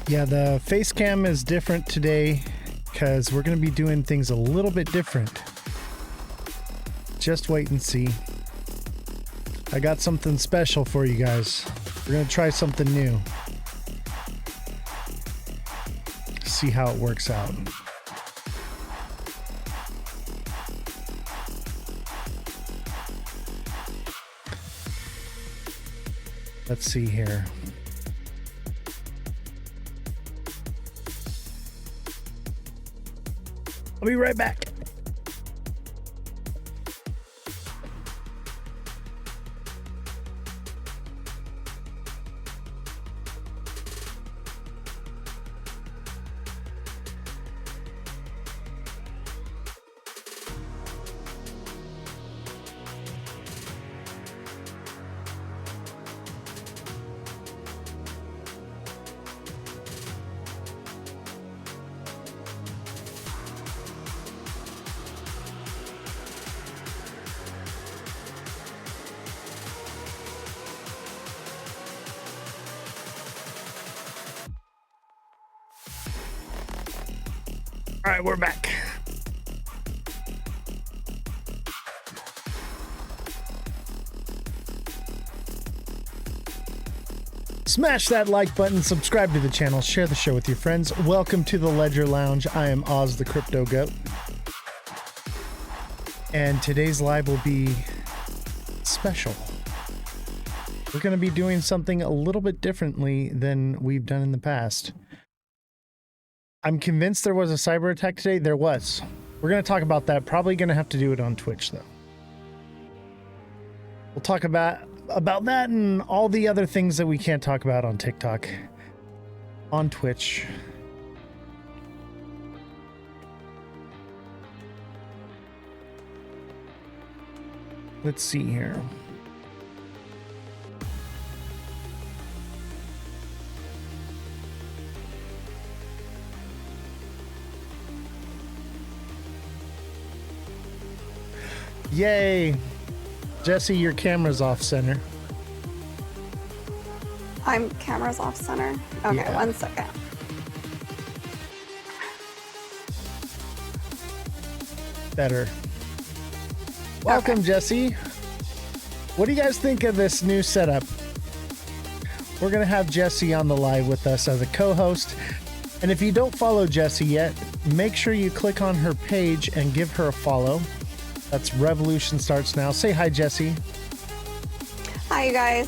Yeah, the face cam is different today because we're going to be doing things a little bit different. Just wait and see. I got something special for you guys. We're going to try something new. See how it works out. Let's see here. I'll be right back. All right, we're back. Smash that like button, subscribe to the channel, share the show with your friends. Welcome to the Ledger Lounge. I am Oz the Crypto Goat. And today's live will be special. We're going to be doing something a little bit differently than we've done in the past. I'm convinced there was a cyber attack today. There was. We're going to talk about that. Probably going to have to do it on Twitch, though. We'll talk about that and all the other things that we can't talk about on TikTok, on Twitch. Let's see here. Yay! Jesse, your camera's off center. I'm camera's off center. Okay, yeah. 1 second. Better. Welcome, okay. Jesse. What do you guys think of this new setup? We're going to have Jesse on the live with us as a co-host. And if you don't follow Jesse yet, make sure you click on her page and give her a follow. That's Revolution Starts Now. Say hi, Jesse. Hi, you guys.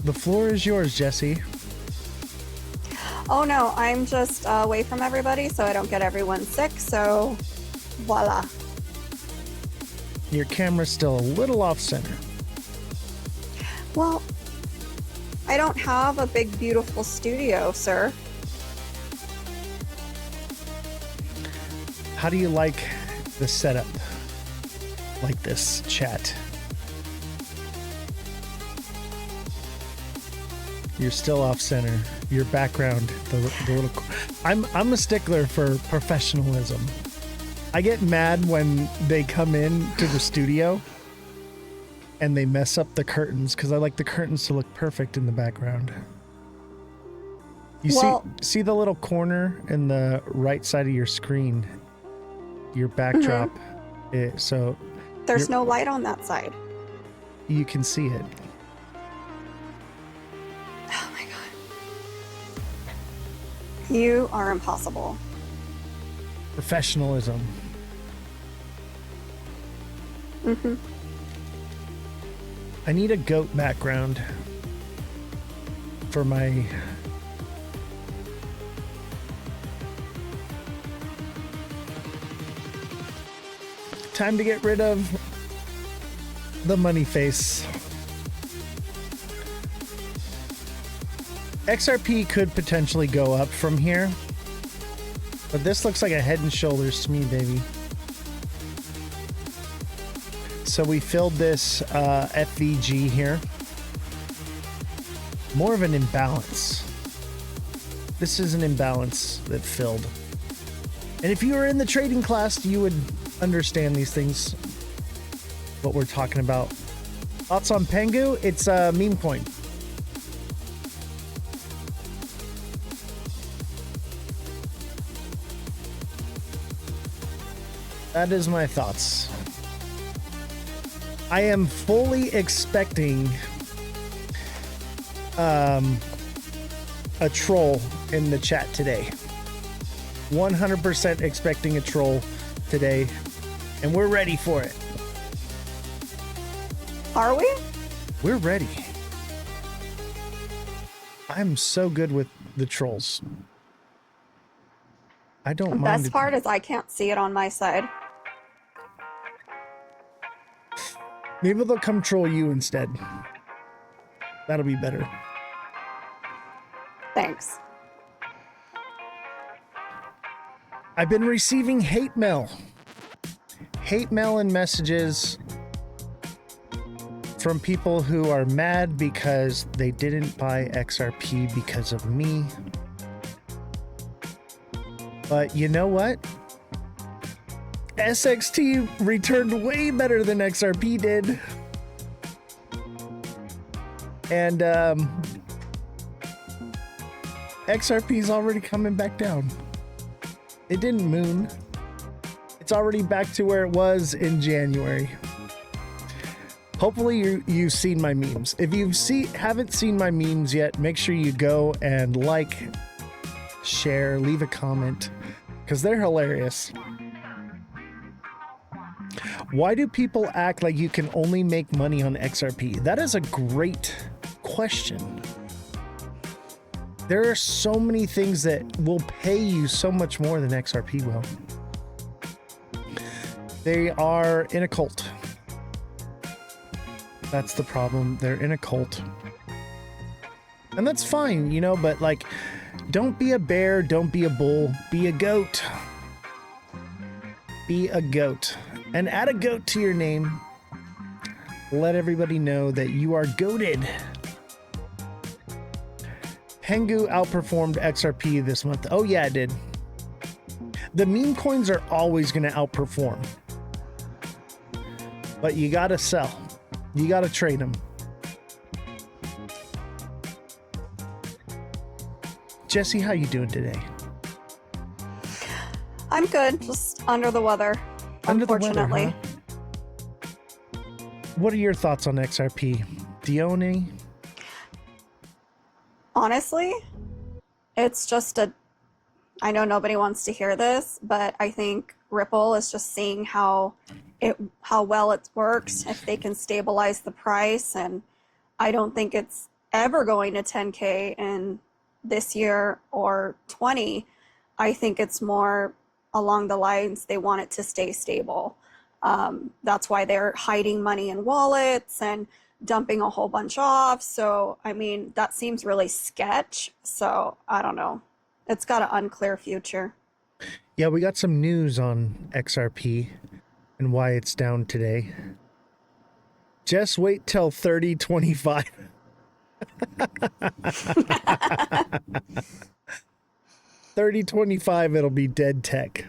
The floor is yours, Jesse. Oh, no, I'm just away from everybody so I don't get everyone sick. So, voila. Your camera's still a little off center. Well, I don't have a big, beautiful studio, sir. How do you like the setup? Like this chat? You're still off center. Your background, the little. I'm a stickler for professionalism. I get mad when they come in to the studio and they mess up the curtains because I like the curtains to look perfect in the background. You see the little corner in the right side of your screen. Your backdrop, so there's no light on that side. You can see it. Oh my god. You are impossible. Professionalism. I need a goat background for my... Time to get rid of the money face. XRP could potentially go up from here, but this looks like a Head and Shoulders to me, baby. So we filled this FVG here. More of an imbalance. This is an imbalance that filled. And if you were in the trading class, you would understand these things, what we're talking about. Thoughts on Pengu? It's a meme coin. That is my thoughts. I am fully expecting a troll in the chat today. 100% expecting a troll today, and we're ready for it. Are we? We're ready. I'm so good with the trolls. I don't The mind. best part is I can't see it on my side. Maybe they'll come troll you instead. That'll be better. Thanks. I've been receiving hate mail. Hate mail and messages from people who are mad because they didn't buy XRP because of me. But you know what? SXT returned way better than XRP did. And XRP's already coming back down. It didn't moon. It's already back to where it was in January. Hopefully you've seen my memes. If you haven't seen my memes yet, make sure you go and like, share, leave a comment, because they're hilarious. Why do people act like you can only make money on XRP? That is a great question. There are so many things that will pay you so much more than XRP will. They are in a cult. That's the problem. They're in a cult. And that's fine, you know, but like, don't be a bear, don't be a bull, be a goat. Be a goat. And add a goat to your name. Let everybody know that you are goated. Pengu outperformed XRP this month. Oh yeah, it did. The meme coins are always going to outperform. But you got to sell. You got to trade them. Jesse, how you doing today? I'm good, just under the weather, unfortunately. The weather, huh? What are your thoughts on XRP? Do you own any? Honestly, it's just I know nobody wants to hear this, but I think Ripple is just seeing how well it works, if they can stabilize the price, and I don't think it's ever going to 10K in this year or 20. I think it's more along the lines they want it to stay stable. That's why they're hiding money in wallets and dumping a whole bunch off. So, I mean, that seems really sketch. So, I don't know. It's got an unclear future. Yeah, we got some news on XRP and why it's down today. Just wait till 3025. 3025, it'll be dead tech.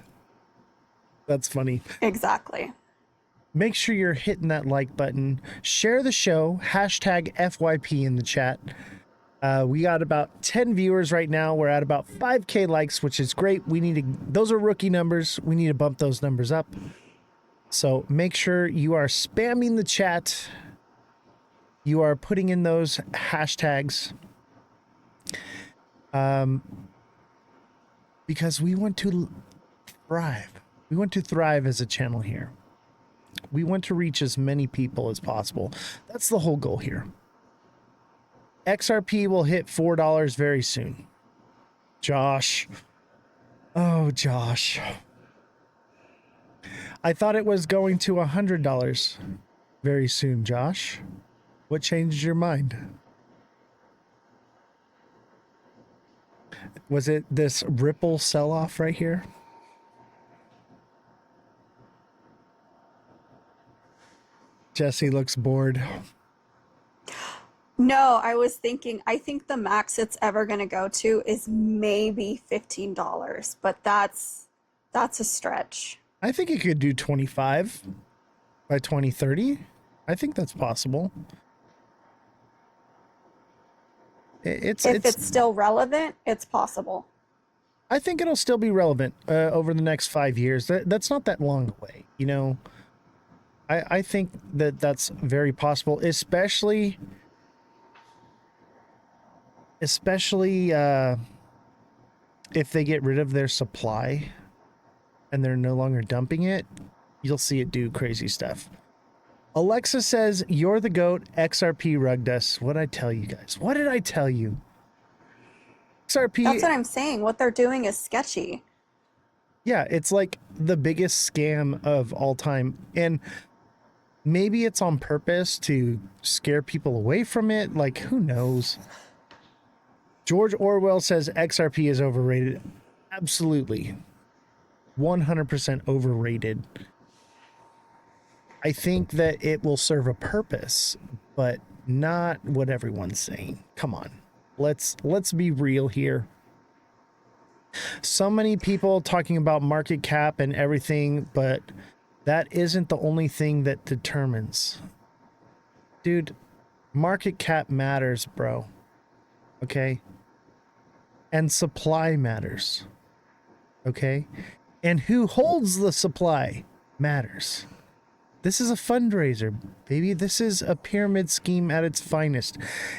That's funny. Exactly. Make sure you're hitting that like button. Share the show. Hashtag FYP in the chat. We got about 10 viewers right now. We're at about 5K likes, which is great. Those are rookie numbers. We need to bump those numbers up. So make sure you are spamming the chat. You are putting in those hashtags. Because we want to thrive. We want to thrive as a channel here. We want to reach as many people as possible. That's the whole goal here. XRP will hit $4 very soon. Josh. Oh, Josh. I thought it was going to $100 very soon, Josh. What changed your mind? Was it this Ripple sell-off right here? Jesse looks bored. No, I was thinking, I think the max it's ever going to go to is maybe $15, but that's a stretch. I think it could do 25 by 2030. I think that's possible. If it's still relevant, it's possible. I think it'll still be relevant over the next 5 years. That's not that long away, you know. I think that that's very possible, especially if they get rid of their supply and they're no longer dumping it. You'll see it do crazy stuff. Alexa says, "You're the GOAT. XRP rugged us." What'd I tell you guys? What did I tell you? XRP. That's what I'm saying. What they're doing is sketchy. Yeah, it's like the biggest scam of all time. And maybe it's on purpose to scare people away from it. Like, who knows? George Orwell says XRP is overrated. Absolutely. 100% overrated. I think that it will serve a purpose, but not what everyone's saying. Come on. Let's be real here. So many people talking about market cap and everything, but that isn't the only thing that determines. Dude, market cap matters, bro. Okay? And supply matters. Okay? And who holds the supply matters. This is a fundraiser, baby. This is a pyramid scheme at its finest.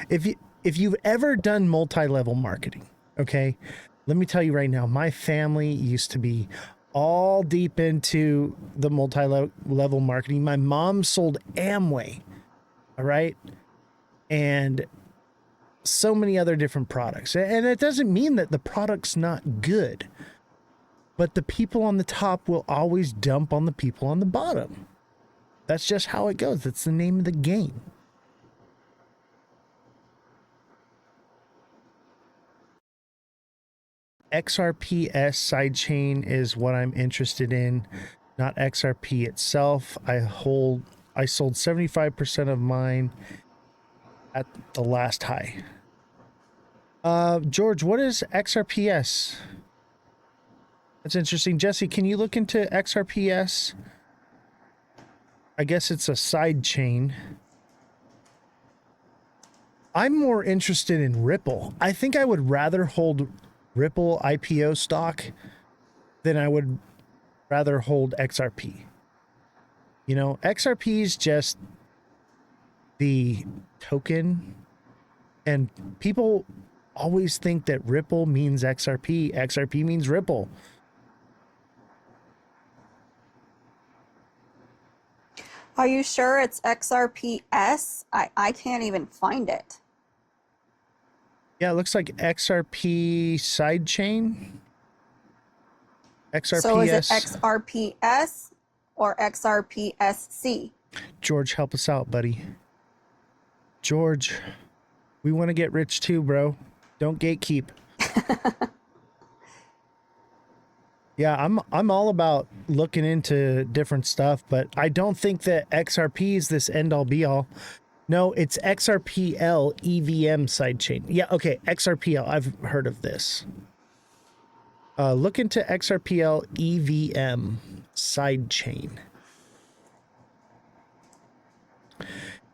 If you've ever done multi-level marketing, okay? Let me tell you right now, my family used to be all deep into the multi-level marketing. My mom sold Amway, all right? And so many other different products. And it doesn't mean that the product's not good, but the people on the top will always dump on the people on the bottom. That's just how it goes. That's the name of the game. XRPS sidechain is what I'm interested in, not XRP itself. I sold 75% of mine at the last high. George, what is XRPS? That's interesting. Jesse, can you look into XRPS? I guess it's a side chain. I'm more interested in Ripple. I think I would rather hold Ripple IPO stock than I would rather hold XRP. You know, XRP is just the token, and people always think that Ripple means XRP. XRP means Ripple. Are you sure it's XRPS? I can't even find it. Yeah, it looks like XRP sidechain. XRPS. So is it XRPS or XRPSC? George, help us out, buddy. George, we want to get rich too, bro. Don't gatekeep. Yeah, I'm all about looking into different stuff, but I don't think that XRP is this end all be all. No, it's XRPL EVM sidechain. Yeah, okay, XRPL. I've heard of this. Look into XRPL EVM sidechain.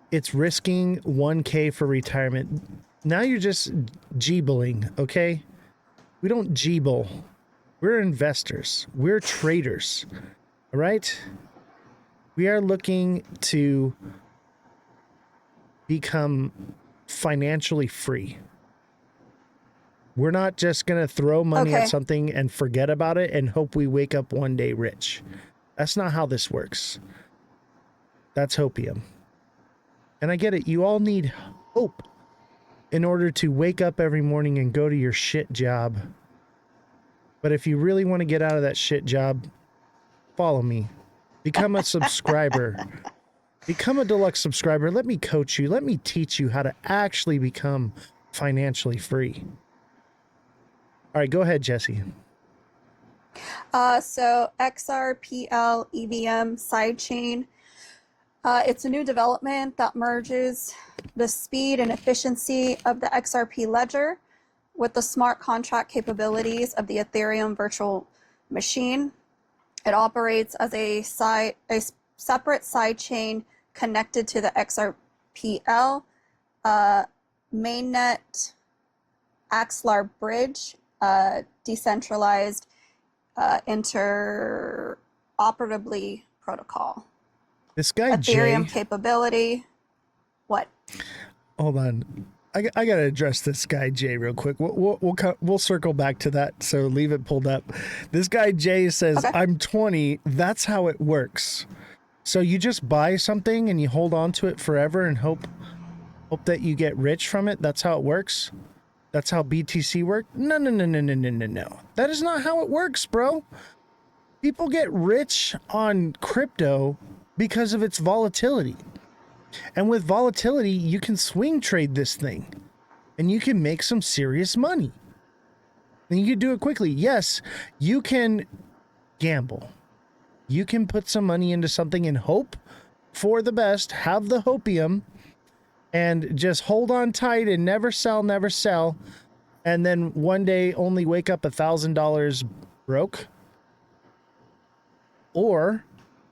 It's risking 1K for retirement. Now you're just jeebling, okay? We don't jeeble. We're investors. We're traders. All right? We are looking to become financially free. We're not just going to throw money at something and forget about it and hope we wake up one day rich. That's not how this works. That's hopium. And I get it. You all need hope in order to wake up every morning and go to your shit job. But if you really want to get out of that shit job, follow me. Become a subscriber. Become a deluxe subscriber. Let me coach you. Let me teach you how to actually become financially free. All right, go ahead, Jesse. So XRPL EVM sidechain. It's a new development that merges the speed and efficiency of the XRP ledger with the smart contract capabilities of the Ethereum virtual machine. It operates as a separate sidechain connected to the XRPL mainnet Axlar bridge decentralized interoperably protocol. This guy Ethereum Jay, capability. What? hold on. I got to address this guy Jay real quick. We'll circle back to that, so leave it pulled up. This guy Jay says, Okay. I'm 20. That's how it works. So you just buy something and you hold on to it forever and hope that you get rich from it. That's how it works. That's how BTC work. No. That is not how it works, bro. People get rich on crypto because of its volatility. And with volatility, you can swing trade this thing and you can make some serious money. And you can do it quickly. Yes, you can gamble. You can put some money into something and hope for the best, have the hopium, and just hold on tight and never sell. And then one day only wake up $1,000 broke. Or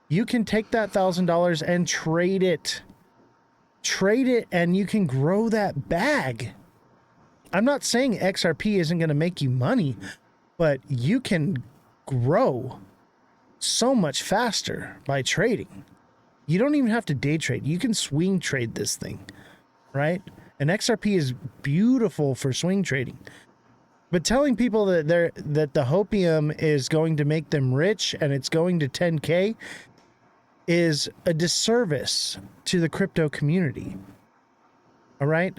you can take that $1,000 and trade it. Trade it and you can grow that bag. I'm not saying XRP isn't going to make you money, but you can grow so much faster by trading. You don't even have to day trade. You can swing trade this thing, right? And XRP is beautiful for swing trading. But telling people that the hopium is going to make them rich and it's going to 10K is a disservice to the crypto community. All right?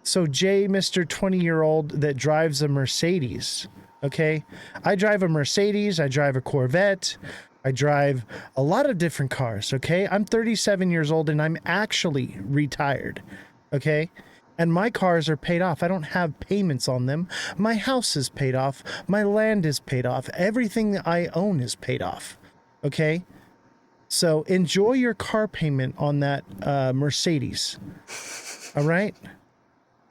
So Jay, Mr. 20-year-old that drives a Mercedes, okay? I drive a Mercedes, I drive a Corvette, I drive a lot of different cars, okay? I'm 37 years old and I'm actually retired, okay? And my cars are paid off. I don't have payments on them. My house is paid off. My land is paid off. Everything that I own is paid off, okay? So enjoy your car payment on that Mercedes, all right?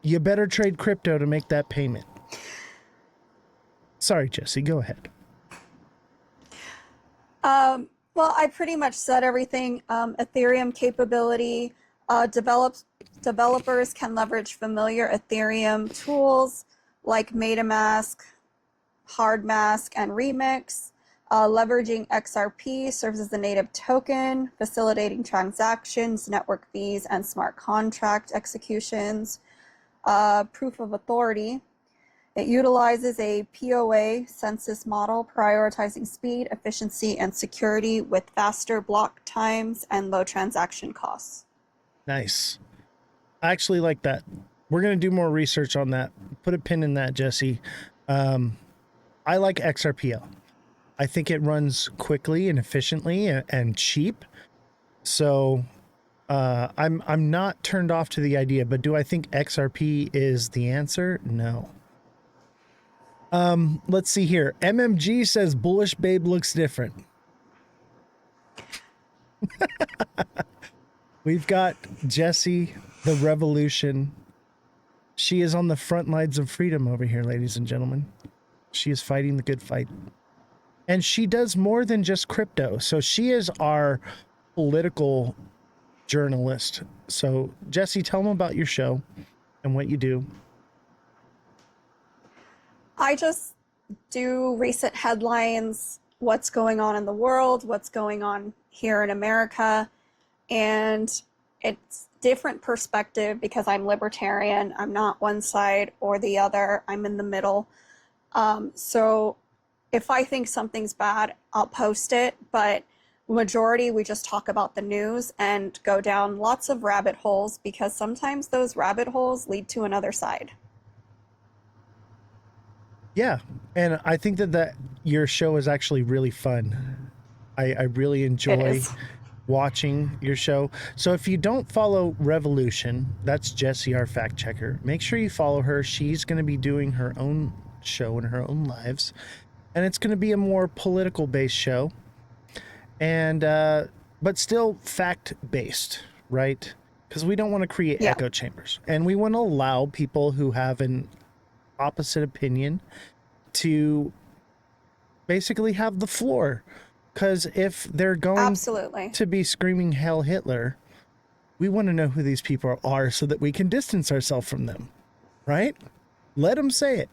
You better trade crypto to make that payment. Sorry, Jesse, go ahead. Well, I pretty much said everything. Ethereum capability. Developers can leverage familiar Ethereum tools like MetaMask, HardMask, and Remix. Leveraging XRP serves as the native token, facilitating transactions, network fees, and smart contract executions. Proof of authority. It utilizes a POA census model, prioritizing speed, efficiency, and security with faster block times and low transaction costs. Nice. I actually like that. We're going to do more research on that. Put a pin in that, Jesse. I like XRPL. I think it runs quickly and efficiently and cheap. So I'm not turned off to the idea, but do I think XRP is the answer? No. Let's see here. MMG says Bullish Babe looks different. We've got Jessie, the revolution. She is on the front lines of freedom over here, ladies and gentlemen. She is fighting the good fight. And she does more than just crypto. So she is our political journalist. So Jessie, tell them about your show and what you do. I just do recent headlines, what's going on in the world, what's going on here in America, and it's different perspective because I'm libertarian. I'm not one side or the other. I'm in the middle. So if I think something's bad, I'll post it, but majority we just talk about the news and go down lots of rabbit holes because sometimes those rabbit holes lead to another side. Yeah, and I think that your show is actually really fun. I really enjoy watching your show. So if you don't follow Revolution, that's Jessie, our fact checker. Make sure you follow her. She's going to be doing her own show in her own lives, and it's going to be a more political based show, and but still fact based, right? Because we don't want to create echo chambers, and we want to allow people who have an opposite opinion to basically have the floor. Because if they're going to be screaming Hail Hitler, we want to know who these people are so that we can distance ourselves from them, right? Let them say it.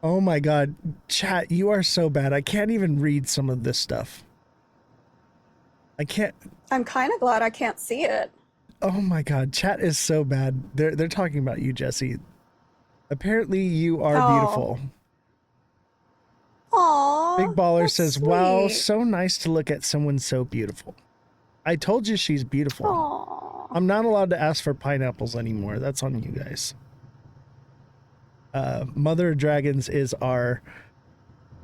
Oh my God, chat, you are so bad. I can't even read some of this stuff. I can't. I'm kind of glad I can't see it. Oh my God, chat is so bad. They're talking about you, Jesse. Apparently, you are beautiful. Aww. Big Baller That's says, "Wow, sweet. so nice to look at someone so beautiful." I told you she's beautiful. Aww. I'm not allowed to ask for pineapples anymore. That's on you guys. Mother of Dragons is our.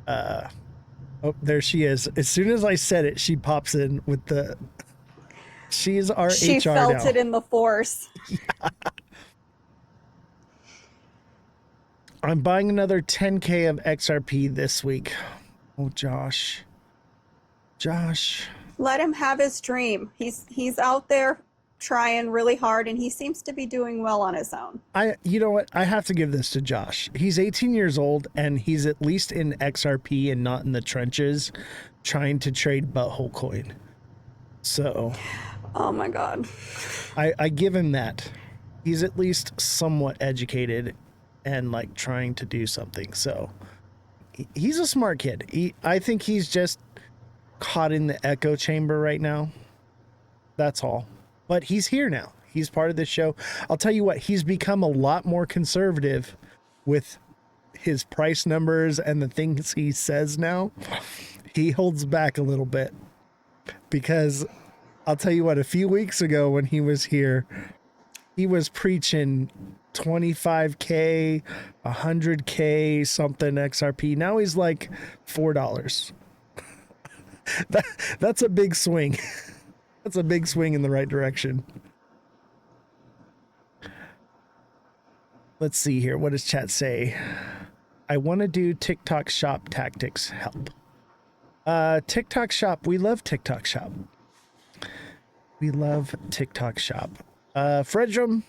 Oh, there she is. As soon as I said it, she pops in with the. She's our She HR felt now. it in the force. I'm buying another 10K of XRP this week. Oh, Josh. Let him have his dream. He's out there trying really hard, and he seems to be doing well on his own. You know what? I have to give this to Josh. He's 18 years old, and he's at least in XRP and not in the trenches trying to trade butthole coin. So. Oh my God. I give him that. He's at least somewhat educated and like trying to do something. So he's a smart kid. I think he's just caught in the echo chamber right now. That's all. But he's here now. He's part of the show. I'll tell you what, he's become a lot more conservative with his price numbers and the things he says now. He holds back a little bit because I'll tell you what, a few weeks ago when he was here, he was preaching 25K, 100K, something XRP. Now he's like $4. That's a big swing. That's a big swing in the right direction. Let's see here. What does chat say? I want to do TikTok shop tactics. Help. TikTok shop. We love TikTok shop. We love TikTok shop. Fredrum,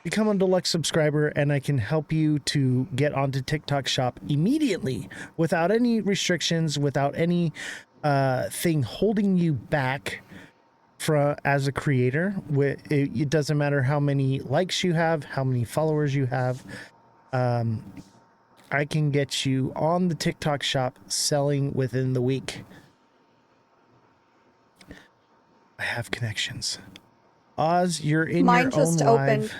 become a deluxe subscriber and I can help you to get onto TikTok shop immediately without any restrictions, without any thing holding you back as a creator. It doesn't matter how many likes you have, how many followers you have. I can get you on the TikTok shop selling within the week. I have connections. Oz, you're in Mine your own just live. opened.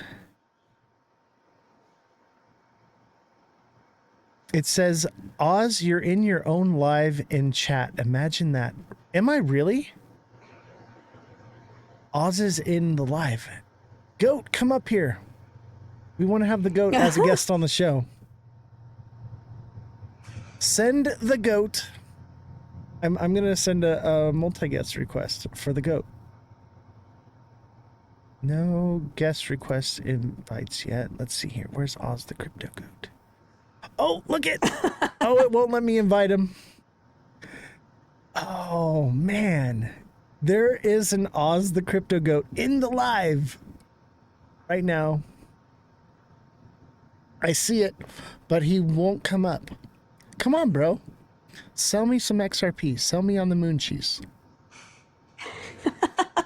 It says, Oz, you're in your own live in chat. Imagine that. Am I really? Oz is in the live. Goat, come up here. We want to have the goat as a guest on the show. Send the goat. I'm going to send a multi-guest request for the goat. No guest request invites yet. Let's see here. Where's Oz the Crypto Goat? Oh, look it. Oh, it won't let me invite him. Oh, man. There is an Oz the Crypto Goat in the live right now. I see it, but he won't come up. Come on, bro. Sell me some XRP. Sell me on the moon cheese.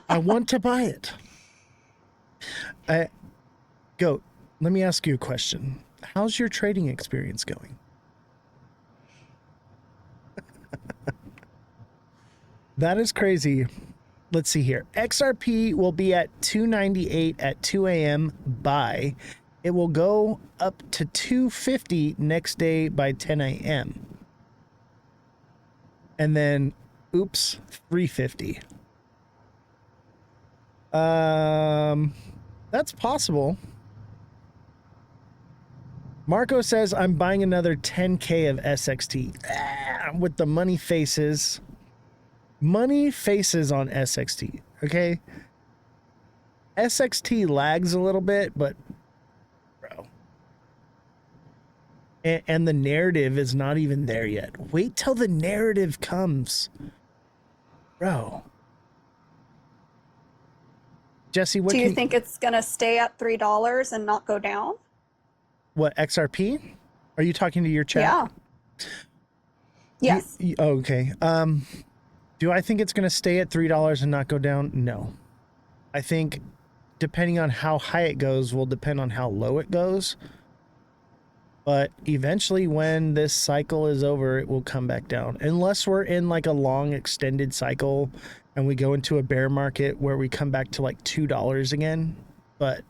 I want to buy it. Goat, let me ask you a question. How's your trading experience going? That is crazy. Let's see here. XRP will be at 298 at 2 a.m. buy. It will go up to 250 next day by 10 a.m. And then, oops, 350. That's possible. Marco says, I'm buying another 10K of SXT. With the money faces. Money faces on SXT, okay? SXT lags a little bit, but bro. And the narrative is not even there yet. Wait till the narrative comes. Bro. Jesse, what do you think it's going to stay at $3 and not go down? What, XRP? Are you talking to your chat? Yeah. Yes. Okay. Do I think it's going to stay at $3 and not go down? No. I think depending on how high it goes will depend on how low it goes. But eventually when this cycle is over, it will come back down. Unless we're in like a long extended cycle and we go into a bear market where we come back to like $2 again. But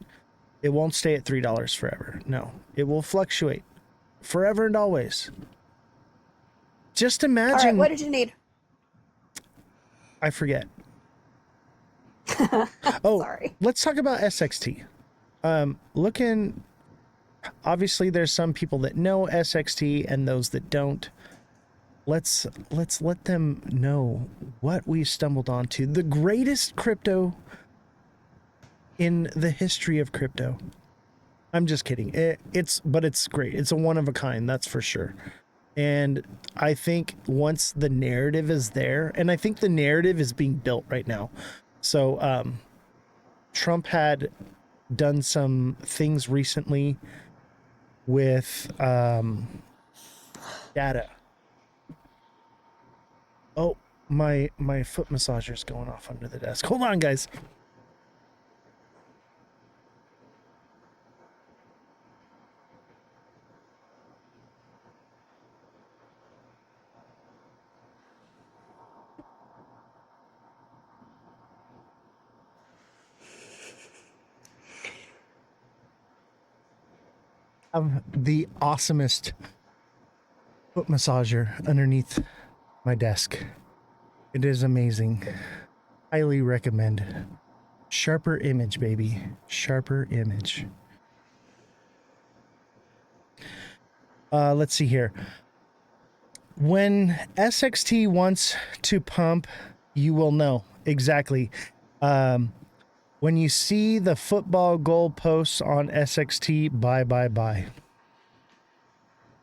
it won't stay at $3 forever. No, it will fluctuate forever and always. Just imagine. All right, what did you need? I forget. Oh, sorry. Let's talk about SXT. Obviously there's some people that know SXT and those that don't. Let's let them know what we stumbled onto. The greatest crypto in the history of crypto. I'm just kidding. It's great. It's a one of a kind, that's for sure. And I think once the narrative is there, and I think the narrative is being built right now. So Trump had done some things recently with data. Oh, my foot massager's going off under the desk. Hold on, guys. Have the awesomest foot massager underneath my desk. It is amazing. Highly recommend. Sharper image, baby. Sharper image. Let's see here. When SXT wants to pump, you will know exactly. When you see the football goal posts on SXT, buy.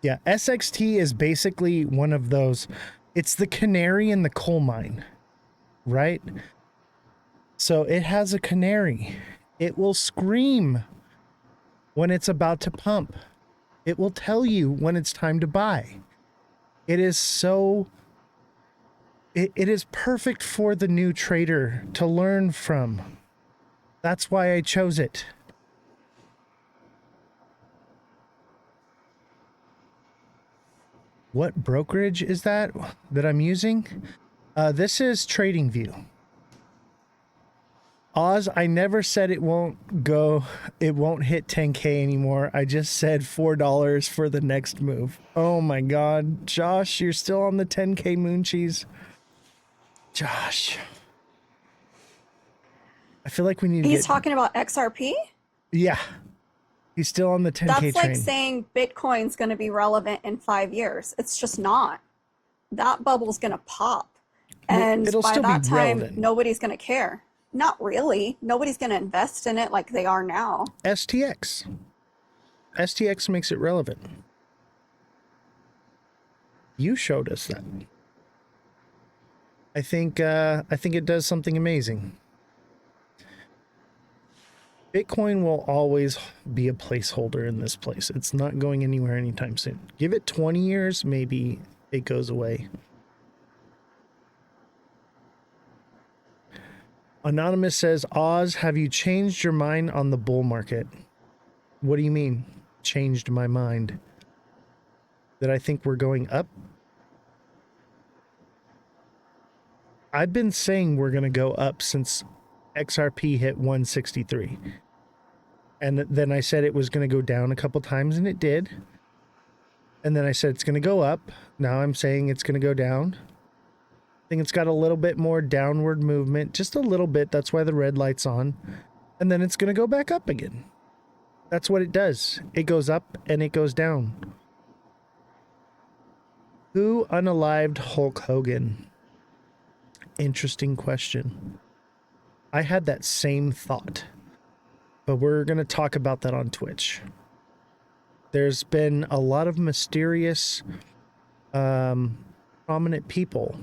Yeah, SXT is basically one of those. It's the canary in the coal mine, right? So it has a canary. It will scream when it's about to pump. It will tell you when it's time to buy. It is so... It is perfect for the new trader to learn from. That's why I chose it. What brokerage is that I'm using? This is TradingView. Oz, I never said it won't hit 10K anymore. I just said $4 for the next move. Oh my God. Josh, you're still on the 10K Mooncheese. Josh. I feel like we need to He's talking about XRP? Yeah. He's still on the 10K That's train. like saying Bitcoin's going to be relevant in 5 years. It's just not. That bubble's going to pop. And it'll by still that be time, relevant. nobody's going to care. Not really. Nobody's going to invest in it like they are now. STX makes it relevant. You showed us that. I think it does something amazing. Bitcoin will always be a placeholder in this place. It's not going anywhere anytime soon. Give it 20 years, maybe it goes away. Anonymous says, Oz, have you changed your mind on the bull market? What do you mean, changed my mind? That I think we're going up? I've been saying we're going to go up since XRP hit 163. And then I said it was going to go down a couple times, and it did. And then I said it's going to go up. Now I'm saying it's going to go down. I think it's got a little bit more downward movement, just a little bit. That's why the red light's on. And then it's going to go back up again. That's what it does. It goes up and it goes down. Who unalived Hulk Hogan? Interesting question. I had that same thought. But we're going to talk about that on Twitch. There's been a lot of mysterious, prominent people.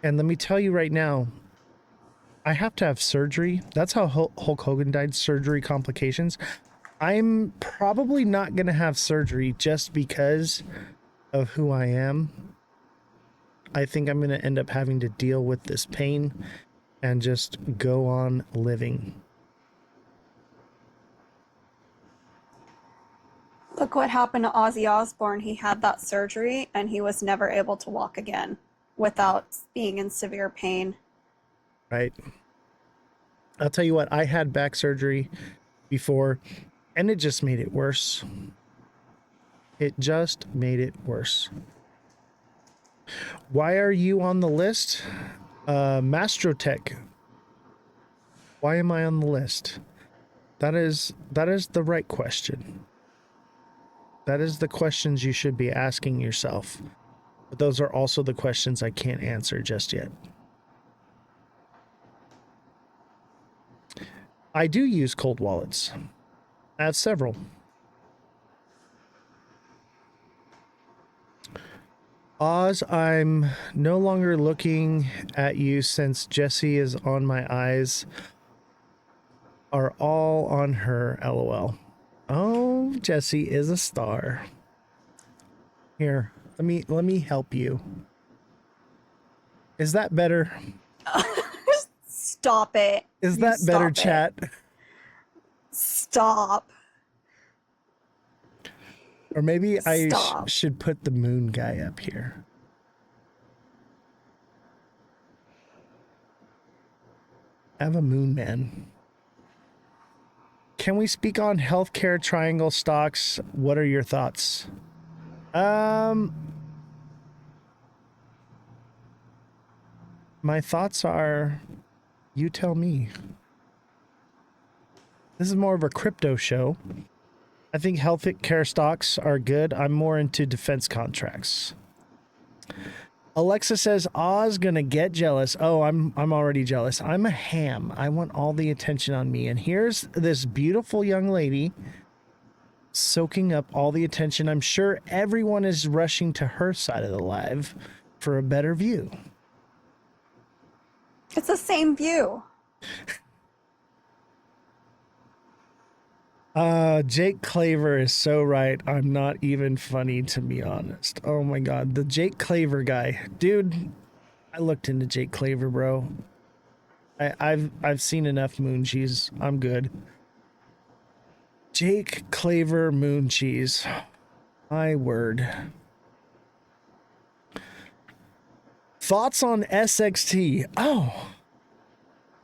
And let me tell you right now, I have to have surgery. That's how Hulk Hogan died, surgery complications. I'm probably not going to have surgery just because of who I am. I think I'm going to end up having to deal with this pain. and just go on living. Look what happened to Ozzy Osbourne. He had that surgery and he was never able to walk again without being in severe pain. Right. I'll tell you what, I had back surgery before and it just made it worse. It just made it worse. Why are you on the list? Mastrotech. Why am I on the list? That is the right question. That is the questions you should be asking yourself. But those are also the questions I can't answer just yet. I do use cold wallets. I have several. Oz, I'm no longer looking at you since Jessie is on my eyes. Are all on her, LOL. Oh, Jessie is a star. Here, let me help you. Is that better? Stop it. Is that better, chat? Stop. Or maybe I Stop. should put the moon guy up here. I have a moon man. Can we speak on healthcare triangle stocks? What are your thoughts? My thoughts are, you tell me. This is more of a crypto show. I think healthcare stocks are good. I'm more into defense contracts. Alexa says, Oz gonna get jealous. Oh, I'm already jealous. I'm a ham. I want all the attention on me. And here's this beautiful young lady soaking up all the attention. I'm sure everyone is rushing to her side of the live for a better view. It's the same view. Jake Claver is so right. I'm not even funny, to be honest. Oh my god, the Jake Claver guy. Dude, I looked into Jake Claver, bro. I've seen enough moon cheese. I'm good. Jake Claver moon cheese. My word. Thoughts on SXT? Oh.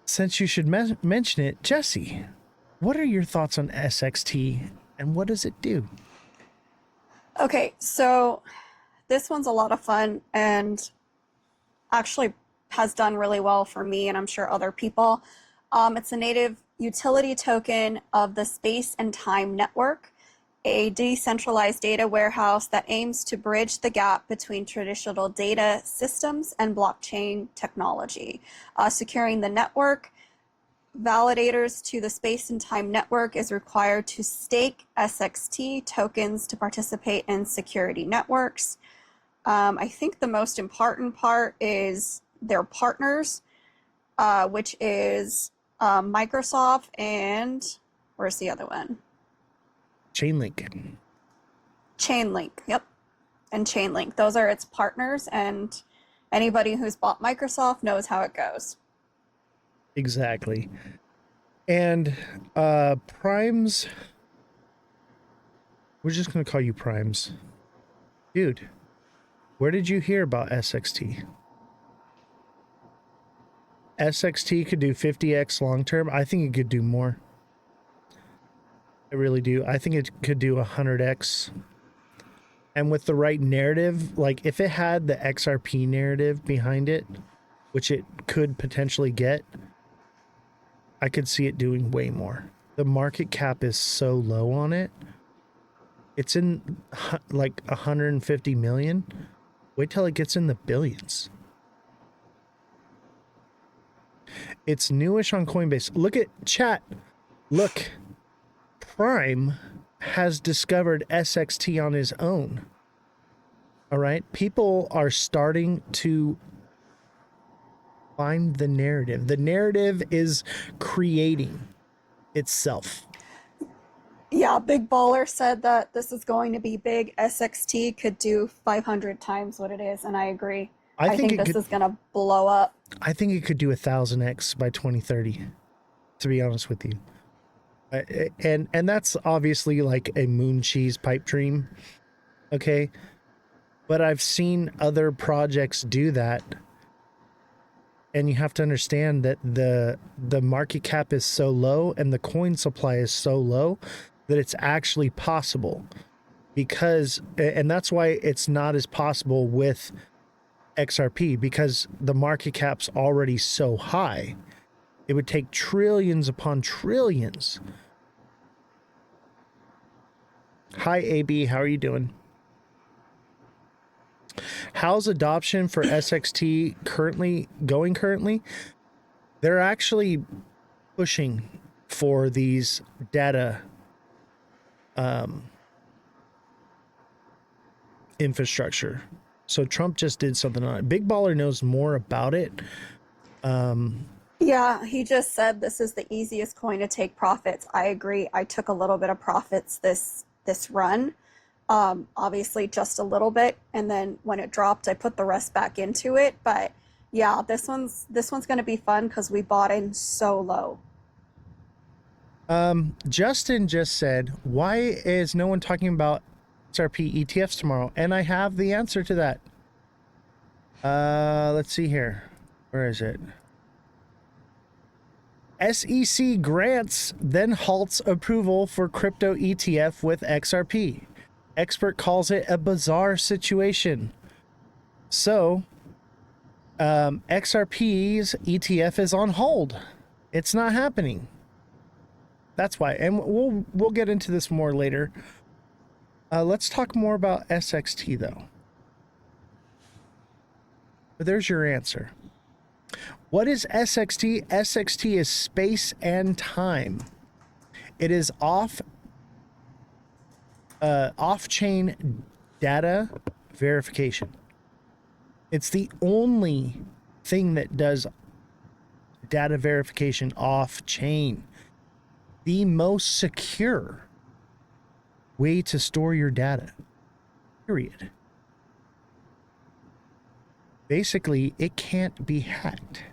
Since you should mention it, Jesse. What are your thoughts on SXT and what does it do? Okay, so this one's a lot of fun and actually has done really well for me and I'm sure other people. It's a native utility token of the Space and Time Network, a decentralized data warehouse that aims to bridge the gap between traditional data systems and blockchain technology. Securing the network, validators to the Space and Time Network is required to stake SXT tokens to participate in security networks. I think the most important part is their partners, which is Microsoft and where's the other one? Chainlink. Chainlink, yep. And Chainlink. Those are its partners, and anybody who's bought Microsoft knows how it goes. Exactly. And Primes, we're just going to call you Primes. Dude, where did you hear about SXT? SXT could do 50x long term. I think it could do more. I really do. I think it could do 100x. And with the right narrative, like if it had the XRP narrative behind it, which it could potentially get, I could see it doing way more. The market cap is so low on it. It's in like 150 million. Wait till it gets in the billions. It's newish on Coinbase. Look at chat. Look. Prime has discovered SXT on his own. All right. People are starting to find the narrative. The narrative is creating itself. Yeah, Big Baller said that this is going to be big. SXT could do 500 times what it is, and I agree. I I think think it this could. is going to blow up. I think it could do 1,000x by 2030. To be honest with you, and that's obviously like a moon cheese pipe dream. Okay, but I've seen other projects do that, and you have to understand that the market cap is so low and the coin supply is so low that it's actually possible. Because, and that's why it's not as possible with XRP, because the market cap's already so high. It would take trillions upon trillions. Hi, AB. How are you doing? How's adoption for SXT currently? They're actually pushing for these data infrastructure. So Trump just did something on it. Big Baller knows more about it. Yeah, he just said this is the easiest coin to take profits. I agree. I took a little bit of profits this run. Obviously just a little bit, and then when it dropped, I put the rest back into it. But yeah, this one's going to be fun because we bought in so low. Justin just said, why is no one talking about XRP ETFs tomorrow? And I have the answer to that. Let's see here. Where is it? SEC grants, then halts approval for crypto ETF with XRP. Expert calls it a bizarre situation. So, XRP's ETF is on hold. It's not happening. That's why, and we'll get into this more later. Let's talk more about SXT though. But there's your answer. What is SXT? SXT is space and time. It is off-chain data verification. It's the only thing that does data verification off-chain. The most secure way to store your data, period. Basically, it can't be hacked.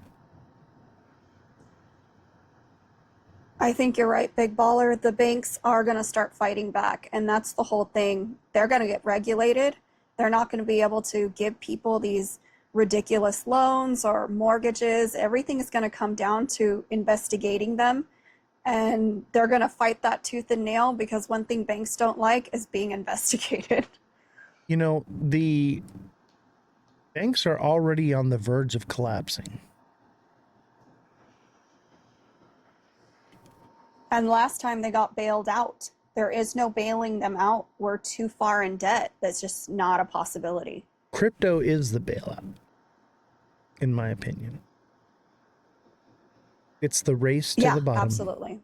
I think you're right, Big Baller. The banks are going to start fighting back, and that's the whole thing. They're going to get regulated. They're not going to be able to give people these ridiculous loans or mortgages. Everything is going to come down to investigating them, and they're going to fight that tooth and nail because one thing banks don't like is being investigated. You know, the banks are already on the verge of collapsing. And last time they got bailed out. There is no bailing them out. We're too far in debt. That's just not a possibility. Crypto is the bailout, in my opinion. It's the race to the bottom. Absolutely.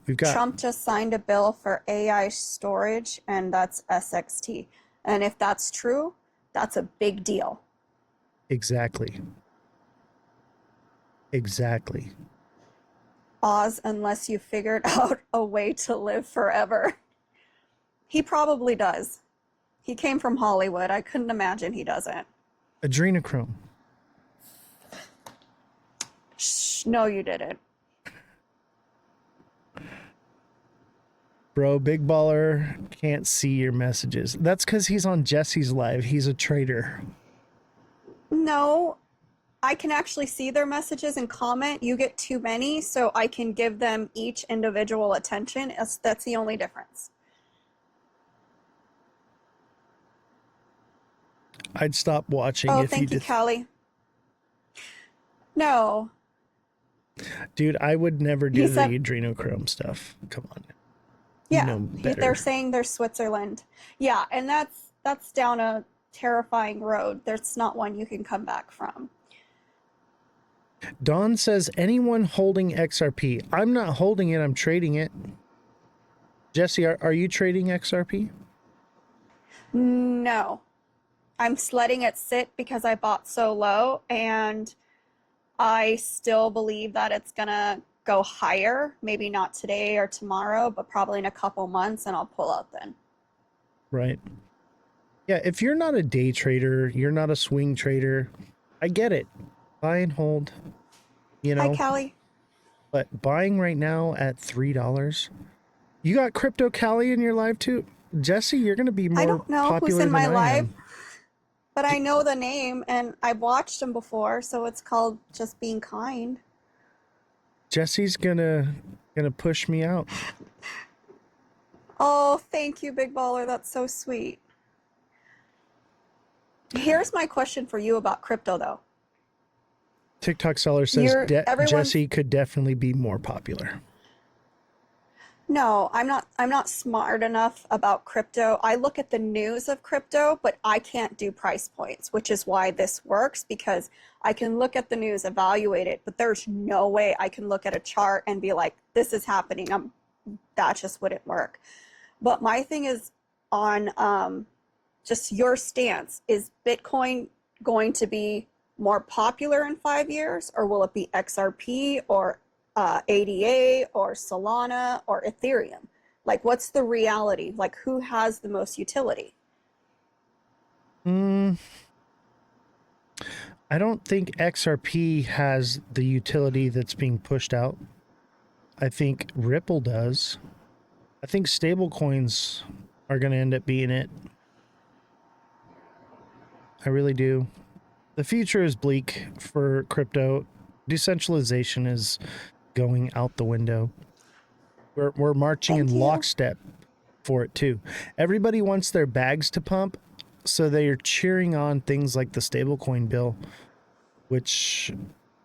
We've got Trump just signed a bill for AI storage, and that's SXT. And if that's true, that's a big deal. Exactly. Oz, unless you figured out a way to live forever. He probably does. He came from Hollywood. I couldn't imagine he doesn't. Adrenochrome. Shh, no, you didn't. Bro, Big Baller can't see your messages. That's because he's on Jesse's live. He's a traitor. No, I can actually see their messages and comment. You get too many, so I can give them each individual attention. That's the only difference. I'd stop watching Oh, if thank you, did. Callie. No. Dude, I would never do He the said- adrenochrome stuff. Come on. Yeah, You know better. they're saying they're Switzerland. Yeah, and that's down a terrifying road. There's not one you can come back from. Don says, anyone holding XRP? I'm not holding it. I'm trading it. Jesse, are you trading XRP? No. I'm letting it sit because I bought so low, and I still believe that it's gonna go higher. Maybe not today or tomorrow, but probably in a couple months, and I'll pull out then. Right. Yeah, if you're not a day trader, you're not a swing trader, I get it. Buy and hold, you Hi, know, Callie. but buying right now at $3, you got Crypto Callie in your life too? Jesse, you're going to be I more don't know who's popular in than my I life, am. but I know the name and I've watched him before, so it's called Just Being Kind. Jesse's gonna push me out. Oh, thank you, Big Baller. That's so sweet. Here's my question for you about crypto, though. TikTok seller says Everyone's Jesse could definitely be more popular. No, I'm not smart enough about crypto. I look at the news of crypto, but I can't do price points, which is why this works because I can look at the news, evaluate it, but there's no way I can look at a chart and be like, this is happening. That just wouldn't work. But my thing is on just your stance. Is Bitcoin going to be more popular in 5 years, or will it be XRP or ADA or Solana or Ethereum? Like, what's the reality? Like, who has the most utility? I don't think XRP has the utility that's being pushed out. I think Ripple does. I think stablecoins are going to end up being it. I really do. The future is bleak for crypto. Decentralization is going out the window. We're marching in Thank you. lockstep for it too. Everybody wants their bags to pump, so they are cheering on things like the stablecoin bill, which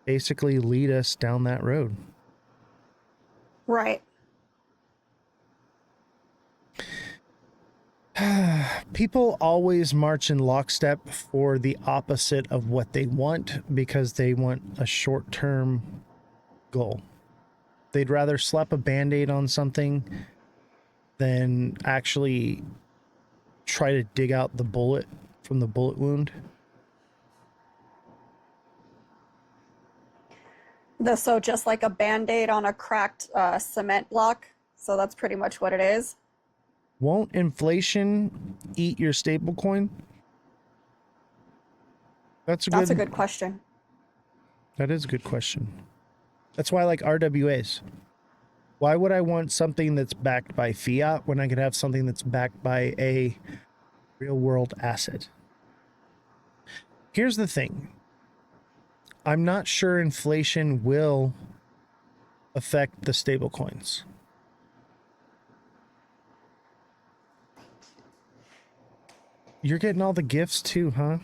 basically lead us down that road. Right. People always march in lockstep for the opposite of what they want because they want a short-term goal. They'd rather slap a band-aid on something than actually try to dig out the bullet from the bullet wound. So just like a band-aid on a cracked cement block. So that's pretty much what it is. Won't inflation eat your stablecoin? That's a good question. That is a good question. That's why I like RWAs. Why would I want something that's backed by fiat when I could have something that's backed by a real world asset? Here's the thing. I'm not sure inflation will affect the stablecoins. You're getting all the gifts too, huh?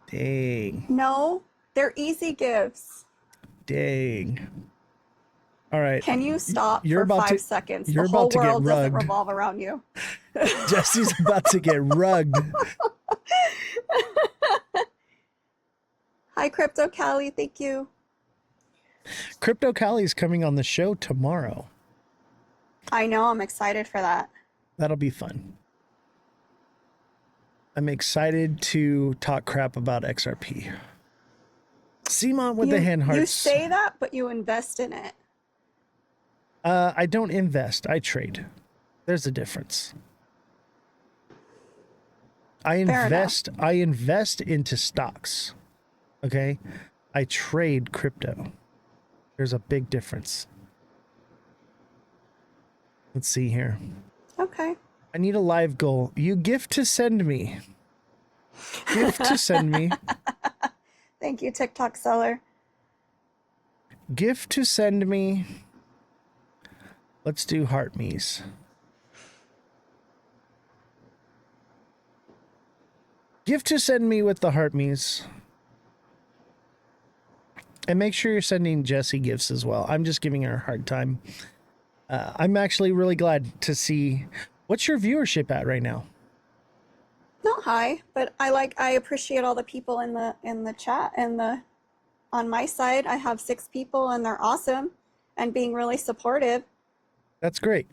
Dang. No, they're easy gifts. Dang. All right. Can you stop You're for about 5 seconds? You're The whole about to get world doesn't rugged. revolve around you. Jesse's about to get rugged. Hi, Crypto Callie. Thank you. Crypto Callie's coming on the show tomorrow. I know. I'm excited for that. That'll be fun. I'm excited to talk crap about XRP. Simon with the hand hearts. You say that, but you invest in it. I don't invest. I trade. There's a difference. I invest into stocks. Okay? I trade crypto. There's a big difference. Let's see here. Okay. I need a live goal. You gift to send me. Gift to send me. Thank you, TikTok seller. Gift to send me. Let's do heart me's. Gift to send me with the heart me's. And make sure you're sending Jessie gifts as well. I'm just giving her a hard time. I'm actually really glad to see. What's your viewership at right now? Not high, but I appreciate all the people in the chat and on my side. I have 6 people and they're awesome and being really supportive. That's great.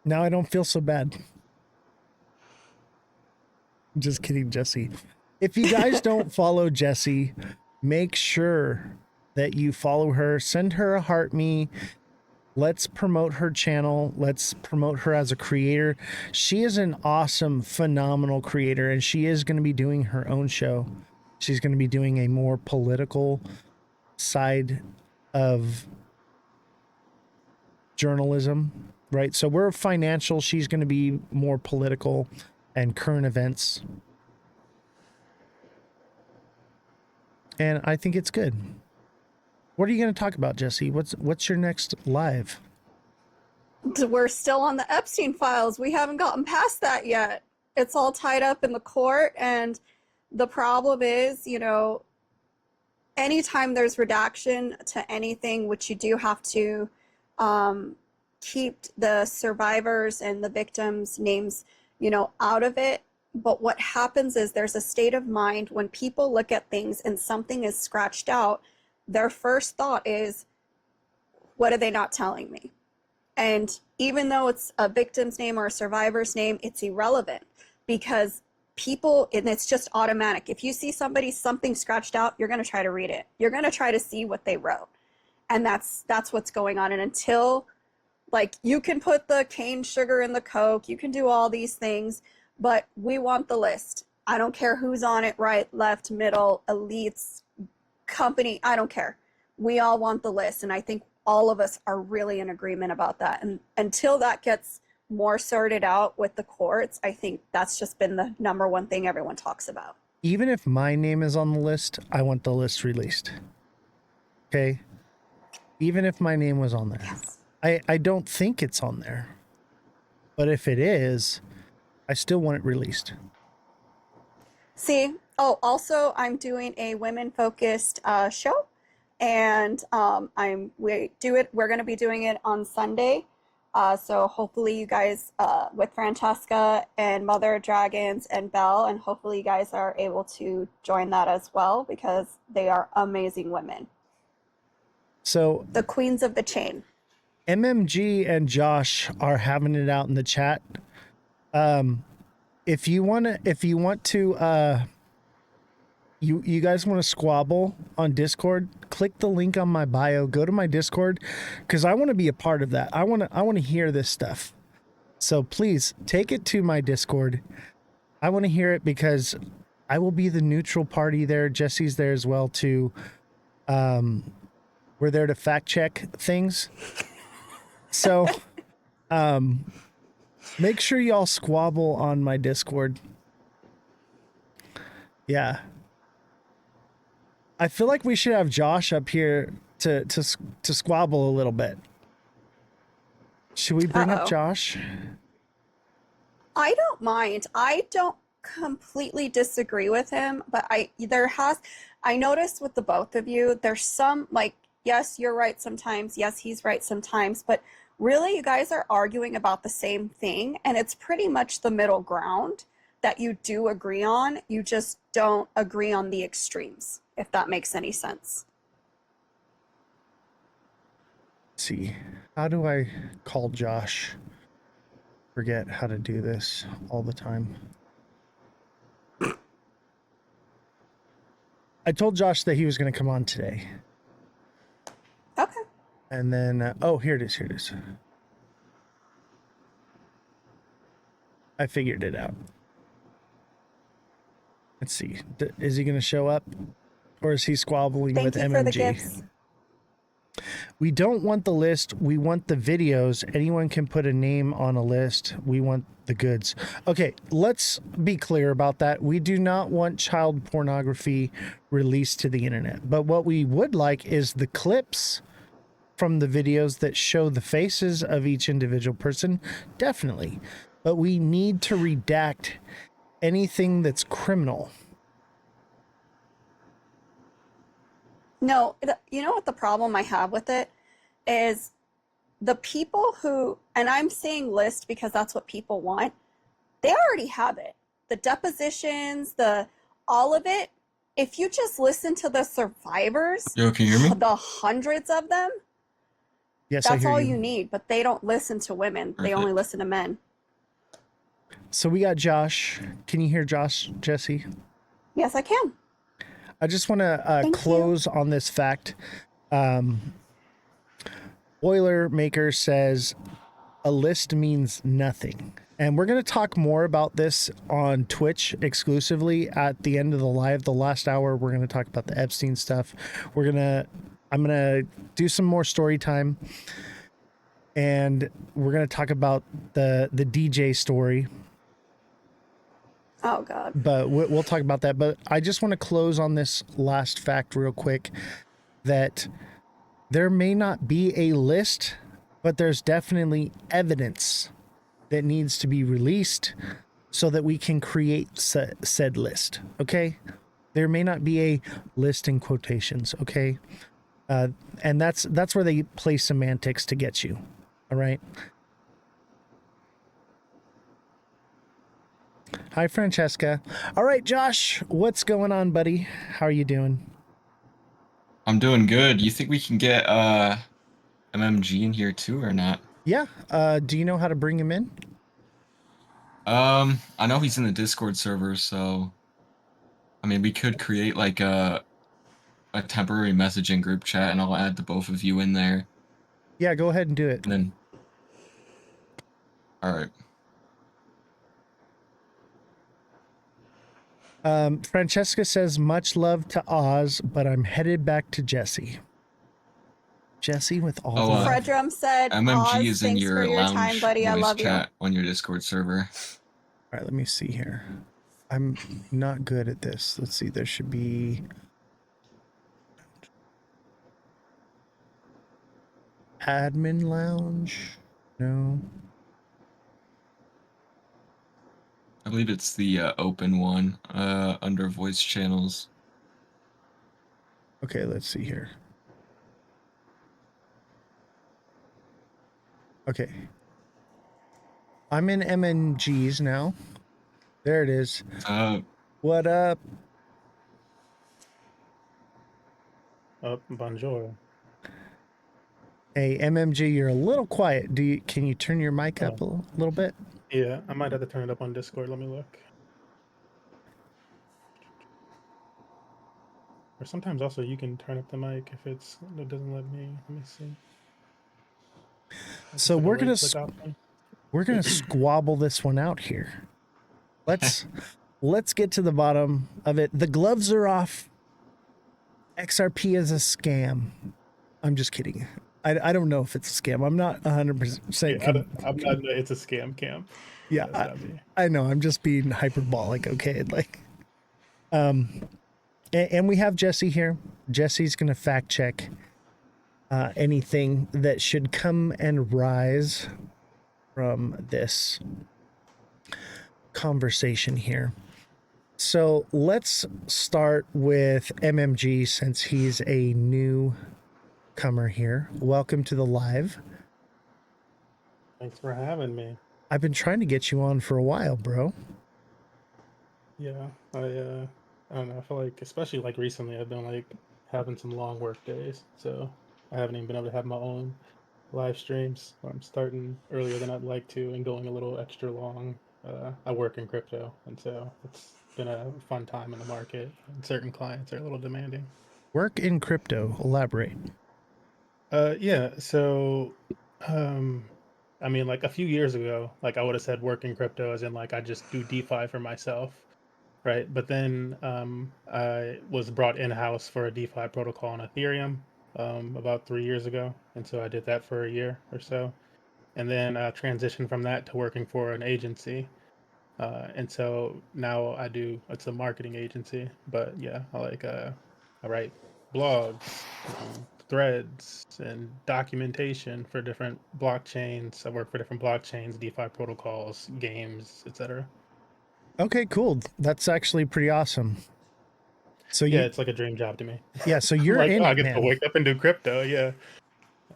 Now I don't feel so bad. I'm just kidding, Jessie. If you guys don't follow Jessie, make sure that you follow her. Send her a heart me. Let's promote her channel. Let's promote her as a creator. She is an awesome, phenomenal creator, and she is going to be doing her own show. She's going to be doing a more political side of journalism, right? So we're financial. She's going to be more political and current events. And I think it's good. What are you going to talk about, Jesse? What's your next live? We're still on the Epstein files. We haven't gotten past that yet. It's all tied up in the court, and the problem is, you know, anytime there's redaction to anything, which you do have to keep the survivors and the victims' names, you know, out of it. But what happens is there's a state of mind when people look at things and something is scratched out, their first thought is, what are they not telling me? And even though it's a victim's name or a survivor's name, it's irrelevant because people, and it's just automatic. If you see something scratched out, you're going to try to read it. You're going to try to see what they wrote. And that's what's going on. And until, like, you can put the cane sugar in the Coke, you can do all these things, but we want the list. I don't care who's on it, right, left, middle, elites, company, I don't care. We all want the list. And I think all of us are really in agreement about that. And until that gets more sorted out with the courts, I think that's just been the number one thing everyone talks about. Even if my name is on the list, I want the list released. Okay? Even if my name was on there. Yes. I don't think it's on there. But if it is, I still want it released. See, oh, also I'm doing a women-focused show. And we're going to be doing it on Sunday. So hopefully you guys, with Francesca and Mother Dragons and Belle, and hopefully you guys are able to join that as well because they are amazing women. So the queens of the chain. MMG and Josh are having it out in the chat. If you want to, you guys want to squabble on Discord, click the link on my bio, go to my Discord, because I want to be a part of that. I want to hear this stuff. So please take it to my Discord. I want to hear it because I will be the neutral party there. Jesse's there as well too. We're there to fact check things. So make sure y'all squabble on my Discord. Yeah. I feel like we should have Josh up here to squabble a little bit. Should we bring up Josh? I don't mind. I don't completely disagree with him, but I noticed with the both of you, there's some, like, yes, you're right sometimes, yes, he's right sometimes, but really you guys are arguing about the same thing, and it's pretty much the middle ground that you do agree on. You just don't agree on the extremes, if that makes any sense. Let's see, how do I call Josh? Forget how to do this all the time. I told Josh that he was going to come on today. Okay. And then, oh, here it is. I figured it out. Let's see. Is he going to show up? Or is he squabbling with MMG? Thank you for the gifts. We don't want the list. We want the videos. Anyone can put a name on a list. We want the goods. Okay, let's be clear about that. We do not want child pornography released to the internet. But what we would like is the clips from the videos that show the faces of each individual person. Definitely. But we need to redact anything that's criminal. No, you know what the problem I have with it is the people who, and I'm saying list because that's what people want, they already have it. The depositions, all of it. If you just listen to the survivors, Yo, can you hear me? the hundreds of them, yes, that's all you need. But they don't listen to women. Perfect. They only listen to men. So we got Josh. Can you hear Josh, Jesse? Yes, I can. I just want to close on this fact. Boilermaker says a list means nothing. And we're going to talk more about this on Twitch exclusively at the end of the live. The last hour, we're going to talk about the Epstein stuff. I'm going to do some more story time, and we're going to talk about the DJ story. Oh God. But we'll talk about that. But I just want to close on this last fact real quick, that there may not be a list, but there's definitely evidence that needs to be released so that we can create said list. Okay, there may not be a list in quotations. Okay, and that's where they play semantics to get you. All right. Hi, Francesca. All right, Josh, what's going on, buddy? How are you doing? I'm doing good. You think we can get MMG in here too or not? Yeah. Do you know how to bring him in? I know he's in the Discord server, so I mean we could create like a temporary messaging group chat and I'll add the both of you in there. Yeah, go ahead and do it. And then all right. Francesca says, much love to Oz, but I'm headed back to Jesse. Jesse with all the love. Fredrum said, MMG Oz, is in thanks your for your lounge time, buddy. I voice love you. chat on your Discord server. All right, let me see here. I'm not good at this. Let's see. There should be admin lounge. No. I believe it's the open one under voice channels. Okay, let's see here. Okay. I'm in MMG's now. There it is. What up? Bonjour. Hey, MMG, you're a little quiet. Can you turn your mic up a little bit? Yeah, I might have to turn it up on Discord. Let me look. Or sometimes also you can turn up the mic if it doesn't let me. Let me see. So we're gonna squabble this one out here. Let's get to the bottom of it. The gloves are off. XRP is a scam. I'm just kidding. I don't know if it's a scam. I'm not 100%. Yeah, I'm not. It's a scam camp. Yeah, I know. I'm just being hyperbolic. Okay, like, and we have Jesse here. Jesse's gonna fact check anything that should come and rise from this conversation here. So let's start with MMG, since he's a newcomer here. Welcome to the live. Thanks for having me. I've been trying to get you on for a while, bro. Yeah, I don't know. I feel like, especially like recently, I've been like having some long work days, so I haven't even been able to have my own live streams. I'm starting earlier than I'd like to and going a little extra long. I work in crypto, and so it's been a fun time in the market, and certain clients are a little demanding. Work in crypto. Elaborate. Yeah, so I mean, like a few years ago, like I would have said work in crypto as in like I just do DeFi for myself, right? But then I was brought in-house for a DeFi protocol on Ethereum about 3 years ago, and so I did that for a year or so, and then transitioned from that to working for an agency. And so now it's a marketing agency, but yeah, I write blogs, threads, and documentation for different blockchains. I work for different blockchains, DeFi protocols, games, etc. Okay, cool. That's actually pretty awesome. So yeah, it's like a dream job to me. Yeah, so you're like, in I it, get man. to wake up and do crypto. Yeah.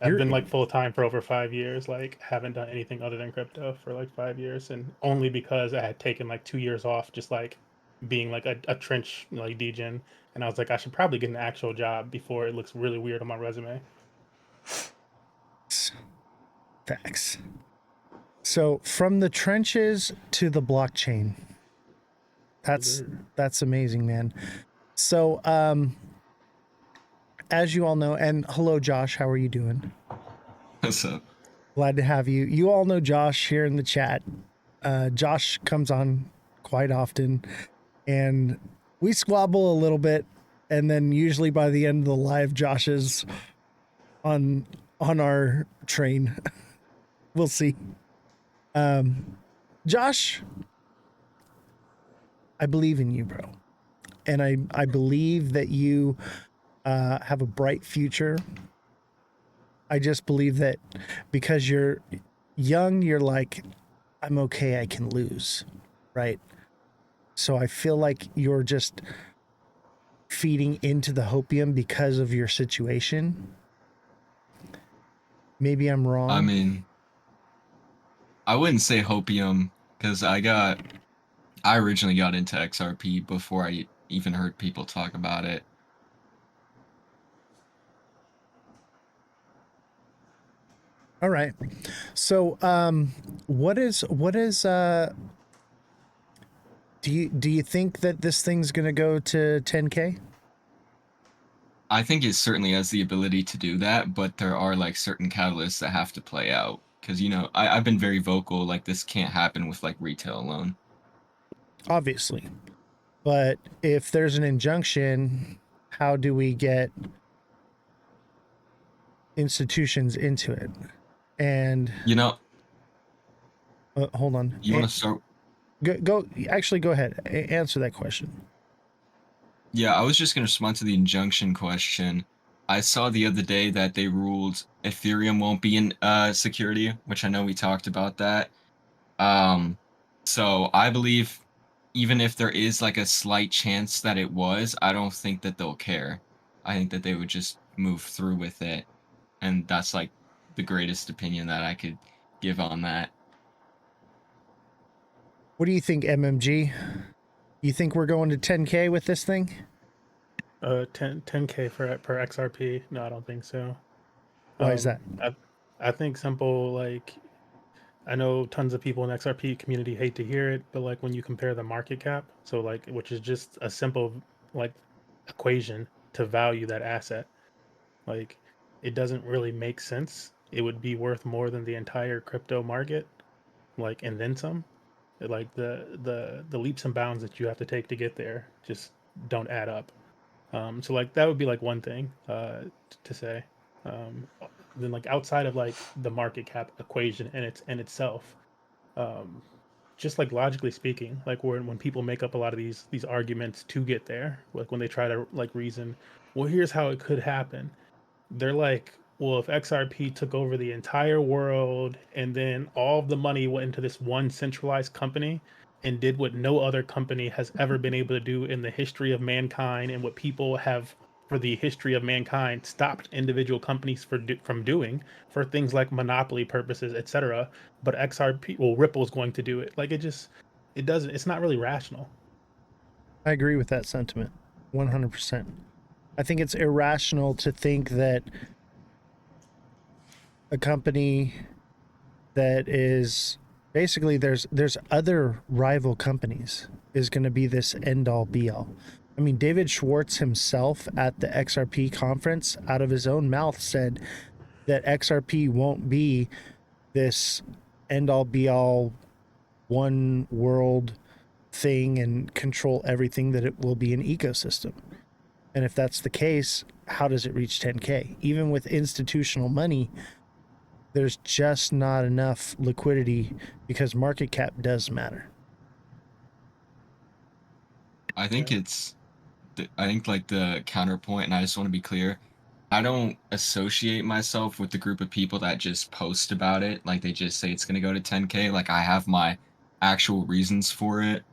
I've been like full time for over 5 years, like haven't done anything other than crypto for like 5 years, and only because I had taken like 2 years off, just like being like a trench like degen, and I was like, I should probably get an actual job before it looks really weird on my resume. Facts. So from the trenches to the blockchain. That's amazing, man. So as you all know, and hello Josh, how are you doing? So Glad to have you. You all know Josh here in the chat. Josh comes on quite often, and we squabble a little bit, and then usually by the end of the live, Josh is on our train. We'll see. Josh, I believe in you, bro, and I believe that you have a bright future. I just believe that because you're young, you're like, I'm okay, I can lose, right? So I feel like you're just feeding into the hopium because of your situation. Maybe I'm I wrong. mean, I wouldn't say hopium because I originally got into XRP before I even heard people talk about it. All right. So what is do you think that this thing's going to go to 10K? I think it certainly has the ability to do that, but there are like certain catalysts that have to play out. Because, I've been very vocal, like this can't happen with like retail alone. Obviously. But if there's an injunction, how do we get institutions into it? And hold on. You want to start? Go actually go ahead. Answer that question. Yeah, I was just going to respond to the injunction question. I saw the other day that they ruled Ethereum won't be in security, which I know we talked about that. Um, so I believe even if there is like a slight chance that it was, I don't think that they'll care. I think that they would just move through with it. And that's like the greatest opinion that I could give on that. What do you think, MMG? You think we're going to 10K with this thing? 10K per XRP. No, I don't think so. Why is that? I think simple, like, I know tons of people in the XRP community hate to hear it, but like when you compare the market cap, so like, which is just a simple like equation to value that asset, like it doesn't really make sense. It would be worth more than the entire crypto market, like, and then some. Like the leaps and bounds that you have to take to get there just don't add up. So like that would be like one thing to say. Um, then like outside of like the market cap equation in itself, um, just like logically speaking, like when people make up a lot of these arguments to get there, like when they try to like reason, well, here's how it could happen. They're like, well, if XRP took over the entire world and then all of the money went into this one centralized company and did what no other company has ever been able to do in the history of mankind, and what people have for the history of mankind stopped individual companies from doing for things like monopoly purposes, etc. But XRP, well, Ripple is going to do it. Like it doesn't. It's not really rational. I agree with that sentiment 100%. I think it's irrational to think that a company that is basically there's other rival companies is going to be this end all be all. I mean, David Schwartz himself at the XRP conference out of his own mouth said that XRP won't be this end all be all one world thing and control everything, that it will be an ecosystem. And if that's the case, how does it reach 10K? Even with institutional money, there's just not enough liquidity because market cap does matter. I think I think like the counterpoint, and I just want to be clear, I don't associate myself with the group of people that just post about it. Like they just say it's going to go to 10K. Like I have my actual reasons for it.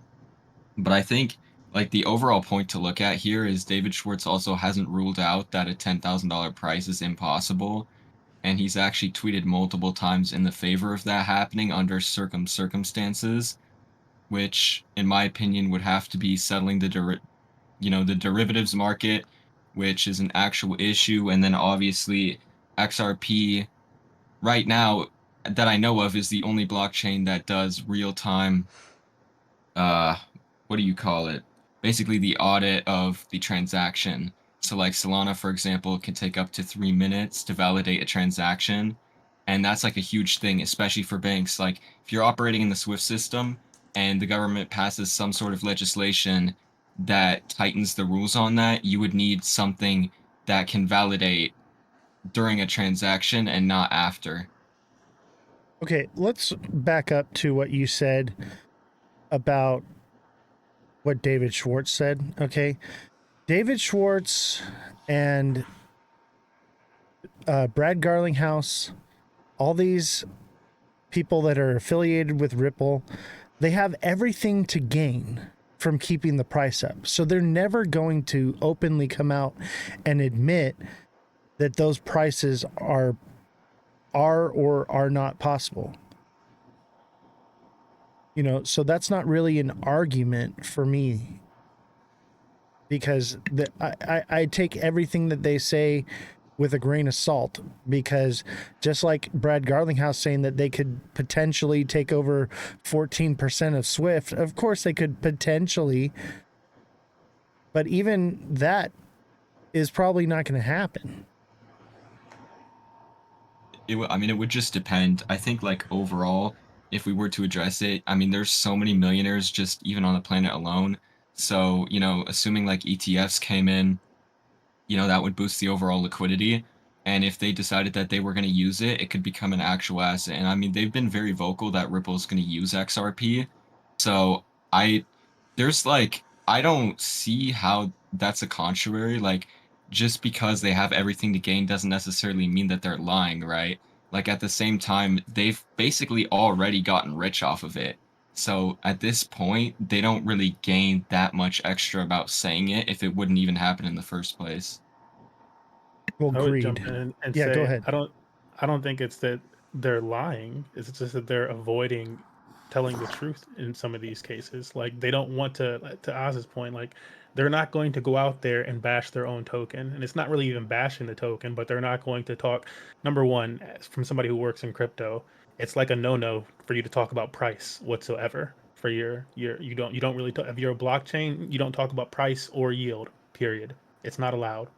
But I think like the overall point to look at here is David Schwartz also hasn't ruled out that a $10,000 price is impossible. And he's actually tweeted multiple times in the favor of that happening under circumstances, which in my opinion would have to be settling the derivatives market, which is an actual issue. And then obviously XRP right now that I know of is the only blockchain that does real time, uh, what do you call it? Basically the audit of the transaction. So like Solana, for example, can take up to 3 minutes to validate a transaction. And that's like a huge thing, especially for banks. Like if you're operating in the SWIFT system and the government passes some sort of legislation that tightens the rules on that, you would need something that can validate during a transaction and not after. Okay, let's back up to what you said about what David Schwartz said. Okay. David Schwartz and Brad Garlinghouse, all these people that are affiliated with Ripple, they have everything to gain from keeping the price up. So they're never going to openly come out and admit that those prices are or are not possible. You know, so that's not really an argument for me, because I take everything that they say with a grain of salt, because just like Brad Garlinghouse saying that they could potentially take over 14% of Swift, of course they could potentially, but even that is probably not going to happen. I mean, it would just depend. I think like overall, if we were to address it, I mean, there's so many millionaires just even on the planet alone. So, assuming like ETFs came in, that would boost the overall liquidity. And if they decided that they were going to use it, it could become an actual asset. And I mean, they've been very vocal that Ripple is going to use XRP. So I, there's like, I don't see how that's a contrary. Like, just because they have everything to gain doesn't necessarily mean that they're lying, right? Like, at the same time, they've basically already gotten rich off of it. So at this point, they don't really gain that much extra about saying it if it wouldn't even happen in the first place. Well, I would greed. jump in and Yeah, go say ahead. I don't think it's that they're lying. It's just that they're avoiding telling the truth in some of these cases. Like they don't want to Oz's point, like they're not going to go out there and bash their own token. And it's not really even bashing the token, but they're not going to talk. Number one, from somebody who works in crypto, it's like a no-no for you to talk about price whatsoever. For you don't really talk, if you're a blockchain, you don't talk about price or yield, period. It's not allowed.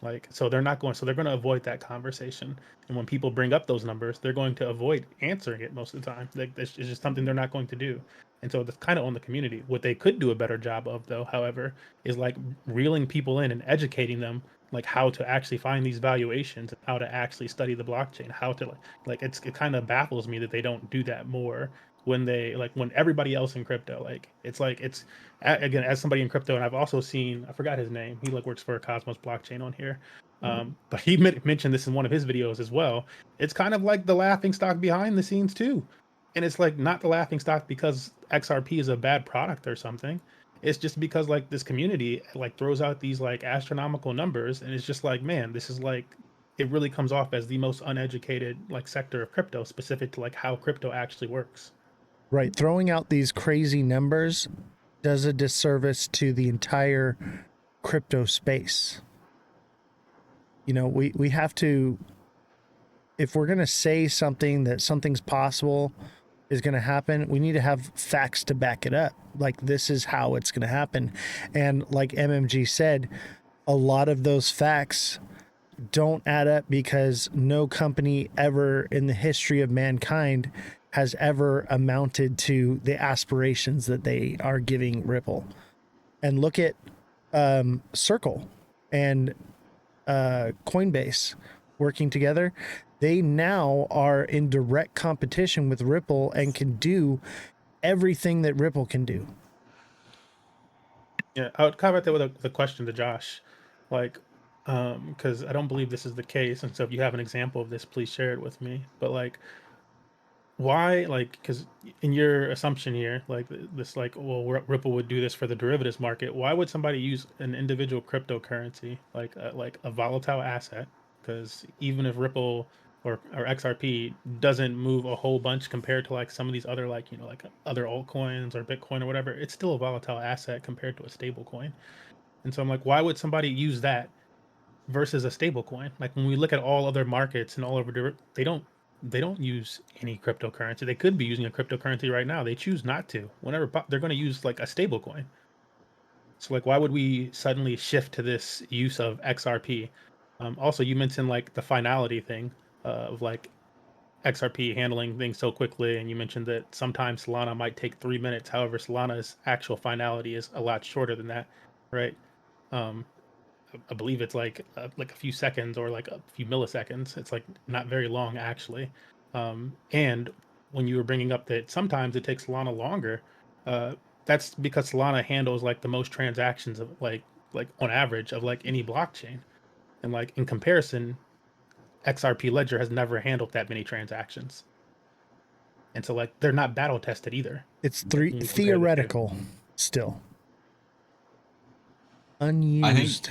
Like, so they're going to avoid that conversation. And when people bring up those numbers, they're going to avoid answering it most of the time. Like, it's just something they're not going to do. And so that's kind of on the community. What they could do a better job of, though, however, is like reeling people in and educating them, like how to actually find these valuations, how to actually study the blockchain, how to it kind of baffles me that they don't do that more when when everybody else in crypto, it's again, as somebody in crypto, and I've also seen, I forgot his name. He works for Cosmos Blockchain on here, but he mentioned this in one of his videos as well. It's kind of like the laughing stock behind the scenes too, and it's like not the laughing stock because XRP is a bad product or something. It's just because like this community like throws out these like astronomical numbers, and it's just like, man, this is like it really comes off as the most uneducated like sector of crypto, specific to like how crypto actually works. Right. Throwing out these crazy numbers does a disservice to the entire crypto space. You know, we have to, if we're going to say something that something's possible is going to happen, we need to have facts to back it up. Like, this is how it's going to happen. And like MMG said, a lot of those facts don't add up because no company ever in the history of mankind has ever amounted to the aspirations that they are giving Ripple. And look at Circle and Coinbase working together. They now are in direct competition with Ripple and can do everything that Ripple can do. Yeah, I would comment that with a question to Josh, like, because I don't believe this is the case, and so if you have an example of this, please share it with me. But like, why, like, because in your assumption here, like this, like, well, Ripple would do this for the derivatives market. Why would somebody use an individual cryptocurrency, like a volatile asset? Because even if Ripple or XRP doesn't move a whole bunch compared to like some of these other like other altcoins or Bitcoin or whatever, it's still a volatile asset compared to a stable coin. And so I'm like, why would somebody use that versus a stable coin? Like when we look at all other markets and all over, they don't use any cryptocurrency. They could be using a cryptocurrency right now. They choose not to. Whenever they're going to use like a stable coin. So like, why would we suddenly shift to this use of XRP? Also, you mentioned like the finality thing of like XRP handling things so quickly, and you mentioned that sometimes Solana might take 3 minutes. However, Solana's actual finality is a lot shorter than that, right? Um, I believe it's like a few seconds or like a few milliseconds. It's like not very long actually. And when you were bringing up that sometimes it takes Solana longer, uh, that's because Solana handles like the most transactions of like on average of like any blockchain. And like in comparison, XRP Ledger has never handled that many transactions. And so like they're not battle tested either. It's Like when you compare the two. theoretical still. I think Unused.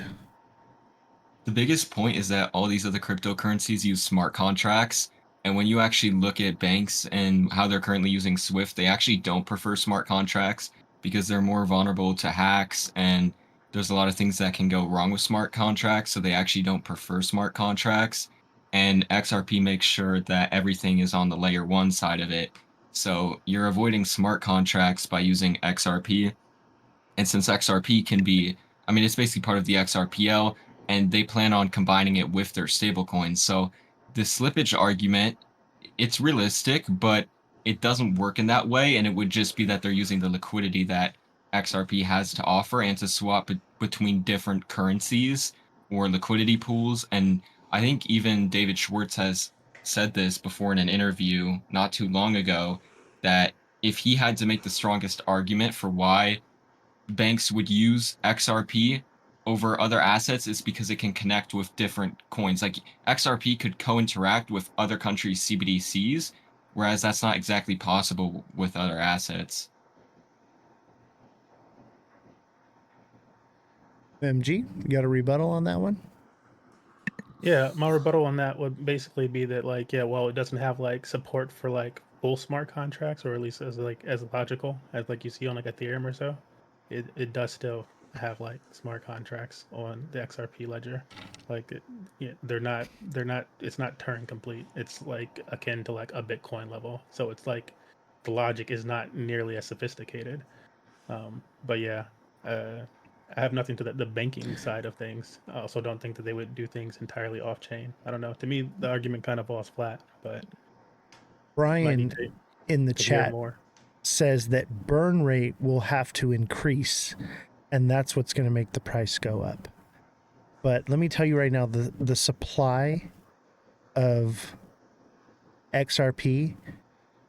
the biggest point is that all these other cryptocurrencies use smart contracts. And when you actually look at banks and how they're currently using Swift, they actually don't prefer smart contracts because they're more vulnerable to hacks. And there's a lot of things that can go wrong with smart contracts. So they actually don't prefer smart contracts. And XRP makes sure that everything is on the layer one side of it. So you're avoiding smart contracts by using XRP. And since XRP can be, I mean, it's basically part of the XRPL, and they plan on combining it with their stablecoins. So the slippage argument, it's realistic, but it doesn't work in that way. And it would just be that they're using the liquidity that XRP has to offer and to swap between different currencies or liquidity pools. And I think even David Schwartz has said this before in an interview not too long ago that if he had to make the strongest argument for why banks would use XRP over other assets is because it can connect with different coins. Like XRP could co-interact with other countries' CBDCs, whereas that's not exactly possible with other assets. MG, you got a rebuttal on that one? Yeah, my rebuttal on that would basically be that like, yeah, well, it doesn't have like support for like full smart contracts, or at least as logical as like you see on like Ethereum or so. It does still have like smart contracts on the XRP ledger. Like yeah, they're not it's not Turing complete. It's like akin to like a Bitcoin level. So it's like the logic is not nearly as sophisticated. But yeah, uh, I have nothing to the banking side of things. I also don't think that they would do things entirely off chain. I don't know. To me, the argument kind of falls flat, but might need Brian in the to hear chat more. says that burn rate will have to increase, and that's what's going to make the price go up. But let me tell you right now, the supply of XRP,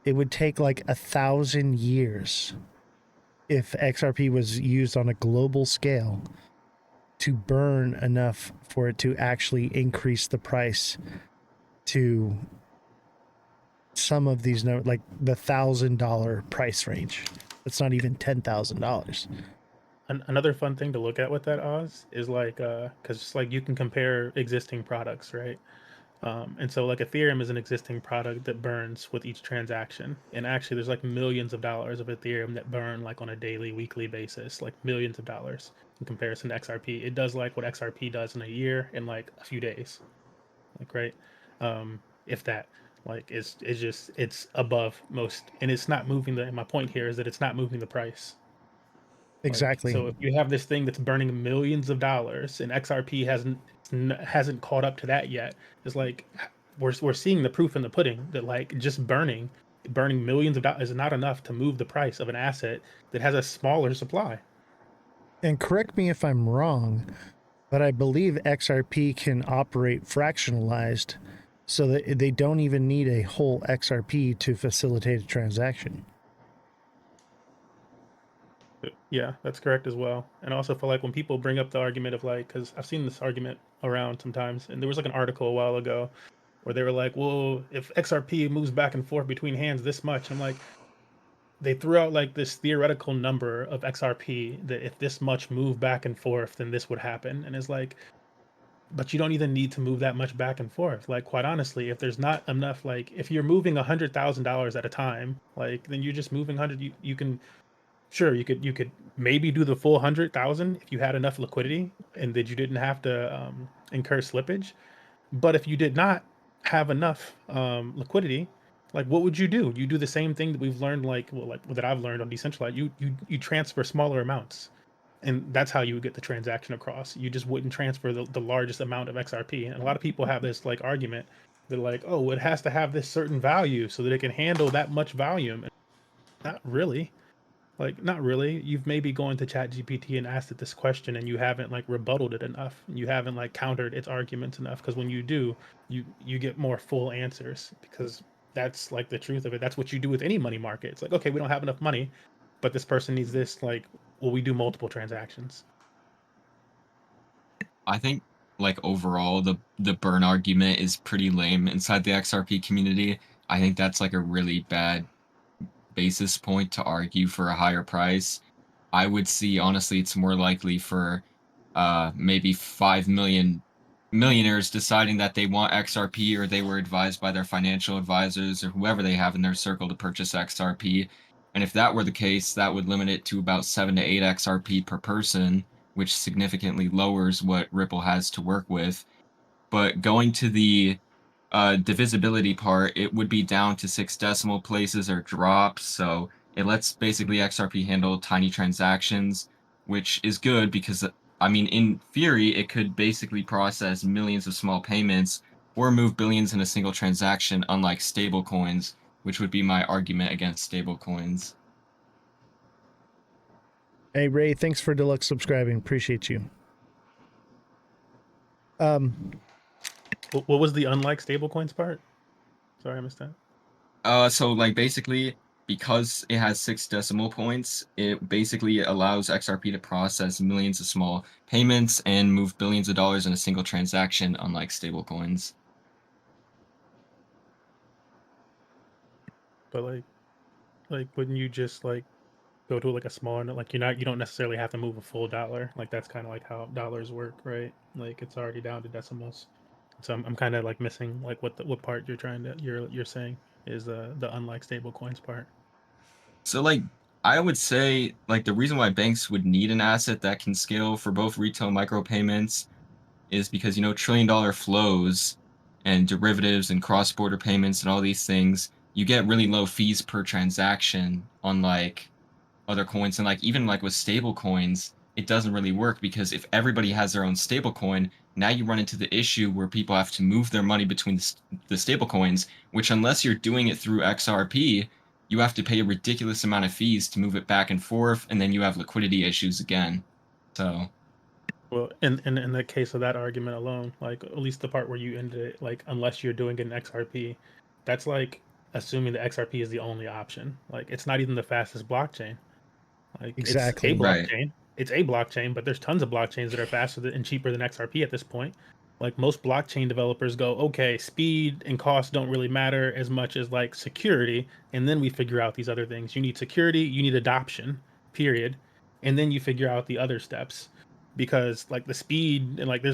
it would take like 1,000 years if XRP was used on a global scale to burn enough for it to actually increase the price to some of these like the $1,000 price range. That's not even $10,000. Another fun thing to look at with that Oz is like, because like you can compare existing products, right? And so like Ethereum is an existing product that burns with each transaction. And actually there's like millions of dollars of Ethereum that burn like on a daily, weekly basis, like millions of dollars in comparison to XRP. It does like what XRP does in a year in like a few days. Like right. If that. Like it's just it's above most, and it's not moving the my point here is that it's not moving the price. Like, Exactly. so if you have this thing that's burning millions of dollars and XRP hasn't caught up to that yet, it's like we're seeing the proof in the pudding that like just burning millions of dollars is not enough to move the price of an asset that has a smaller supply. And correct me if I'm wrong, but I believe XRP can operate fractionalized so that they don't even need a whole XRP to facilitate a transaction. Yeah, that's correct as well. And also for like when people bring up the argument of like, because I've seen this argument around sometimes, and there was like an article a while ago where they were like, well, if XRP moves back and forth between hands this much, I'm like, they threw out like this theoretical number of XRP that if this much move back and forth, then this would happen. And it's like, but you don't even need to move that much back and forth. Like, quite honestly, if there's not enough, like, if you're moving $100,000 at a time, like, then you're just moving 100. You can, sure, you could maybe do the full 100,000 if you had enough liquidity and that you didn't have to incur slippage. But if you did not have enough liquidity, like what would you do? You do the same thing that we've learned, like well, like that I've learned on decentralized. You transfer smaller amounts, and that's how you would get the transaction across. You just wouldn't transfer the largest amount of XRP. And a lot of people have this like argument They're like, oh, it has to have this certain value so that it can handle that much volume. And not really. Like, not really. You've maybe gone to ChatGPT and asked it this question, and you haven't like rebutted it enough. You haven't like countered its arguments enough. Because when you do, you get more full answers. Because that's like the truth of it. That's what you do with any money market. It's like, okay, we don't have enough money, but this person needs this. Like, well, we do multiple transactions. I think like overall the burn argument is pretty lame inside the XRP community. I think that's like a really bad basis point to argue for a higher price. I would see honestly it's more likely for maybe 5 million millionaires deciding that they want XRP or they were advised by their financial advisors or whoever they have in their circle to purchase XRP. And if that were the case, that would limit it to about 7 to 8 XRP per person, which significantly lowers what Ripple has to work with. But going to the divisibility part, it would be down to 6 decimal places or drops. So it lets basically XRP handle tiny transactions, which is good because, I mean, in theory, it could basically process millions of small payments or move billions in a single transaction, unlike stablecoins, which would be my argument against stablecoins. Hey Ray, thanks for deluxe subscribing. Appreciate you. What was the unlike stablecoins part? Sorry, I missed that. So like basically, because it has 6 decimal points, it basically allows XRP to process millions of small payments and move billions of dollars in a single transaction, unlike stablecoins. But like wouldn't you just like go to like a smaller like you don't necessarily have to move a full dollar. Like that's kind of like how dollars work, right? Like it's already down to decimals. So I'm kind of like missing like what part you're trying to you're saying is the unlike stable coins part. So like I would say like the reason why banks would need an asset that can scale for both retail and micropayments is because trillion-dollar flows and derivatives and cross-border payments and all these things, you get really low fees per transaction, unlike other coins. And like even like with stable coins, it doesn't really work because if everybody has their own stable coin, now you run into the issue where people have to move their money between the stable coins, which unless you're doing it through XRP, you have to pay a ridiculous amount of fees to move it back and forth, and then you have liquidity issues again. So Well, in the case of that argument alone, like at least the part where you ended it, like unless you're doing an XRP, that's like assuming the XRP is the only option. Like it's not even the fastest blockchain. Like it's a Exactly. right. blockchain. It's a blockchain, but there's tons of blockchains that are faster and cheaper than XRP at this point. Like most blockchain developers go, okay, speed and cost don't really matter as much as like security, and then we figure out these other things. You need security, you need adoption, period, and then you figure out the other steps. Because like the speed and like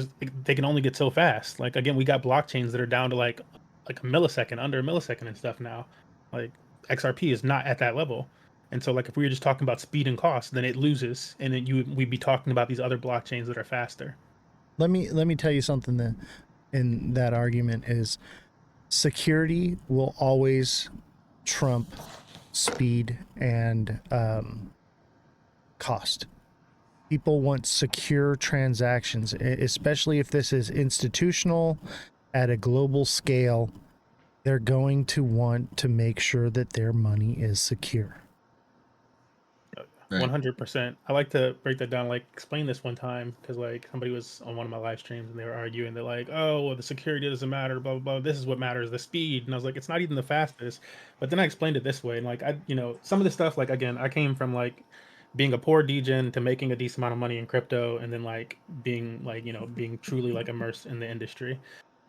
they can only get so fast. Like again, we got blockchains that are down to like a millisecond, under a millisecond and stuff now. Like XRP is not at that level. And so, like, if we were just talking about speed and cost, then it loses, and then we'd be talking about these other blockchains that are faster. Let me tell you something that in that argument is security will always trump speed and cost. People want secure transactions, especially if this is institutional at a global scale. They're going to want to make sure that their money is secure. Right. 100%. I like to break that down. Like, explain this one time because like somebody was on one of my live streams and they were arguing. They're like, "Oh, well, the security doesn't matter. Blah blah blah. This is what matters, the speed." And I was like, "It's not even the fastest." But then I explained it this way, and like some of the stuff. Like again, I came from like being a poor degen to making a decent amount of money in crypto, and then like being like being truly like immersed in the industry.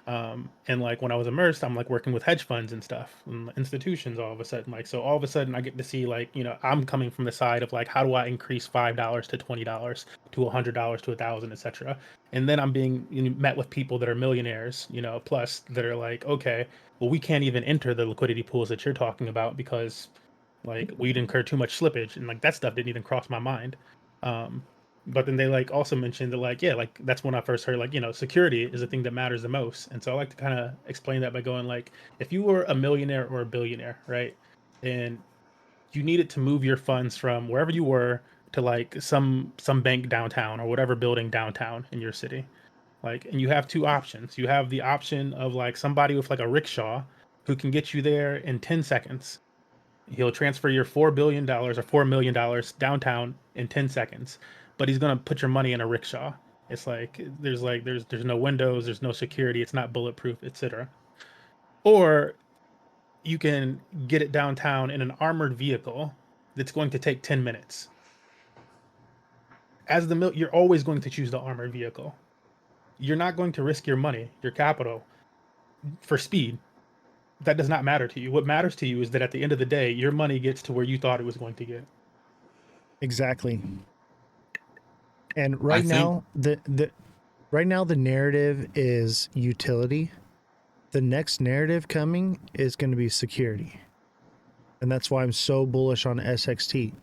And like when I was immersed, I'm like working with hedge funds and stuff and institutions all of a sudden. Like, so all of a sudden I get to see like, I'm coming from the side of like, how do I increase $5 to $20 to $100 to 1,000, etc. And then I'm being met with people that are millionaires, plus that are like, okay, well, we can't even enter the liquidity pools that you're talking about because like we'd incur too much slippage. And like that stuff didn't even cross my mind. Um, but then they like also mentioned that like yeah like that's when I first heard like security is the thing that matters the most. And so I like to kind of explain that by going like, if you were a millionaire or a billionaire, right, and you needed to move your funds from wherever you were to like some bank downtown or whatever building downtown in your city, Like, and you have two options. You have the option of like somebody with like a rickshaw who can get you there in 10 seconds. He'll transfer your $4 billion or $4 million downtown in 10 seconds, but he's gonna put your money in a rickshaw. It's like there's no windows, there's no security, it's not bulletproof, etc. Or you can get it downtown in an armored vehicle that's going to take 10 minutes. As the you're always going to choose the armored vehicle. You're not going to risk your money, your capital, for speed. That does not matter to you. What matters to you is that at the end of the day, your money gets to where you thought it was going to get. Exactly. And I right think now, the narrative is utility. The next narrative coming is going to be security. And that's why I'm so bullish on SXT,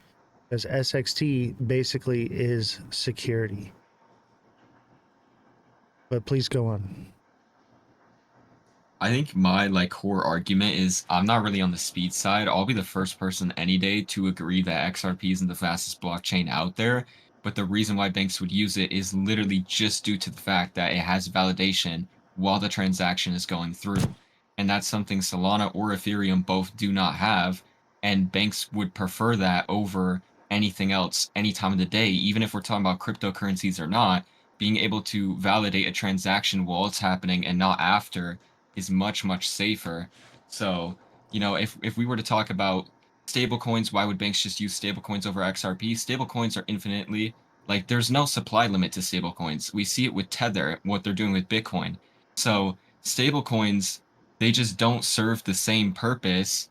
because SXT basically is security. But please go on. I think my like core argument is I'm not really on the speed side. I'll be the first person any day to agree that XRP isn't the fastest blockchain out there. But the reason why banks would use it is literally just due to the fact that it has validation while the transaction is going through. And that's something Solana or Ethereum both do not have. And banks would prefer that over anything else any time of the day, even if we're talking about cryptocurrencies or not. Being able to validate a transaction while it's happening and not after is much, much safer. So, if we were to talk about stablecoins, why would banks just use stablecoins over XRP? Stablecoins are infinitely, like, there's no supply limit to stablecoins. We see it with Tether, what they're doing with Bitcoin. So, stablecoins, they just don't serve the same purpose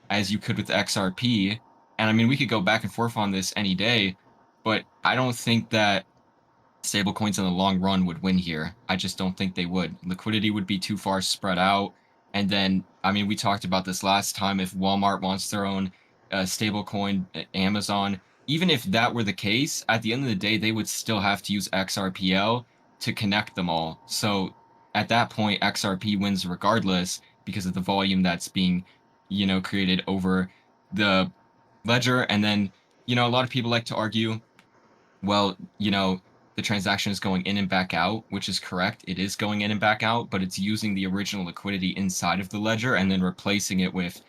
as you could with XRP. And I mean, we could go back and forth on this any day, but I don't think that stablecoins in the long run would win here. I just don't think they would. Liquidity would be too far spread out. And then, I mean, we talked about this last time. If Walmart wants their own stablecoin, Amazon, even if that were the case, at the end of the day, they would still have to use XRPL to connect them all. So at that point, XRP wins regardless because of the volume that's being, created over the ledger. And then, a lot of people like to argue, well, the transaction is going in and back out, which is correct. It is going in and back out, but it's using the original liquidity inside of the ledger and then replacing it with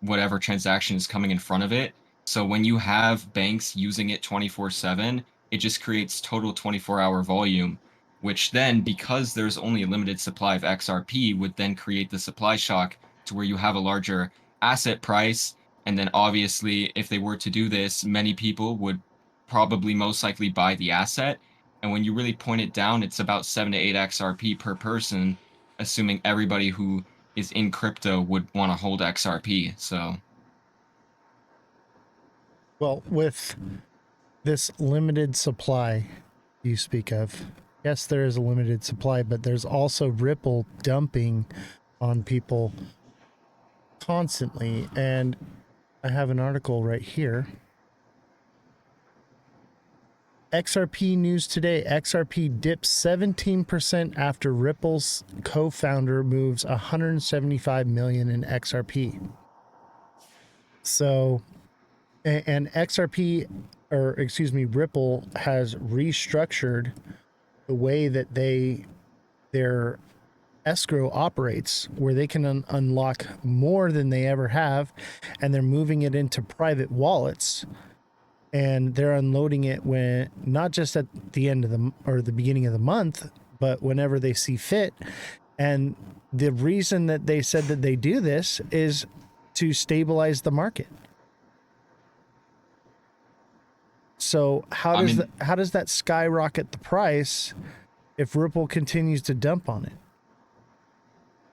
whatever transaction is coming in front of it. So when you have banks using it 24/7, it just creates total 24-hour volume, which then, because there's only a limited supply of XRP, would then create the supply shock to where you have a larger asset price. And then obviously, if they were to do this, many people would probably most likely buy the asset. And when you really point it down, it's about 7 to 8 XRP per person, assuming everybody who is in crypto would want to hold XRP. So Well, with this limited supply you speak of, yes, there is a limited supply, but there's also Ripple dumping on people constantly. And I have an article right here. XRP news today. XRP dips 17% after Ripple's co-founder moves 175 million in XRP. So, and XRP, or excuse me, Ripple has restructured the way that their escrow operates, where they can unlock more than they ever have, and they're moving it into private wallets. And they're unloading it when not just at the end of the beginning of the month, but whenever they see fit. And the reason that they said that they do this is to stabilize the market. So how does that skyrocket the price if Ripple continues to dump on it?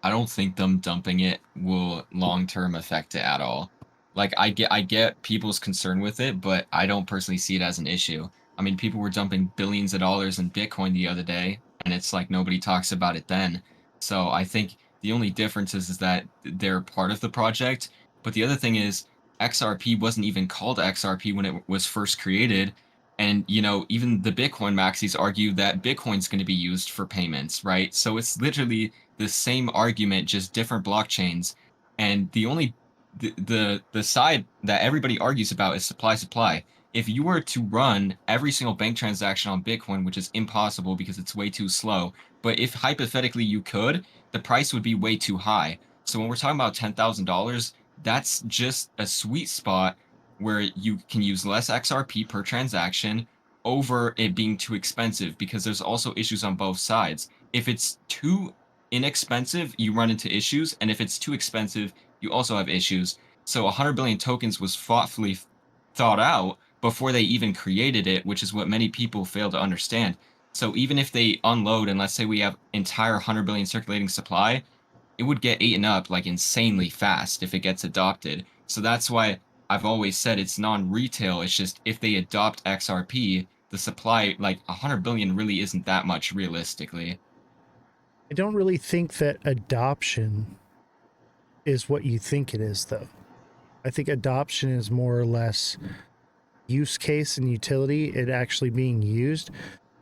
I don't think them dumping it will long-term affect it at all. Like I get people's concern with it, but I don't personally see it as an issue. I mean, people were dumping billions of dollars in Bitcoin the other day, and it's like nobody talks about it then. So I think the only difference is that they're part of the project. But the other thing is XRP wasn't even called XRP when it was first created. And even the Bitcoin maxis argue that Bitcoin's going to be used for payments, right? So it's literally the same argument, just different blockchains. And the only the side that everybody argues about is supply. if you were to run every single bank transaction on Bitcoin, which is impossible because it's way too slow, but if hypothetically you could, the price would be way too high. So when we're talking about $10,000, that's just a sweet spot where you can use less XRP per transaction over it being too expensive, because there's also issues on both sides. If it's too inexpensive, you run into issues, and if it's too expensive, you also have issues. So 100 billion tokens was thoughtfully thought out before they even created it, which is what many people fail to understand. So even if they unload, and let's say we have entire 100 billion circulating supply, it would get eaten up like insanely fast if it gets adopted. So that's why I've always said it's non-retail. It's just if they adopt XRP, the supply, like 100 billion really isn't that much realistically. I don't really think that adoption is what you think it is, though. I think adoption is more or less use case and utility, it actually being used.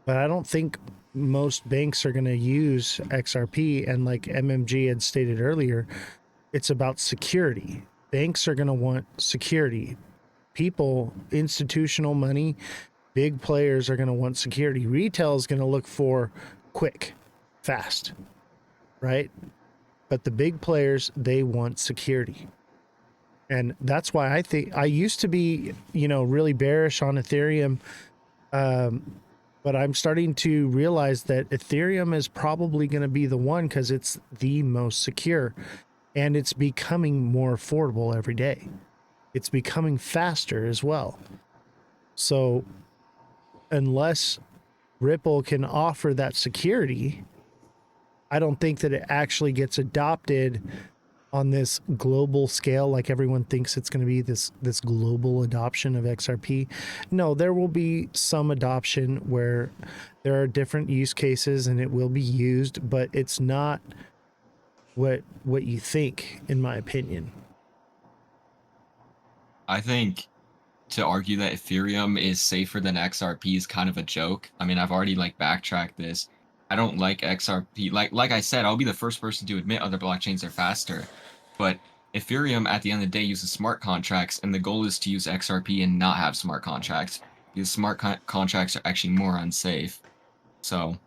But I don't think most banks are going to use XRP. And like MMG had stated earlier, it's about security. Banks are going to want security. People, institutional money, big players are going to want security. Retail is going to look for quick, fast, right? But the big players, they want security. And that's why I think I used to be, really bearish on Ethereum. But I'm starting to realize that Ethereum is probably going to be the one because it's the most secure, and it's becoming more affordable every day. It's becoming faster as well. So unless Ripple can offer that security, I don't think that it actually gets adopted on this global scale like everyone thinks it's going to be, this global adoption of XRP. No, there will be some adoption where there are different use cases and it will be used, but it's not what you think, in my opinion. I think to argue that Ethereum is safer than XRP is kind of a joke. I mean, I've already like backtracked this. I don't like XRP. Like I said, I'll be the first person to admit other blockchains are faster. But Ethereum at the end of the day uses smart contracts, and the goal is to use XRP and not have smart contracts, because smart contracts are actually more unsafe. So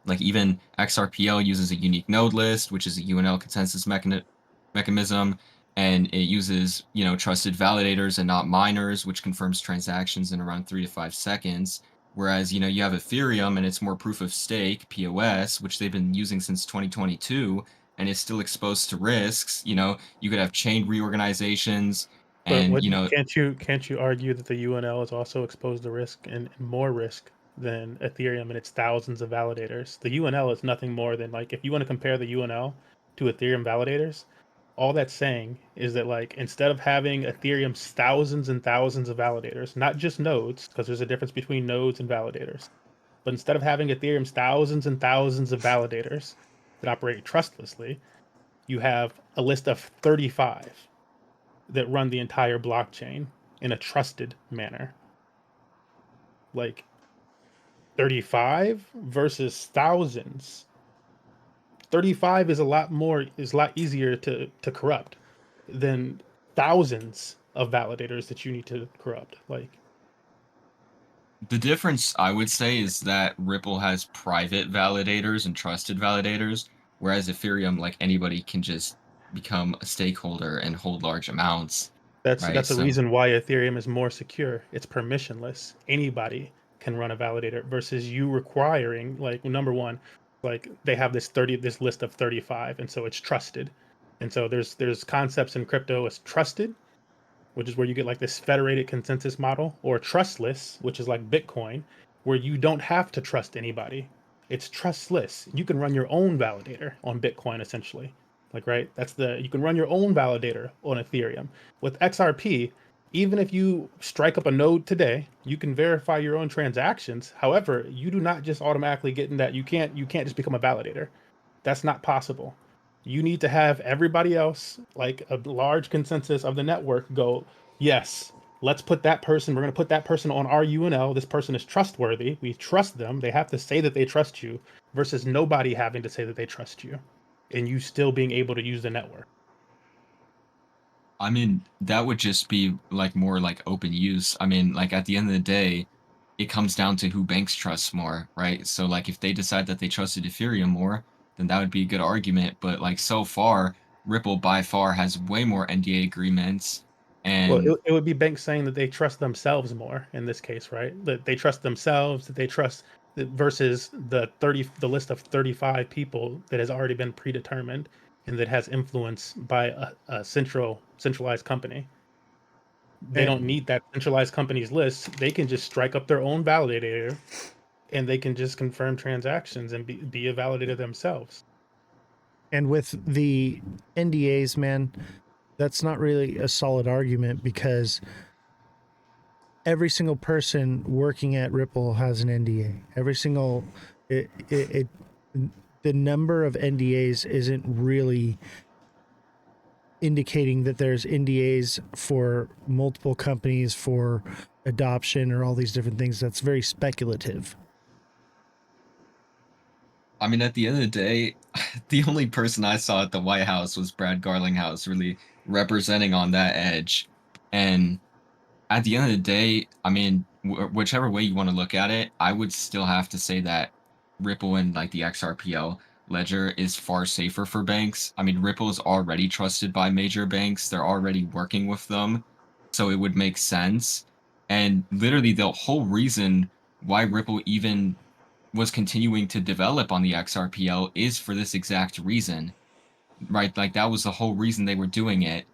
like even XRPL uses a unique node list, which is a UNL consensus mechanism, and it uses, trusted validators and not miners, which confirms transactions in around 3 to 5 seconds. Whereas, you have Ethereum and it's more proof of stake, POS, which they've been using since 2022, and is still exposed to risks. You could have chain reorganizations, But and, can't you argue that the UNL is also exposed to risk and more risk than Ethereum and its thousands of validators? The UNL is nothing more than, like, if you want to compare the UNL to Ethereum validators, all that's saying is that, like, instead of having Ethereum's thousands and thousands of validators, not just nodes, because there's a difference between nodes and validators, but instead of having Ethereum's thousands and thousands of validators that operate trustlessly, you have a list of 35 that run the entire blockchain in a trusted manner. Like 35 versus thousands. 35 is a lot easier to corrupt than thousands of validators that you need to corrupt. Like, the difference, I would say, is that Ripple has private validators and trusted validators, whereas Ethereum, like anybody can just become a stakeholder and hold large amounts, right? that's a So reason why Ethereum is more secure. It's permissionless. Anybody can run a validator versus you requiring, like, number one, like, they have this list of 35, and so it's trusted. And so there's concepts in crypto as trusted, which is where you get like this federated consensus model, or trustless, which is like Bitcoin, where you don't have to trust anybody. It's trustless. You can run your own validator on Bitcoin, essentially. Like, right? You can run your own validator on Ethereum. With XRP, even if you strike up a node today, you can verify your own transactions. However, you do not just automatically get in that. You can't just become a validator. That's not possible. You need to have everybody else, like a large consensus of the network, go, yes, let's put that person, we're going to put that person on our UNL. This person is trustworthy. We trust them. They have to say that they trust you, versus nobody having to say that they trust you and you still being able to use the network. I mean, that would just be like more like open use. I mean, like at the end of the day, it comes down to who banks trust more, right? So like if they decide that they trusted Ethereum more, then that would be a good argument. But like so far, Ripple by far has way more NDA agreements. Well, And it would be banks saying that they trust themselves more in this case, right? That they trust themselves, that they trust versus the list of 35 people that has already been predetermined and that has influence by a centralized company. They don't And need that centralized company's list. They can just strike up their own validator and they can just confirm transactions and be a validator themselves. and with the NDAs, man, that's not really a solid argument because every single person working at Ripple has an NDA. Every single it the number of NDAs isn't really indicating that there's NDAs for multiple companies for adoption or all these different things. That's very speculative. I mean, at the end of the day, the only person I saw at the White House was Brad Garlinghouse really representing on that edge. And at the end of the day, I mean, whichever way you want to look at it, I would still have to say that Ripple and like the XRPL ledger is far safer for banks. I mean, Ripple is already trusted by major banks. They're already working with them. So it would make sense. And literally the whole reason why Ripple even was continuing to develop on the XRPL is for this exact reason, right? Like that was the whole reason they were doing it.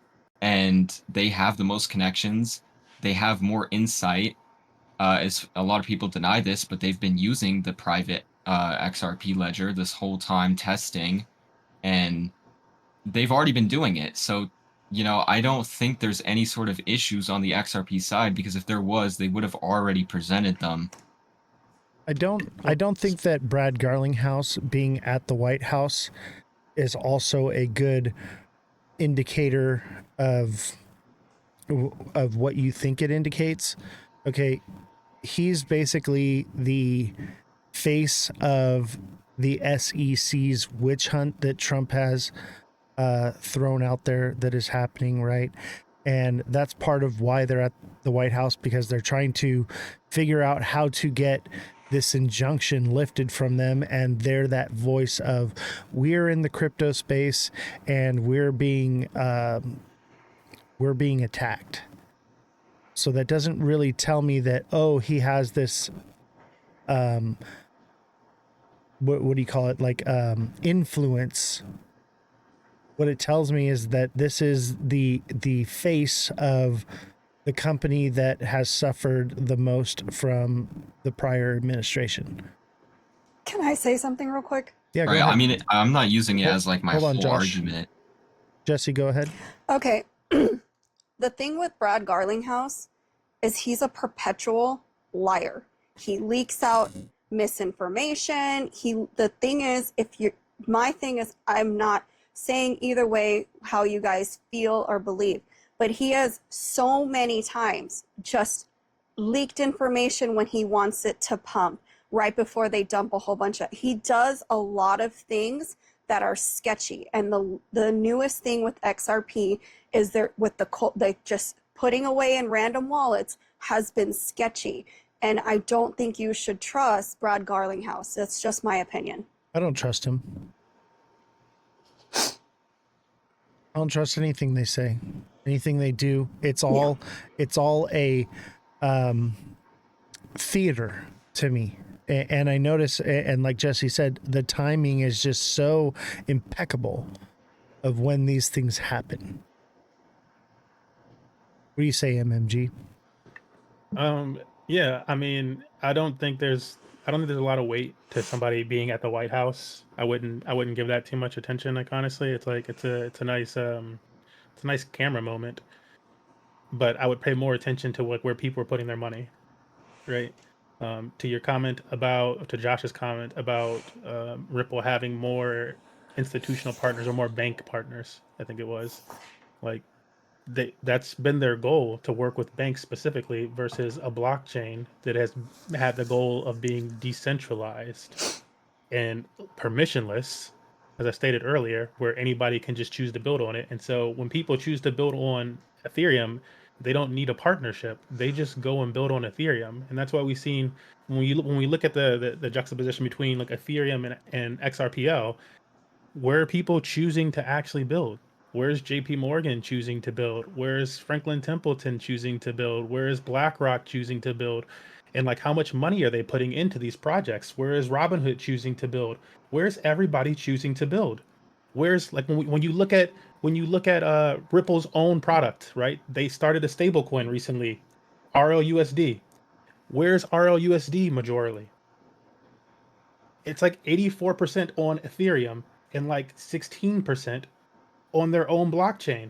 And they have the most connections. They have more insight. As a lot of people deny this, but they've been using the private XRP ledger this whole time testing, and they've already been doing it. So, I don't think there's any sort of issues on the XRP side because if there was, they would have already presented them. I don't think that Brad Garlinghouse being at the White House is also a good indicator of what you think it indicates. Okay, he's basically the face of the SEC's witch hunt that Trump has thrown out there that is happening, right? And that's part of why they're at the White House, because they're trying to figure out how to get this injunction lifted from them. And they're that voice of, we're in the crypto space and we're being attacked. So that doesn't really tell me that, oh, he has this what do you call it, like influence. What it tells me is that this is the face of the company that has suffered the most from the prior administration. Can I say something real quick? Yeah, go Right? I ahead. mean, I'm not using it as like my Hold on, whole Josh. argument. Jesse, go ahead. Okay. The thing with Brad Garlinghouse is he's a perpetual liar. He leaks out misinformation. The thing is, my thing is, I'm not saying either way how you guys feel or believe, but he has so many times just leaked information when he wants it to pump right before they dump a whole bunch of. He does a lot of things that are sketchy, and the newest thing with XRP is there with the just putting away in random wallets has been sketchy, and I don't think you should trust Brad Garlinghouse. That's just my opinion. I don't trust him. I don't trust anything they say, anything they do. It's all a theater to me. And I notice, and like Jesse said, the timing is just so impeccable of when these things happen. What do you say, MMG? Yeah, I mean, I don't think there's a lot of weight to somebody being at the White House. I wouldn't give that too much attention. Like honestly, it's a nice camera moment, but I would pay more attention to where people are putting their money, right? To your comment about to Josh's comment about Ripple having more institutional partners or more bank partners, I think it was like that's been their goal to work with banks specifically versus a blockchain that has had the goal of being decentralized and permissionless as I stated earlier, where anybody can just choose to build on it. And so when people choose to build on Ethereum, they don't need a partnership. They just go and build on Ethereum. And that's why we've seen when we look at the juxtaposition between like Ethereum and XRPL, where are people choosing to actually build? Where's JP Morgan choosing to build? Where's Franklin Templeton choosing to build? Where is BlackRock choosing to build? And like how much money are they putting into these projects? Where is Robinhood choosing to build? Where's everybody choosing to build? Where's like when you look at Ripple's own product, right? They started a stable coin recently, RLUSD. Where's RLUSD majorly? It's like 84% on Ethereum and like 16% on their own blockchain.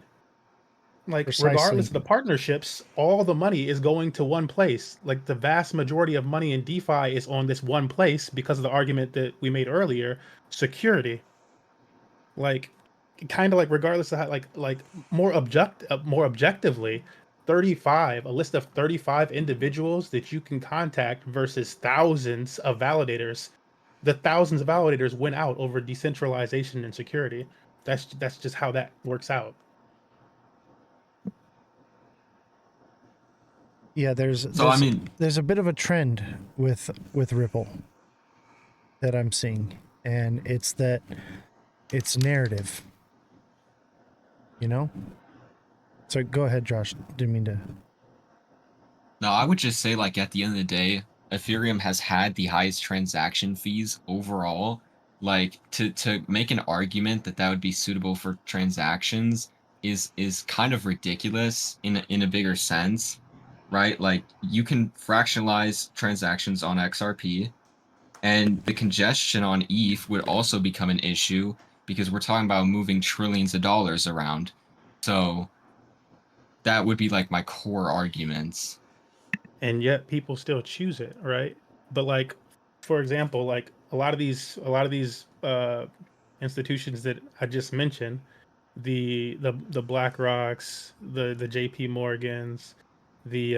Like, Precisely. regardless of the partnerships, all the money is going to one place. Like, the vast majority of money in DeFi is on this one place because of the argument that we made earlier, security. Like, kind of like regardless of how, like more objectively, 35, a list of 35 individuals that you can contact versus thousands of validators. The thousands of validators win out over decentralization and security. That's just how that works out. Yeah, So I mean, there's a bit of a trend with Ripple that I'm seeing, and it's that it's narrative, you know? So go ahead, Josh. Didn't mean to. no, I would just say like at the end of the day, Ethereum has had the highest transaction fees overall. Like to make an argument that that would be suitable for transactions is kind of ridiculous in a bigger sense, right? Like you can fractionalize transactions on XRP, and the congestion on ETH would also become an issue because we're talking about moving trillions of dollars around. So that would be like my core arguments. And yet people still choose it, right? But like, for example, like a lot of these institutions that I just mentioned, the Black Rocks, the JP Morgans, the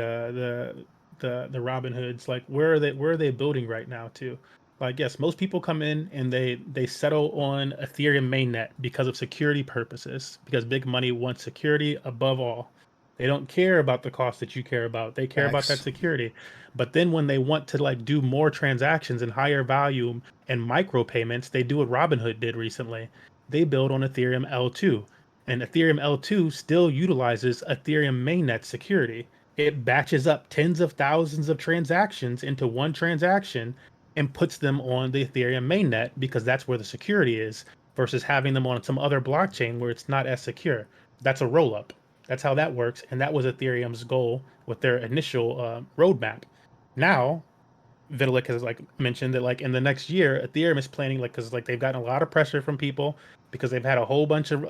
the Robin Hoods, like where are they building right now too? Like yes, most people come in and they settle on Ethereum mainnet because of security purposes, because big money wants security above all. They don't care about the cost that you care about. They care about that Facts. security. But then when they want to like do more transactions and higher volume and micro payments, they do what Robinhood did recently. They build on Ethereum L2. And Ethereum L2 still utilizes Ethereum mainnet security. It batches up tens of thousands of transactions into one transaction and puts them on the Ethereum mainnet because that's where the security is versus having them on some other blockchain where it's not as secure. That's a rollup. That's how that works. And that was Ethereum's goal with their initial roadmap. Now, Vitalik has like mentioned that like in the next year, Ethereum is planning like because like they've gotten a lot of pressure from people because they've had a whole bunch of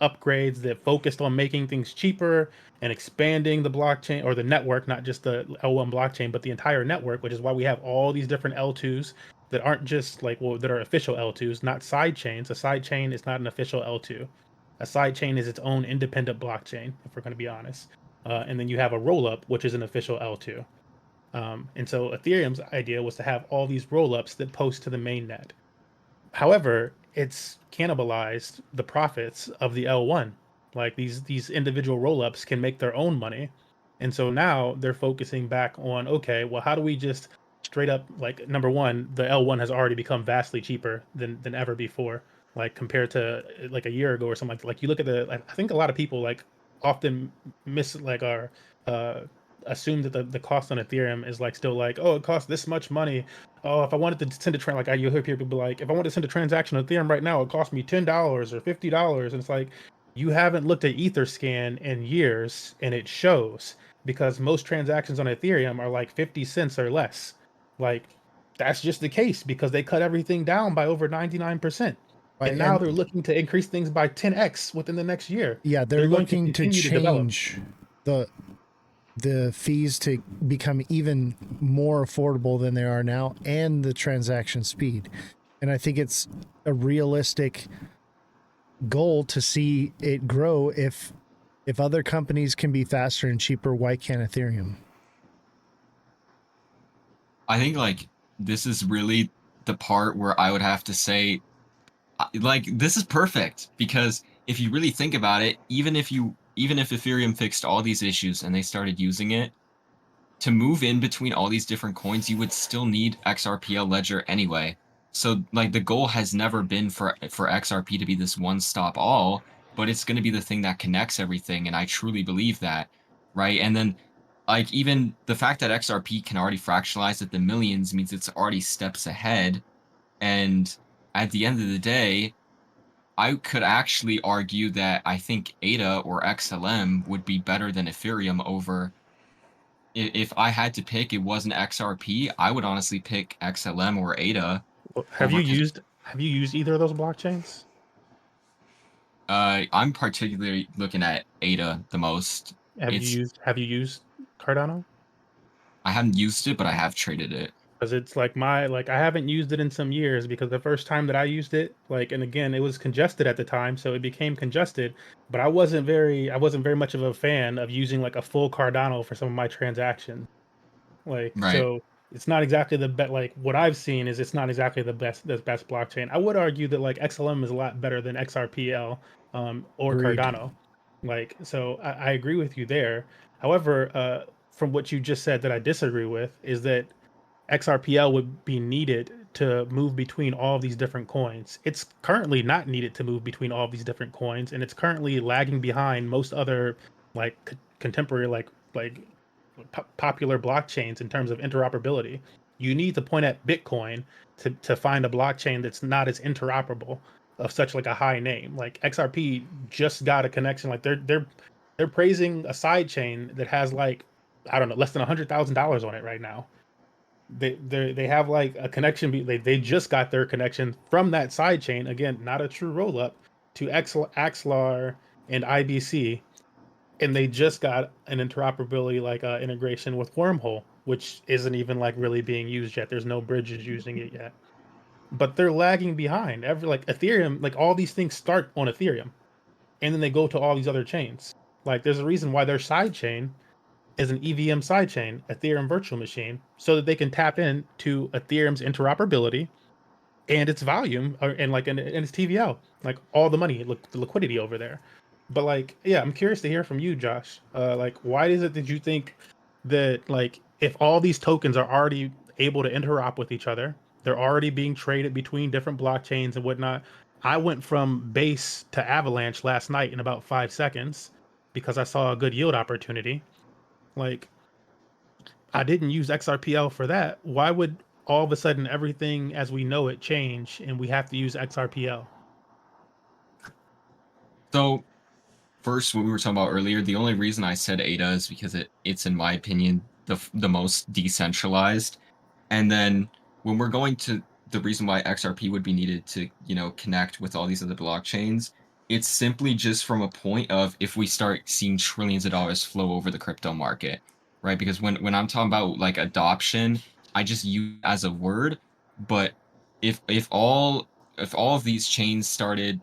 upgrades that focused on making things cheaper and expanding the blockchain or the network, not just the L1 blockchain, but the entire network, which is why we have all these different L2s that aren't just like well that are official L2s, not side chains. A side chain is not an official L2. A side chain is its own independent blockchain, if we're going to be honest. And then you have a rollup, which is an official L2. And so Ethereum's idea was to have all these rollups that post to the mainnet. However, it's cannibalized the profits of the L1. Like these individual rollups can make their own money. And so now they're focusing back on okay, well, how do we just straight up like number one, the L1 has already become vastly cheaper than ever before, like compared to like a year ago or something like you look at the I think a lot of people like often miss like our uh assume that the cost on Ethereum is like still like, oh, it costs this much money. Oh, if I wanted to send a like you hear people be like, if I want to send a transaction on Ethereum right now, it costs me $10 or $50. And it's like you haven't looked at Etherscan in years, and it shows because most transactions on Ethereum are like 50 cents or less. Like that's just the case because they cut everything down by over 99%. Right. And now they're And looking to increase things by 10x within the next year. yeah, they're They're going to looking to continue to develop. change the the fees to become even more affordable than they are now and the transaction speed. And I think it's a realistic goal to see it grow. If other companies can be faster and cheaper, why can't Ethereum? I think like this is really the part where I would have to say like this is perfect because if you really think about it, even if Ethereum fixed all these issues and they started using it to move in between all these different coins, you would still need XRPL ledger anyway. So like the goal has never been for XRP to be this one-stop all, but it's going to be the thing that connects everything, and I truly believe that, right? And then like even the fact that XRP can already fractionalize at the millions means it's already steps ahead. And at the end of the day, I could actually argue that I think ADA or XLM would be better than Ethereum over. If I had to pick, it wasn't XRP, I would honestly pick XLM or ADA Well, have over you just. used either of those blockchains? I'm particularly looking at ADA the most. It's Have you used Cardano? I haven't used it, but I have traded it. Because it's like I haven't used it in some years because the first time that I used it, like, and again, it was congested at the time, so it became congested. But I wasn't very much of a fan of using like a full Cardano for some of my transactions. Like, Right. so it's not exactly the best. Like, what I've seen is it's not exactly the best blockchain. I would argue that like XLM is a lot better than XRPL, or Agreed. Cardano. Like, so I agree with you there. However, from what you just said that I disagree with is that XRPL would be needed to move between all of these different coins. It's currently not needed to move between all of these different coins, and it's currently lagging behind most other like contemporary popular blockchains in terms of interoperability. You need to point at Bitcoin to find a blockchain that's not as interoperable of such like a high name. Like XRP just got a connection. Like they're praising a side chain that has like, I don't know, less than $100,000 on it right now. They have like a connection. They just got their connection from that side chain. Again, not a true roll up to Axlar and IBC, and they just got an interoperability like integration with Wormhole, which isn't even like really being used yet. There's no bridges using it yet, but they're lagging behind. Every like Ethereum, like all these things start on Ethereum, and then they go to all these other chains. Like there's a reason why their side chain is an EVM sidechain, Ethereum virtual machine, so that they can tap into Ethereum's interoperability and its volume, and its TVL, like all the money, the liquidity over there. But like, yeah, I'm curious to hear from you, Josh. Like, why is it that you think that like if all these tokens are already able to interop with each other, they're already being traded between different blockchains and whatnot. I went from base to Avalanche last night in about 5 seconds because I saw a good yield opportunity. Like, I didn't use XRPL for that. Why would all of a sudden everything as we know it change and we have to use XRPL? So first, what we were talking about earlier, the only reason I said ADA is because it's in my opinion the most decentralized. And then when we're going to the reason why XRP would be needed to, connect with all these other blockchains, it's simply just from a point of if we start seeing trillions of dollars flow over the crypto market, right? Because when I'm talking about like adoption, I just use it as a word, but if all of these chains started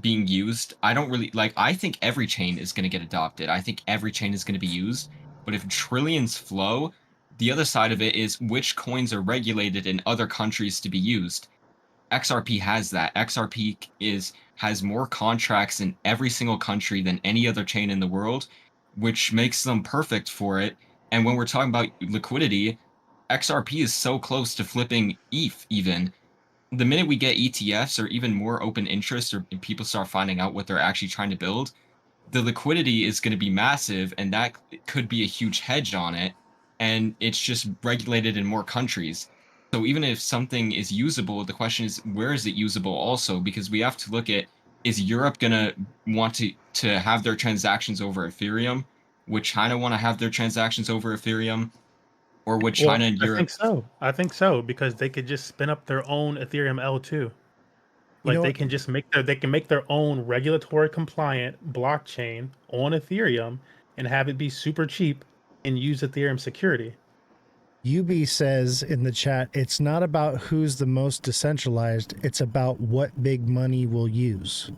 being used, I don't really like I think every chain is going to get adopted. I think every chain is going to be used, but if trillions flow, the other side of it is which coins are regulated in other countries to be used. XRP has that. XRP has more contracts in every single country than any other chain in the world, which makes them perfect for it. And when we're talking about liquidity, XRP is so close to flipping ETH even. The minute we get ETFs or even more open interest or people start finding out what they're actually trying to build, the liquidity is going to be massive, and that could be a huge hedge on it. And it's just regulated in more countries. So even if something is usable, the question is where is it usable also? Because we have to look at, is Europe going to want to have their transactions over Ethereum? Would China want to have their transactions over Ethereum? Or would Well, China and I think Europe? so. I think so because they could just spin up their own Ethereum L2. You Like know what? they can make their own regulatory compliant blockchain on Ethereum and have it be super cheap and use Ethereum security. UB says in the chat, it's not about who's the most decentralized, it's about what big money will use.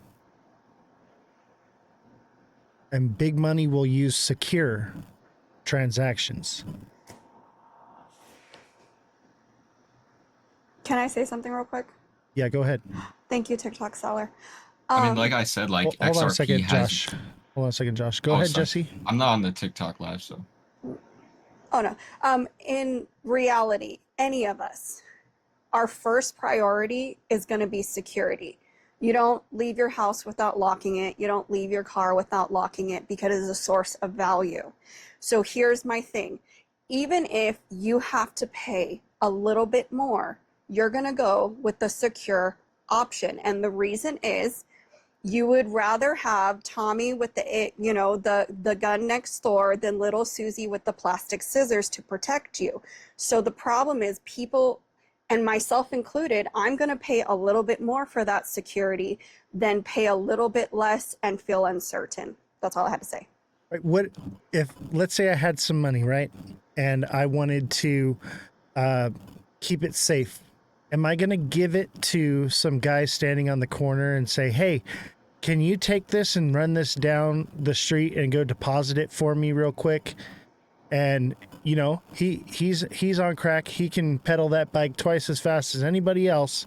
And big money will use secure transactions. Can I say something real quick? Yeah, go ahead. Thank you, TikTok seller. I mean, like I said, like Hold on a XRP second, has. Josh. Hold on a second, Josh. Go Oh, ahead, sorry. Jesse. I'm not on the TikTok live, so. Oh no. In reality, any of us, our first priority is going to be security. You don't leave your house without locking it. You don't leave your car without locking it because it is a source of value. So here's my thing. Even if you have to pay a little bit more, you're going to go with the secure option. And the reason is you would rather have Tommy with the gun next door than little Susie with the plastic scissors to protect you. So the problem is people, and myself included, I'm going to pay a little bit more for that security than pay a little bit less and feel uncertain. That's all I had to say. Right, what if, let's say I had some money, right, and I wanted to keep it safe? Am I going to give it to some guy standing on the corner and say, hey, can you take this and run this down the street and go deposit it for me real quick? And you know, he's on crack. He can pedal that bike twice as fast as anybody else.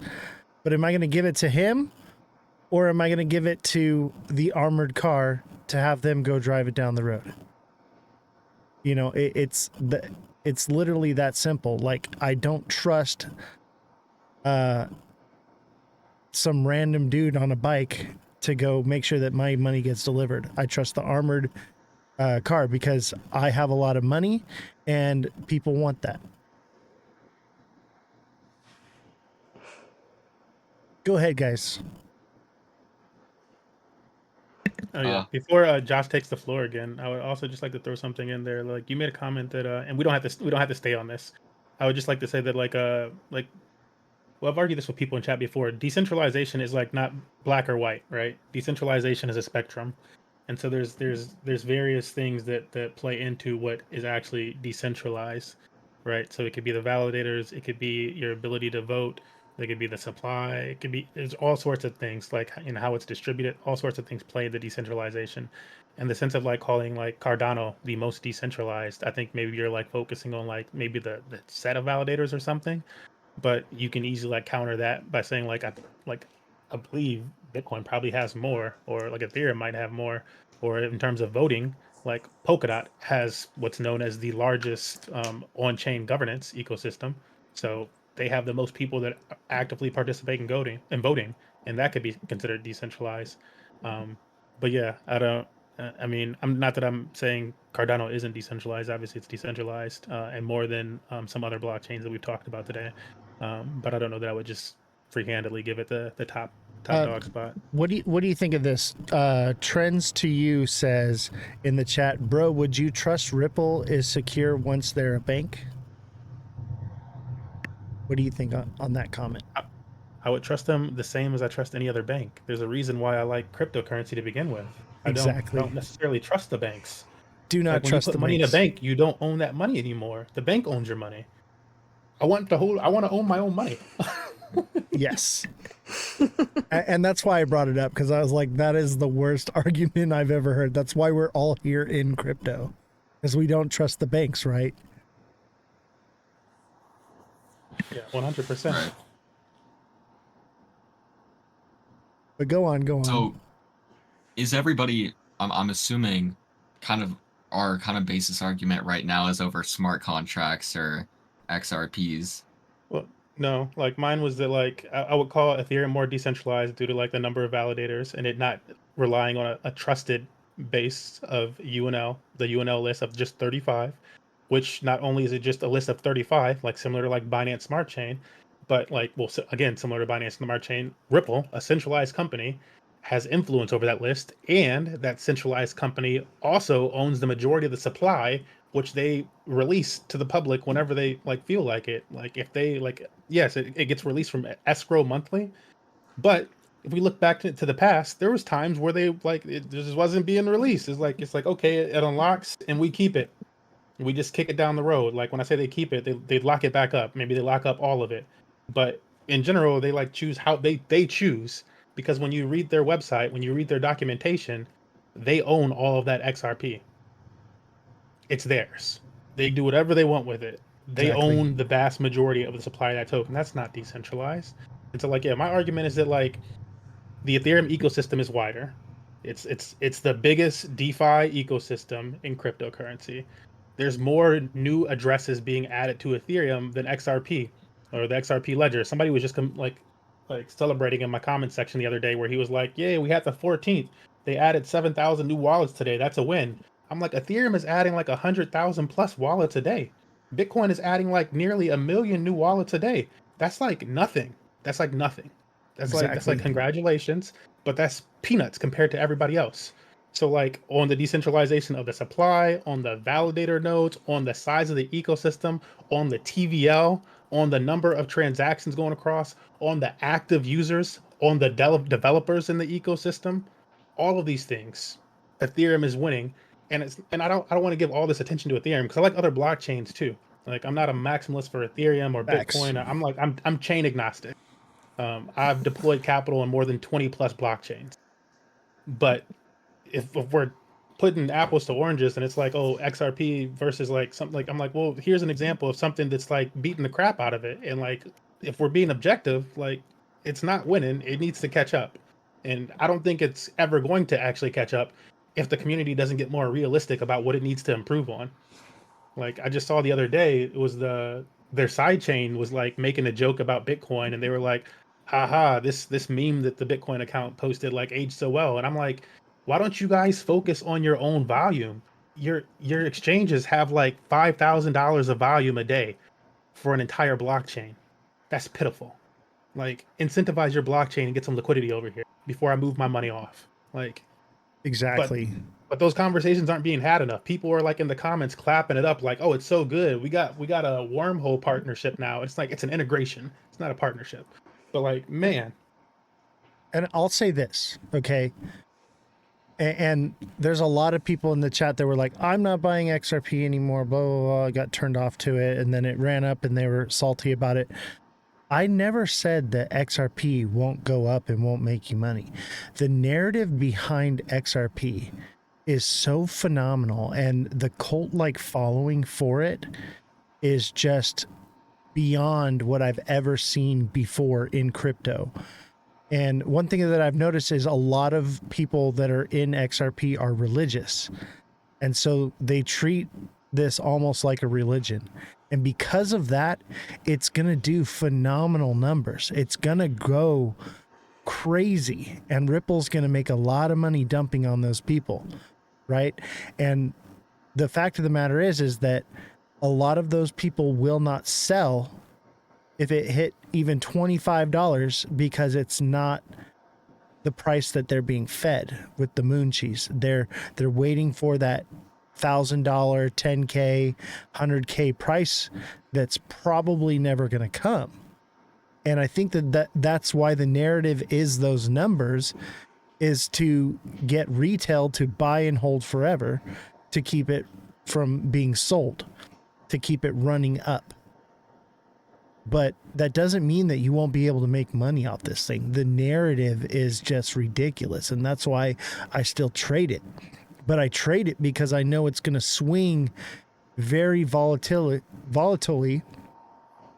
But am I going to give it to him, or am I going to give it to the armored car to have them go drive it down the road? You know, it's literally that simple. Like, I don't trust some random dude on a bike to go make sure that my money gets delivered. I trust the armored car because I have a lot of money and people want that. Go ahead, guys. Oh yeah. Before Josh takes the floor again, I would also just like to throw something in there. Like, you made a comment that, and we don't have to stay on this. I would just like to say that, well, I've argued this with people in chat before. Decentralization is like not black or white, right? Decentralization is a spectrum, and so there's various things that play into what is actually decentralized, right? So it could be the validators, it could be your ability to vote, it could be the supply, it could be, there's all sorts of things, like, you know, how it's distributed. All sorts of things play the decentralization, and the sense of like calling like Cardano the most decentralized. I think maybe you're like focusing on like maybe the set of validators or something, but you can easily like counter that by saying I believe Bitcoin probably has more, or like Ethereum might have more, or in terms of voting, like Polkadot has what's known as the largest on-chain governance ecosystem. So they have the most people that actively participate in voting, and that could be considered decentralized. But yeah, I don't. I mean, I'm not that I'm saying Cardano isn't decentralized. Obviously, it's decentralized and more than some other blockchains that we've talked about today. But I don't know that I would just free-handedly give it the top dog spot. What do you think of this? Trends to You says in the chat, bro, would you trust Ripple is secure once they're a bank? What do you think on that comment? I would trust them the same as I trust any other bank. There's a reason why I like cryptocurrency to begin with. I Exactly. don't necessarily trust the banks. Do not Like, when you trust put the money in a banks. bank, you don't own that money anymore. The bank owns your money. I want to own my own money. Yes. And that's why I brought it up, because I was like, that is the worst argument I've ever heard. That's why we're all here in crypto, because we don't trust the banks, right? Yeah, 100%. Right. But go on. So is everybody, I'm assuming, kind of our kind of basis argument right now is over smart contracts or XRPs. Well, no, like mine was that, like, I would call Ethereum more decentralized due to like the number of validators and it not relying on a trusted base of UNL, the UNL list of just 35, which not only is it just a list of 35, like similar to like Binance Smart Chain, but like, well, again, similar to Binance Smart Chain, Ripple, a centralized company, has influence over that list, and that centralized company also owns the majority of the supply, which they release to the public whenever they like feel like it. Like, if they like, yes, it gets released from escrow monthly, but if we look back to the past, there was times where they like it just wasn't being released. It's like okay, it unlocks and we keep it. We just kick it down the road. Like, when I say they keep it, they lock it back up. Maybe they lock up all of it, but in general, they like choose how they choose, because when you read their website, when you read their documentation, they own all of that XRP. It's theirs. They do whatever they want with it. They Exactly. own the vast majority of the supply of that token. That's not decentralized. And so like, yeah, my argument is that like the Ethereum ecosystem is wider. It's the biggest DeFi ecosystem in cryptocurrency. There's more new addresses being added to Ethereum than XRP or the XRP ledger. Somebody was just like celebrating in my comment section the other day where he was like, "Yay, we had the 14th. They added 7,000 new wallets today. That's a win." I'm like, Ethereum is adding like 100,000 plus wallets a day. Bitcoin is adding like nearly a million new wallets a day. That's like nothing. That's like nothing. That's like Exactly. congratulations, but that's peanuts compared to everybody else. So like on the decentralization of the supply, on the validator nodes, on the size of the ecosystem, on the TVL, on the number of transactions going across, on the active users, on the developers in the ecosystem, all of these things, Ethereum is winning. And I don't want to give all this attention to Ethereum because I like other blockchains too. Like I'm not a maximalist for Ethereum or Facts. Bitcoin. I'm chain agnostic. I've deployed capital in more than 20 plus blockchains. But if we're putting apples to oranges and it's like, oh, XRP versus like something like, I'm like, well, here's an example of something that's like beating the crap out of it. And like, if we're being objective, like it's not winning, it needs to catch up. And I don't think it's ever going to actually catch up if the community doesn't get more realistic about what it needs to improve on. Like I just saw the other day, it was their side chain was like making a joke about Bitcoin, and they were like, "Haha, this meme that the Bitcoin account posted like aged so well." And I'm like, "Why don't you guys focus on your own volume? Your exchanges have like $5,000 of volume a day for an entire blockchain. That's pitiful. Like incentivize your blockchain and get some liquidity over here before I move my money off." Like but Exactly. but those conversations aren't being had enough. People are like in the comments clapping it up like, "Oh, it's so good. We got a wormhole partnership now." It's like it's an integration. It's not a partnership. But like, man, And I'll say this, okay? And there's a lot of people in the chat that were like, I'm not buying XRP anymore, blah, blah, blah. I got turned off to it. And then it ran up and they were salty about it. I never said that XRP won't go up and won't make you money. The narrative behind XRP is so phenomenal. And the cult like following for it is just beyond what I've ever seen before in crypto. And one thing that I've noticed is a lot of people that are in XRP are religious. And so they treat this almost like a religion. And because of that, it's going to do phenomenal numbers. It's going to go crazy. And Ripple's going to make a lot of money dumping on those people. Right. And the fact of the matter is that a lot of those people will not sell if it hit even $25 because it's not the price that they're being fed with the moon cheese. They're waiting for that $1,000, $10K, $100K price that's probably never going to come. And I think that's why the narrative is those numbers is to get retail to buy and hold forever to keep it from being sold, to keep it running up. But that doesn't mean that you won't be able to make money off this thing. The narrative is just ridiculous. And that's why I still trade it. But I trade it because I know it's going to swing very volatilely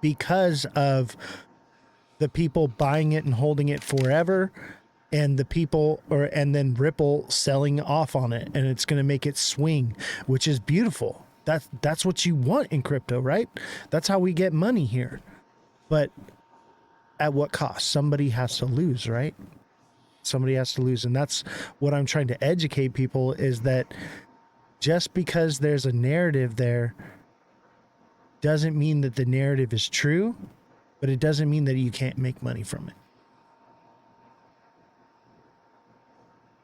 because of the people buying it and holding it forever and the people and then Ripple selling off on it. And it's going to make it swing, which is beautiful. That's what you want in crypto, right? That's how we get money here. But at what cost? Somebody has to lose, right? Somebody has to lose. And that's what I'm trying to educate people is that just because there's a narrative there doesn't mean that the narrative is true, but it doesn't mean that you can't make money from it.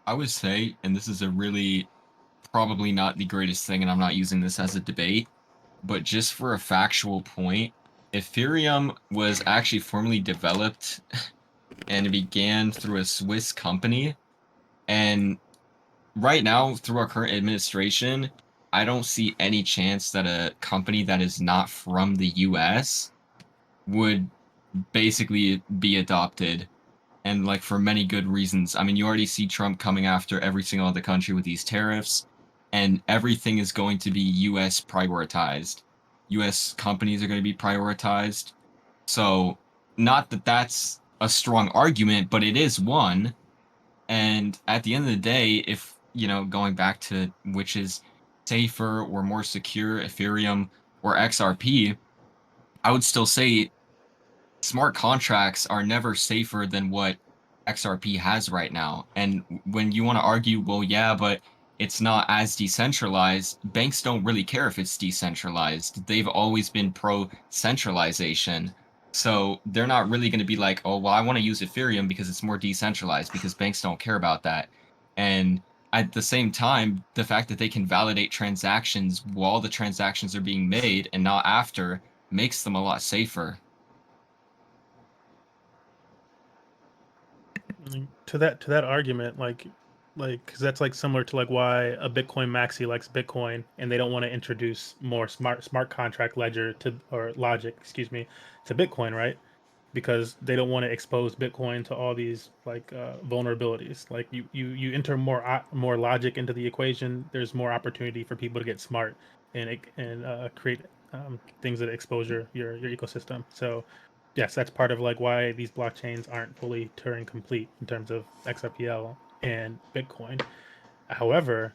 I would say, and this is a really probably not the greatest thing, and I'm not using this as a debate, but just for a factual point, Ethereum was actually formally developed and it began through a Swiss company. And right now, through our current administration, I don't see any chance that a company that is not from the US would basically be adopted. And like for many good reasons. I mean, you already see Trump coming after every single other country with these tariffs, and everything is going to be US prioritized. US companies are going to be prioritized. So, not that that's a strong argument, but it is one. And at the end of the day, if, going back to which is safer or more secure, Ethereum or XRP, I would still say smart contracts are never safer than what XRP has right now. And when you want to argue, well, yeah, but it's not as decentralized, banks don't really care if it's decentralized. They've always been pro centralization. So they're not really going to be like, oh, well, I want to use Ethereum because it's more decentralized, because banks don't care about that. And at the same time, the fact that they can validate transactions while the transactions are being made and not after makes them a lot safer. To that argument, like because that's like similar to like why a Bitcoin maxi likes Bitcoin and they don't want to introduce more smart contract ledger to, or logic, excuse me, to Bitcoin, right? Because they don't want to expose Bitcoin to all these like vulnerabilities. Like you enter more logic into the equation, there's more opportunity for people to get smart and create things that expose your ecosystem. So yes, that's part of like why these blockchains aren't fully Turing complete in terms of XRPL and Bitcoin. However,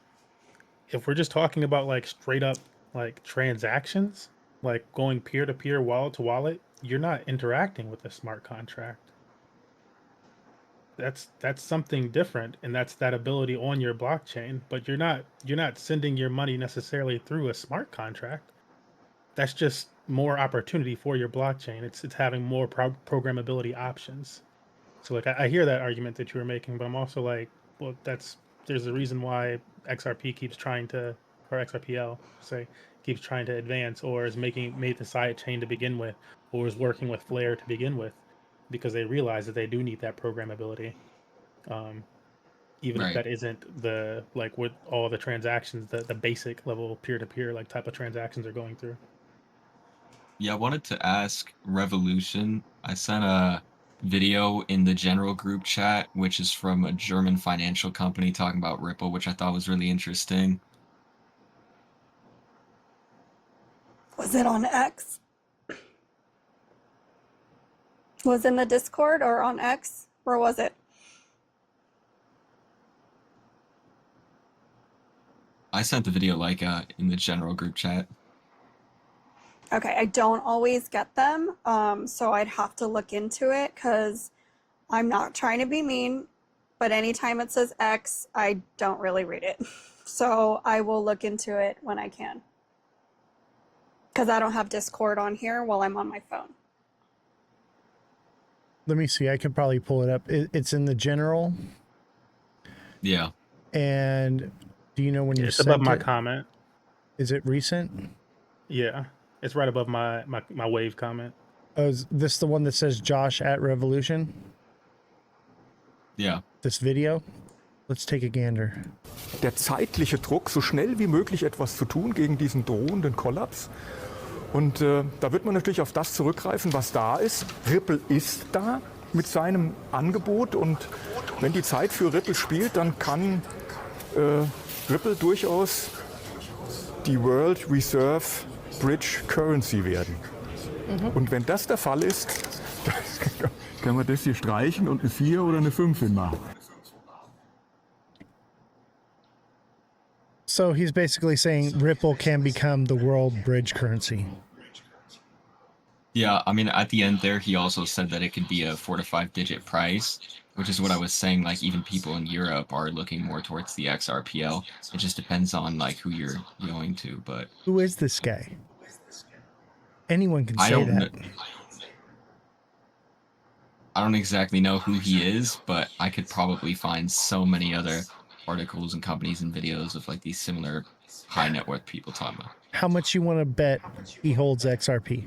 if we're just talking about like straight up like transactions, like going peer to peer, wallet to wallet, you're not interacting with a smart contract. That's something different, and that's that ability on your blockchain, but you're not sending your money necessarily through a smart contract. That's just more opportunity for your blockchain. It's having more programmability options. So like I hear that argument that you were making, but I'm also like, well, there's a reason why XRP keeps trying to, or XRPL say, keeps trying to advance, or is made the side chain to begin with, or is working with Flare to begin with, because they realize that they do need that programmability, um, even if Right. that isn't the like what all the transactions, the basic level peer to peer like type of transactions are going through. Yeah, I wanted to ask Revolution. I sent a video in the general group chat, which is from a German financial company talking about Ripple, which I thought was really interesting. Was it on X? Was in the Discord or on X? Where was it? I sent the video like in the general group chat. Okay, I don't always get them, so I'd have to look into it because I'm not trying to be mean, but anytime it says X, I don't really read it. So I will look into it when I can because I don't have Discord on here while I'm on my phone. Let me see. I could probably pull it up. It's in the general. Yeah. And do you know when you It's sent above my it? comment. Is it recent? Yeah, it's right above my wave comment. Oh, is this the one that says Josh at Revolution? Yeah. This video? Let's take a gander. Der zeitliche Druck, so schnell wie möglich etwas zu tun gegen diesen drohenden Kollaps. Und da wird man natürlich auf das zurückgreifen, was da ist. Ripple ist da mit seinem Angebot, und wenn die Zeit für Ripple spielt, dann kann Ripple durchaus die World Reserve Bridge Currency werden. Und wenn das der Fall ist, dann können wir das hier streichen und eine 4 oder eine 5 hinmachen. So he's basically saying Ripple can become the world bridge currency. Yeah, I mean, at the end there, he also said that it could be a 4 to 5 digit price, which is what I was saying. Like, even people in Europe are looking more towards the XRPL. It just depends on like who you're going to. But Who is this guy? Anyone can I say don't that. I don't exactly know who he is, but I could probably find so many other articles and companies and videos of like these similar high net worth people talking about. How much you want to bet he holds XRP?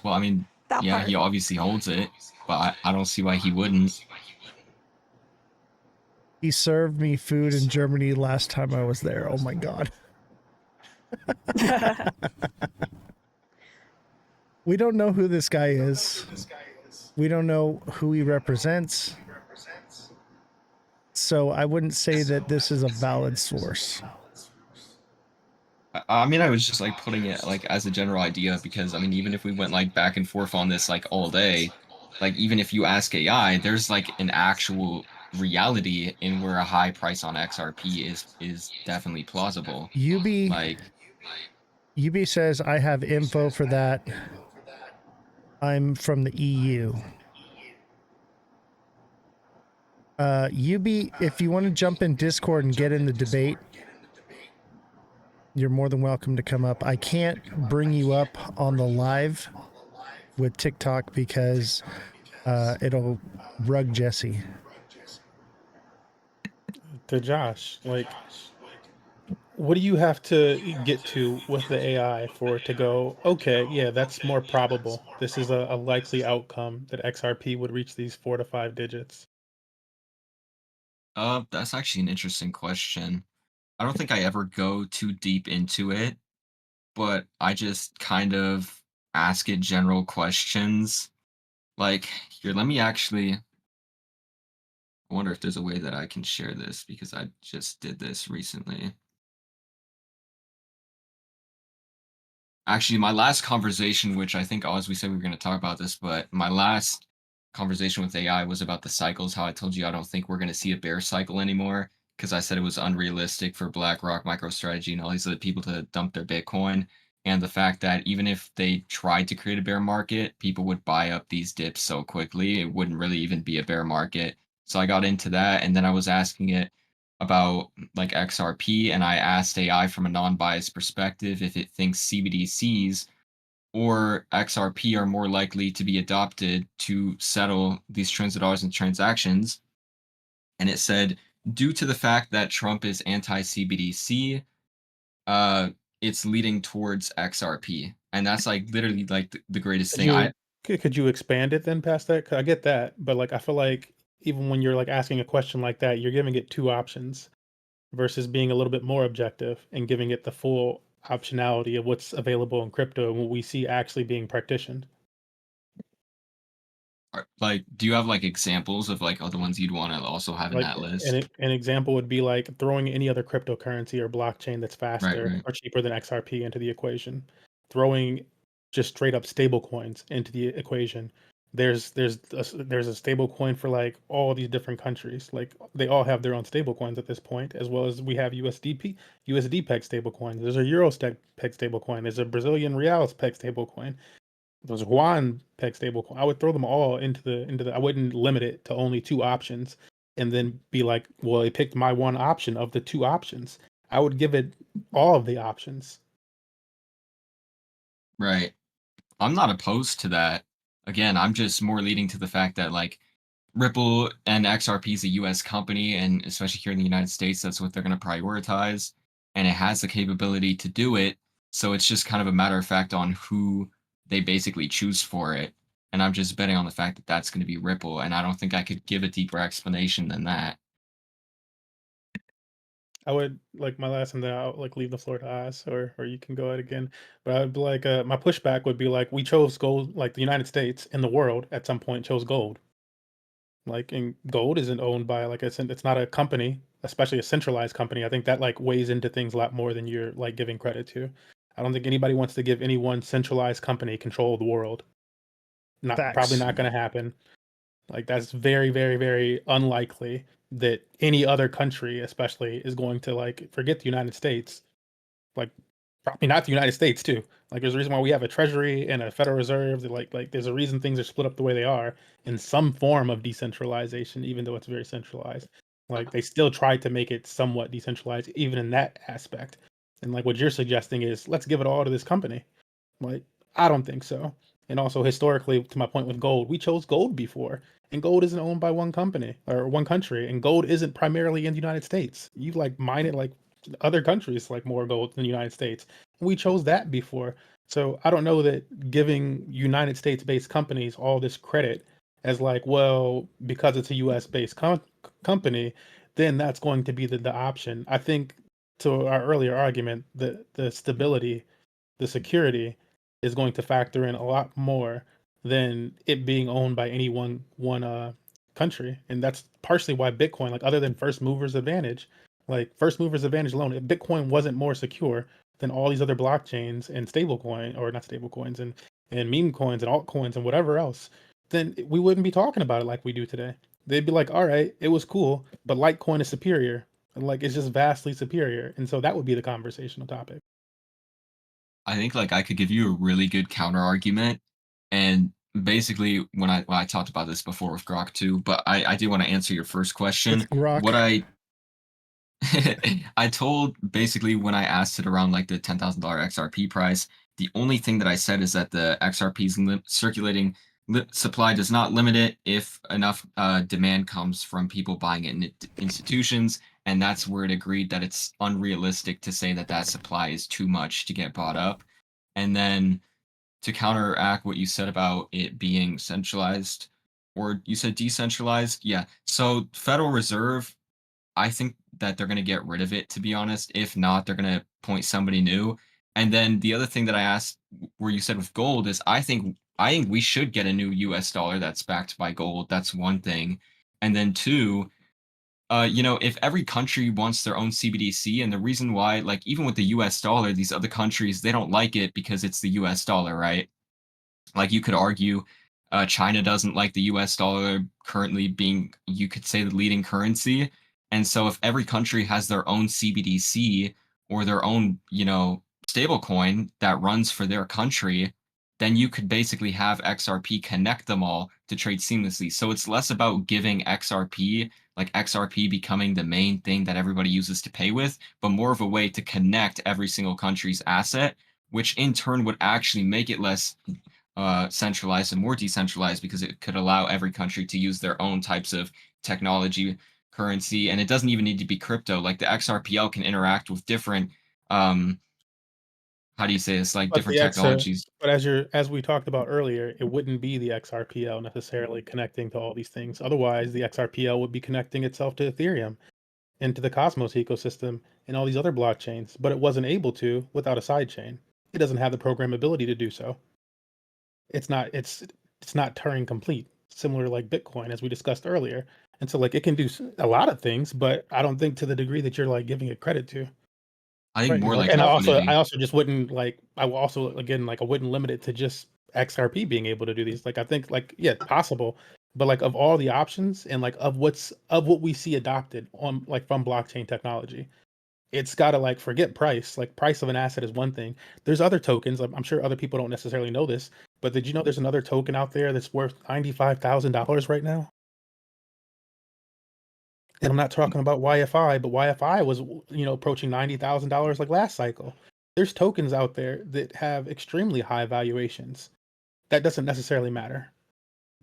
Well, I mean, That yeah, part. he obviously holds it, but I don't see why he wouldn't. He served me food in Germany last time I was there. Oh my God. We don't know who this guy is. We don't know who he represents. So I wouldn't say that this is a valid source. I mean, I was just like putting it like as a general idea because I mean, even if we went like back and forth on this like all day, like even if you ask AI, there's like an actual reality in where a high price on XRP is definitely plausible. UB Like, UB says I have info for that. I'm from the EU. UB, if you want to jump in Discord and get in the debate, you're more than welcome to come up. I can't bring you up on the live with TikTok because it'll rug Jesse. To Josh, like, what do you have to get to with the AI for it to go, okay, yeah, that's more probable. This is a likely outcome that XRP would reach these 4 to 5 digits. that's actually an interesting question. I don't think I ever go too deep into it, but I just kind of ask it general questions. Like, here, let me actually. I wonder if there's a way that I can share this because I just did this recently. Actually, my last conversation, which I think, as we said, we were going to talk about this, but my last conversation with AI was about the cycles. How I told you I don't think we're going to see a bear cycle anymore because I said it was unrealistic for BlackRock, MicroStrategy, and all these other people to dump their Bitcoin. And the fact that even if they tried to create a bear market, people would buy up these dips so quickly, it wouldn't really even be a bear market. So I got into that, and then I was asking it about like XRP, and I asked AI from a non-biased perspective if it thinks CBDCs or XRP are more likely to be adopted to settle these transit dollars and transactions. And it said, due to the fact that Trump is anti-CBDC, uh, it's leading towards XRP. And that's like literally like the greatest Could thing. you could you expand it then past that? 'Cause I get that, but like I feel like even when you're like asking a question like that, you're giving it two options versus being a little bit more objective and giving it the full optionality of what's available in crypto and what we see actually being practiced. Like, do you have like examples of like other ones you'd want to also have in Like that list? an example would be like throwing any other cryptocurrency or blockchain that's Right, faster right. or cheaper than XRP into the equation. Throwing just straight up stable coins into the equation. There's a stable coin for like all these different countries. Like they all have their own stable coins at this point, as well as we have USD peg stable coins. There's a Euro peg stable coin. There's a Brazilian Reals peg stable coin. Those Juan peg stablecoin. I would throw them all into the. I wouldn't limit it to only two options, and then be like, well, it picked my one option of the two options. I would give it all of the options. Right. I'm not opposed to that. Again, I'm just more leading to the fact that like Ripple and XRP is a US company, and especially here in the United States, that's what they're going to prioritize. And it has the capability to do it. So it's just kind of a matter of fact on who they basically choose for it. And I'm just betting on the fact that that's going to be Ripple. And I don't think I could give a deeper explanation than that. I would like my last, and then I'll like leave the floor to us, or you can go ahead again. But I'd be like, my pushback would be like, we chose gold, like the United States and the world at some point chose gold. Like, and gold isn't owned by like it's not a company, especially a centralized company. I think that like weighs into things a lot more than you're like giving credit to. I don't think anybody wants to give any one centralized company control of the world. Probably Facts. not going to happen. Like that's very, very, very unlikely that any other country, especially, is going to like forget the United States. Like probably not the United States too. Like there's a reason why we have a treasury and a Federal Reserve. That like there's a reason things are split up the way they are in some form of decentralization, even though it's very centralized. Like they still try to make it somewhat decentralized, even in that aspect. And like what you're suggesting is let's give it all to this company. Like, I don't think so. And also historically, to my point with gold, we chose gold before, and gold isn't owned by one company or one country, and gold isn't primarily in the United States. You like mine it like other countries like more gold than the United States. We chose that before. So I don't know that giving United States based companies all this credit as like, well, because it's a US based company, then that's going to be the option. I think to our earlier argument, the stability, the security is going to factor in a lot more than it being owned by any one country. And that's partially why Bitcoin, like other than first movers advantage, like first movers advantage alone, if Bitcoin wasn't more secure than all these other blockchains and stablecoin, or not stablecoins, and meme coins and altcoins and whatever else, then we wouldn't be talking about it like we do today. They'd be like, all right, it was cool, but Litecoin is superior. Like, it's just vastly superior. And so that would be the conversational topic. I think like I could give you a really good counter argument, and basically when I talked about this before with Grok too, but I do want to answer your first question. With Grok. What I told basically when I asked it around like the $10,000 XRP price, the only thing that I said is that the XRP's circulating supply does not limit it if enough demand comes from people buying it in institutions, and that's where it agreed that it's unrealistic to say that that supply is too much to get bought up. And then to counteract what you said about it being centralized, or you said decentralized, yeah. So Federal Reserve, I think that they're going to get rid of it, to be honest. If not, they're going to appoint somebody new. And then the other thing that I asked, where you said with gold, is I think we should get a new U.S. dollar that's backed by gold. That's one thing. And then two, if every country wants their own CBDC, and the reason why, like even with the U.S. dollar, these other countries they don't like it because it's the U.S. dollar, right? Like you could argue China doesn't like the US dollar currently being, you could say, the leading currency. And so if every country has their own CBDC or their own, stable coin that runs for their country, then you could basically have XRP connect them all to trade seamlessly. So it's less about giving XRP, like XRP becoming the main thing that everybody uses to pay with, but more of a way to connect every single country's asset, which in turn would actually make it less centralized and more decentralized, because it could allow every country to use their own types of technology, currency, and it doesn't even need to be crypto. Like the XRPL can interact with different, how do you say this? Like But different the technologies. but as we talked about earlier, it wouldn't be the XRPL necessarily connecting to all these things. Otherwise, the XRPL would be connecting itself to Ethereum and to the Cosmos ecosystem and all these other blockchains, but it wasn't able to without a sidechain. It doesn't have the programmability to do so. It's not Turing complete, similar like Bitcoin as we discussed earlier. And so like it can do a lot of things, but I don't think to the degree that you're like giving it credit to. I think Right. more Like, like and I liquidity. also just wouldn't like. I will also again like I wouldn't limit it to just XRP being able to do these. Like I think like yeah, possible, but like of all the options and like of what we see adopted on like from blockchain technology, it's got to like forget price. Like price of an asset is one thing. There's other tokens. I'm sure other people don't necessarily know this, but did you know there's another token out there that's worth $95,000 right now? And I'm not talking about YFI, but YFI was, approaching $90,000 like last cycle. There's tokens out there that have extremely high valuations. That doesn't necessarily matter.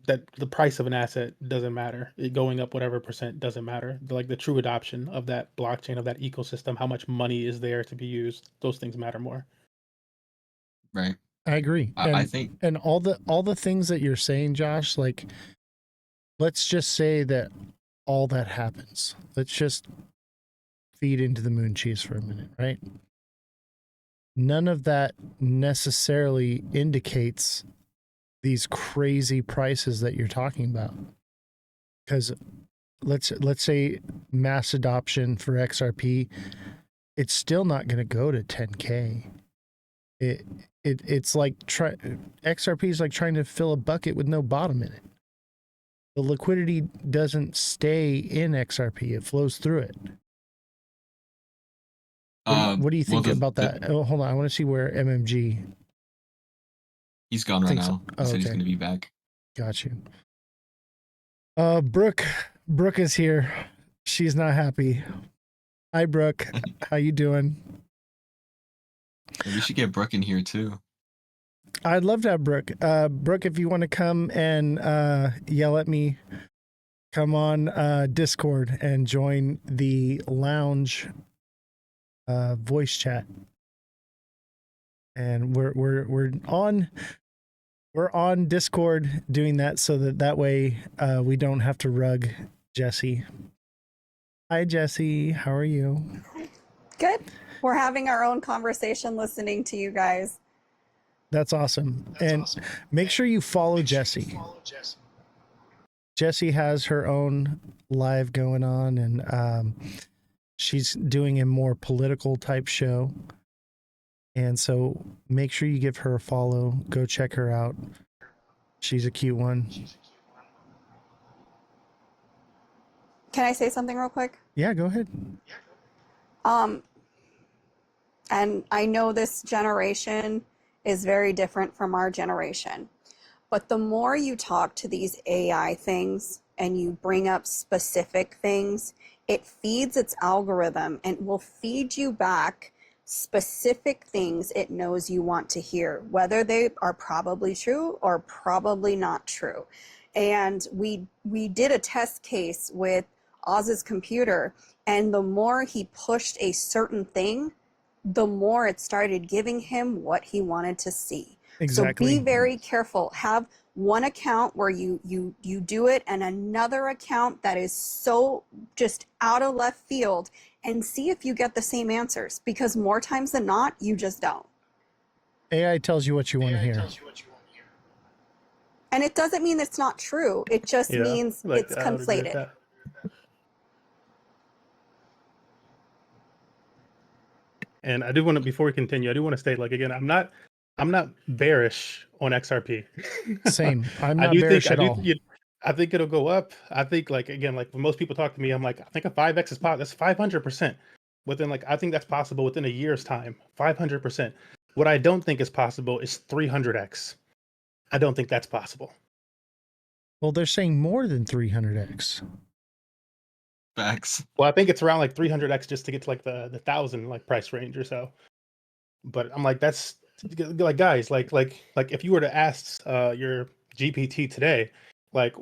That the price of an asset doesn't matter. It going up whatever percent doesn't matter. Like the true adoption of that blockchain, of that ecosystem, how much money is there to be used, those things matter more. Right. I agree. I think And all the things that you're saying, Josh, like let's just say that all that happens. Let's just feed into the moon cheese for a minute, right? None of that necessarily indicates these crazy prices that you're talking about. Because let's say mass adoption for XRP, it's still not going to go to 10K. It's like XRP is like trying to fill a bucket with no bottom in it. The liquidity doesn't stay in XRP; it flows through it. What do you think about that? Oh, hold on, I want to see where MMG. He's gone right now. Oh, He said he's okay. going to be back. Got you. Brooke is here. She's not happy. Hi, Brooke. How you doing? We should get Brooke in here too. I'd love to have Brooke. Brooke, if you want to come and yell at me, come on Discord and join the lounge voice chat. And we're on Discord doing that so that way we don't have to rug Jesse. Hi, Jesse. How are you? Good. We're having our own conversation listening to you guys. That's awesome. Make sure you follow Jessie. Jessie has her own live going on, and she's doing a more political type show. And so make sure you give her a follow. Go check her out. She's a cute one. Can I say something real quick? Yeah, go ahead. And I know this generation is very different from our generation, but the more you talk to these AI things and you bring up specific things, it feeds its algorithm and will feed you back specific things it knows you want to hear, whether they are probably true or probably not true. And we did a test case with Oz's computer, and the more he pushed a certain thing, the more it started giving him what he wanted to see. Exactly. So be very careful. Have one account where you do it, and another account that is so just out of left field, and see if you get the same answers, because more times than not, you just don't. AI tells you what you want to hear. And it doesn't mean it's not true. It just means it's I would agree with conflated. that. And I do want to, before we continue, I do want to state, like, again, I'm not bearish on XRP. Same. I'm I not do bearish think, at all. I think it'll go up. I think, like, again, like when most people talk to me, I'm like, I think a 5x is possible. That's 500%. Within, like, I think that's possible within a year's time. 500%. What I don't think is possible is 300x. I don't think that's possible. Well, they're saying more than 300x. Facts. Well, I think it's around like 300x just to get to like the 1,000 like price range or so. But I'm like, that's like, guys, like if you were to ask your GPT today, like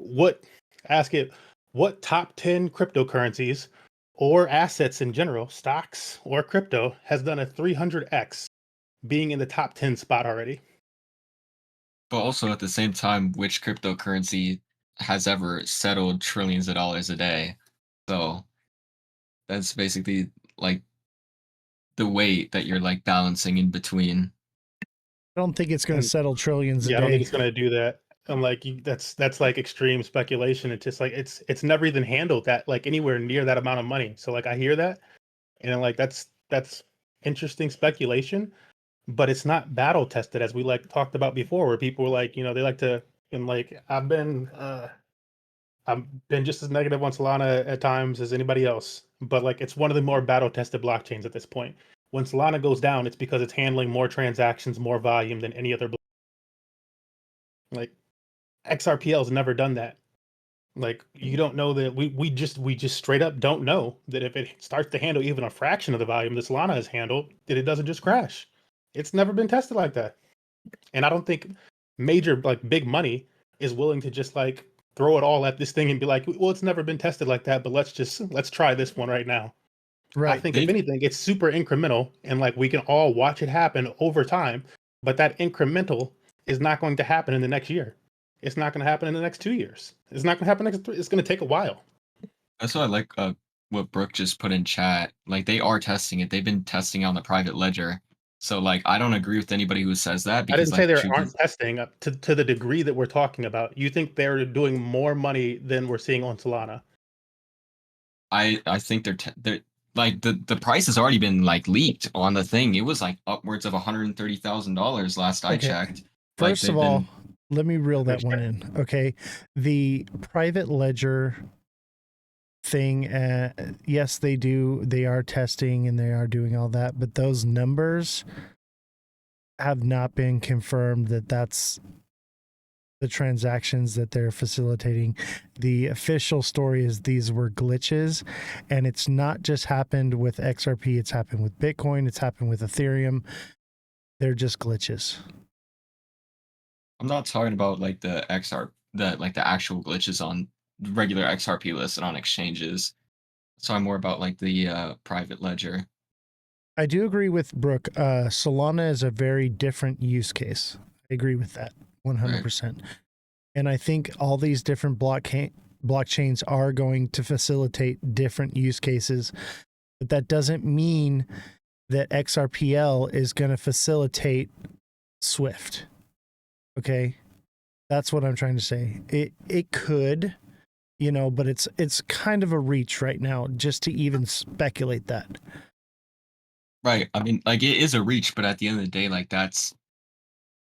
ask it what top 10 cryptocurrencies or assets in general, stocks or crypto, has done a 300x, being in the top 10 spot already. But also at the same time, which cryptocurrency has ever settled trillions of dollars a day? So that's basically like the weight that you're like balancing in between. I don't think it's going to And- settle trillions a Yeah, I don't think day. it's going to do that. And like that's like extreme speculation. It's just like it's never even handled that like anywhere near that amount of money. So like I hear that, and like that's interesting speculation, but it's not battle tested, as we like talked about before, where people were like, they like to, and like I've been just as negative on Solana at times as anybody else, but like it's one of the more battle tested blockchains at this point. When Solana goes down, it's because it's handling more transactions, more volume than any other. Like XRPL has never done that. Like you don't know that we just straight up don't know that if it starts to handle even a fraction of the volume that Solana has handled, that it doesn't just crash. It's never been tested like that. And I don't think major like big money is willing to just like throw it all at this thing and be like, well, it's never been tested like that, but let's try this one right now. Right. I think if anything, it's super incremental, and like we can all watch it happen over time, but that incremental is not going to happen in the next year. It's not going to happen in the next 2 years. It's not going to happen next. It's going to take a while. That's what I like what Brooke just put in chat. Like they are testing it. They've been testing on the private ledger. So like I don't agree with anybody who says that I because didn't say like they truth aren't is, testing up to the degree that we're talking about. You think they're doing more money than we're seeing on Solana? I think they're like the price has already been like leaked on the thing. It was like upwards of $130,000 last I Okay. checked. First of all, let me reel that one in. Okay. The private ledger thing, yes, they are testing and they are doing all that, but those numbers have not been confirmed that that's the transactions that they're facilitating. The official story is these were glitches, and it's not just happened with XRP, it's happened with Bitcoin, it's happened with Ethereum. They're just glitches. I'm not talking about like the actual glitches on regular XRP listed on exchanges. So I'm more about like the private ledger. I do agree with Brooke. Solana is a very different use case. I agree with that 100%. Right. And I think all these different blockchains are going to facilitate different use cases, but that doesn't mean that XRPL is going to facilitate Swift. Okay? That's what I'm trying to say. It could, but it's kind of a reach right now just to even speculate that. Right. I mean, like it is a reach, but at the end of the day, like that's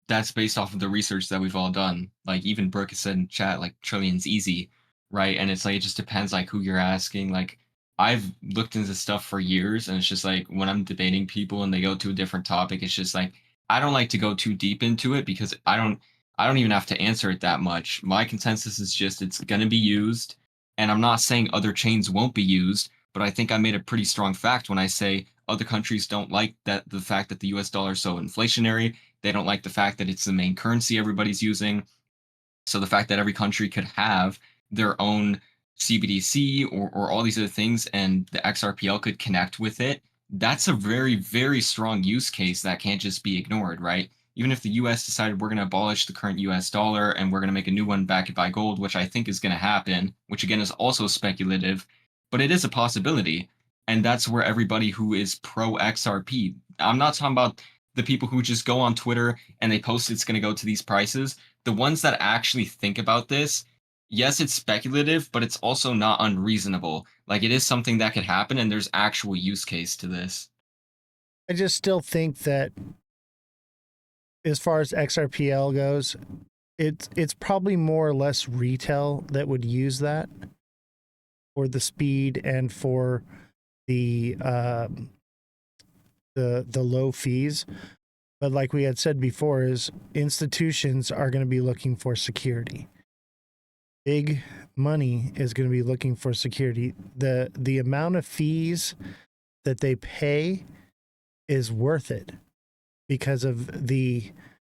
that's based off of the research that we've all done. Like even Brooke has said in chat, like trillion's easy, right? And it's like it just depends like who you're asking. Like I've looked into stuff for years, and it's just like when I'm debating people and they go to a different topic, it's just like I don't like to go too deep into it because I don't even have to answer it that much. My consensus is just it's gonna be used, and I'm not saying other chains won't be used, but I think I made a pretty strong fact when I say other countries don't like that the fact that the US dollar is so inflationary. They don't like the fact that it's the main currency everybody's using. So the fact that every country could have their own CBDC or all these other things and the XRPL could connect with it, that's a very, very strong use case that can't just be ignored, right? Even if the US decided we're going to abolish the current US dollar and we're going to make a new one backed by gold, which I think is going to happen, which again is also speculative, but it is a possibility. And that's where everybody who is pro XRP, I'm not talking about the people who just go on Twitter and they post it's going to go to these prices. The ones that actually think about this, yes, it's speculative, but it's also not unreasonable. Like it is something that could happen, and there's actual use case to this. I just still think that as far as XRPL goes, it's probably more or less retail that would use that for the speed and for the low fees. But like we had said before, is institutions are going to be looking for security. Big money is going to be looking for security. The amount of fees that they pay is worth it because of the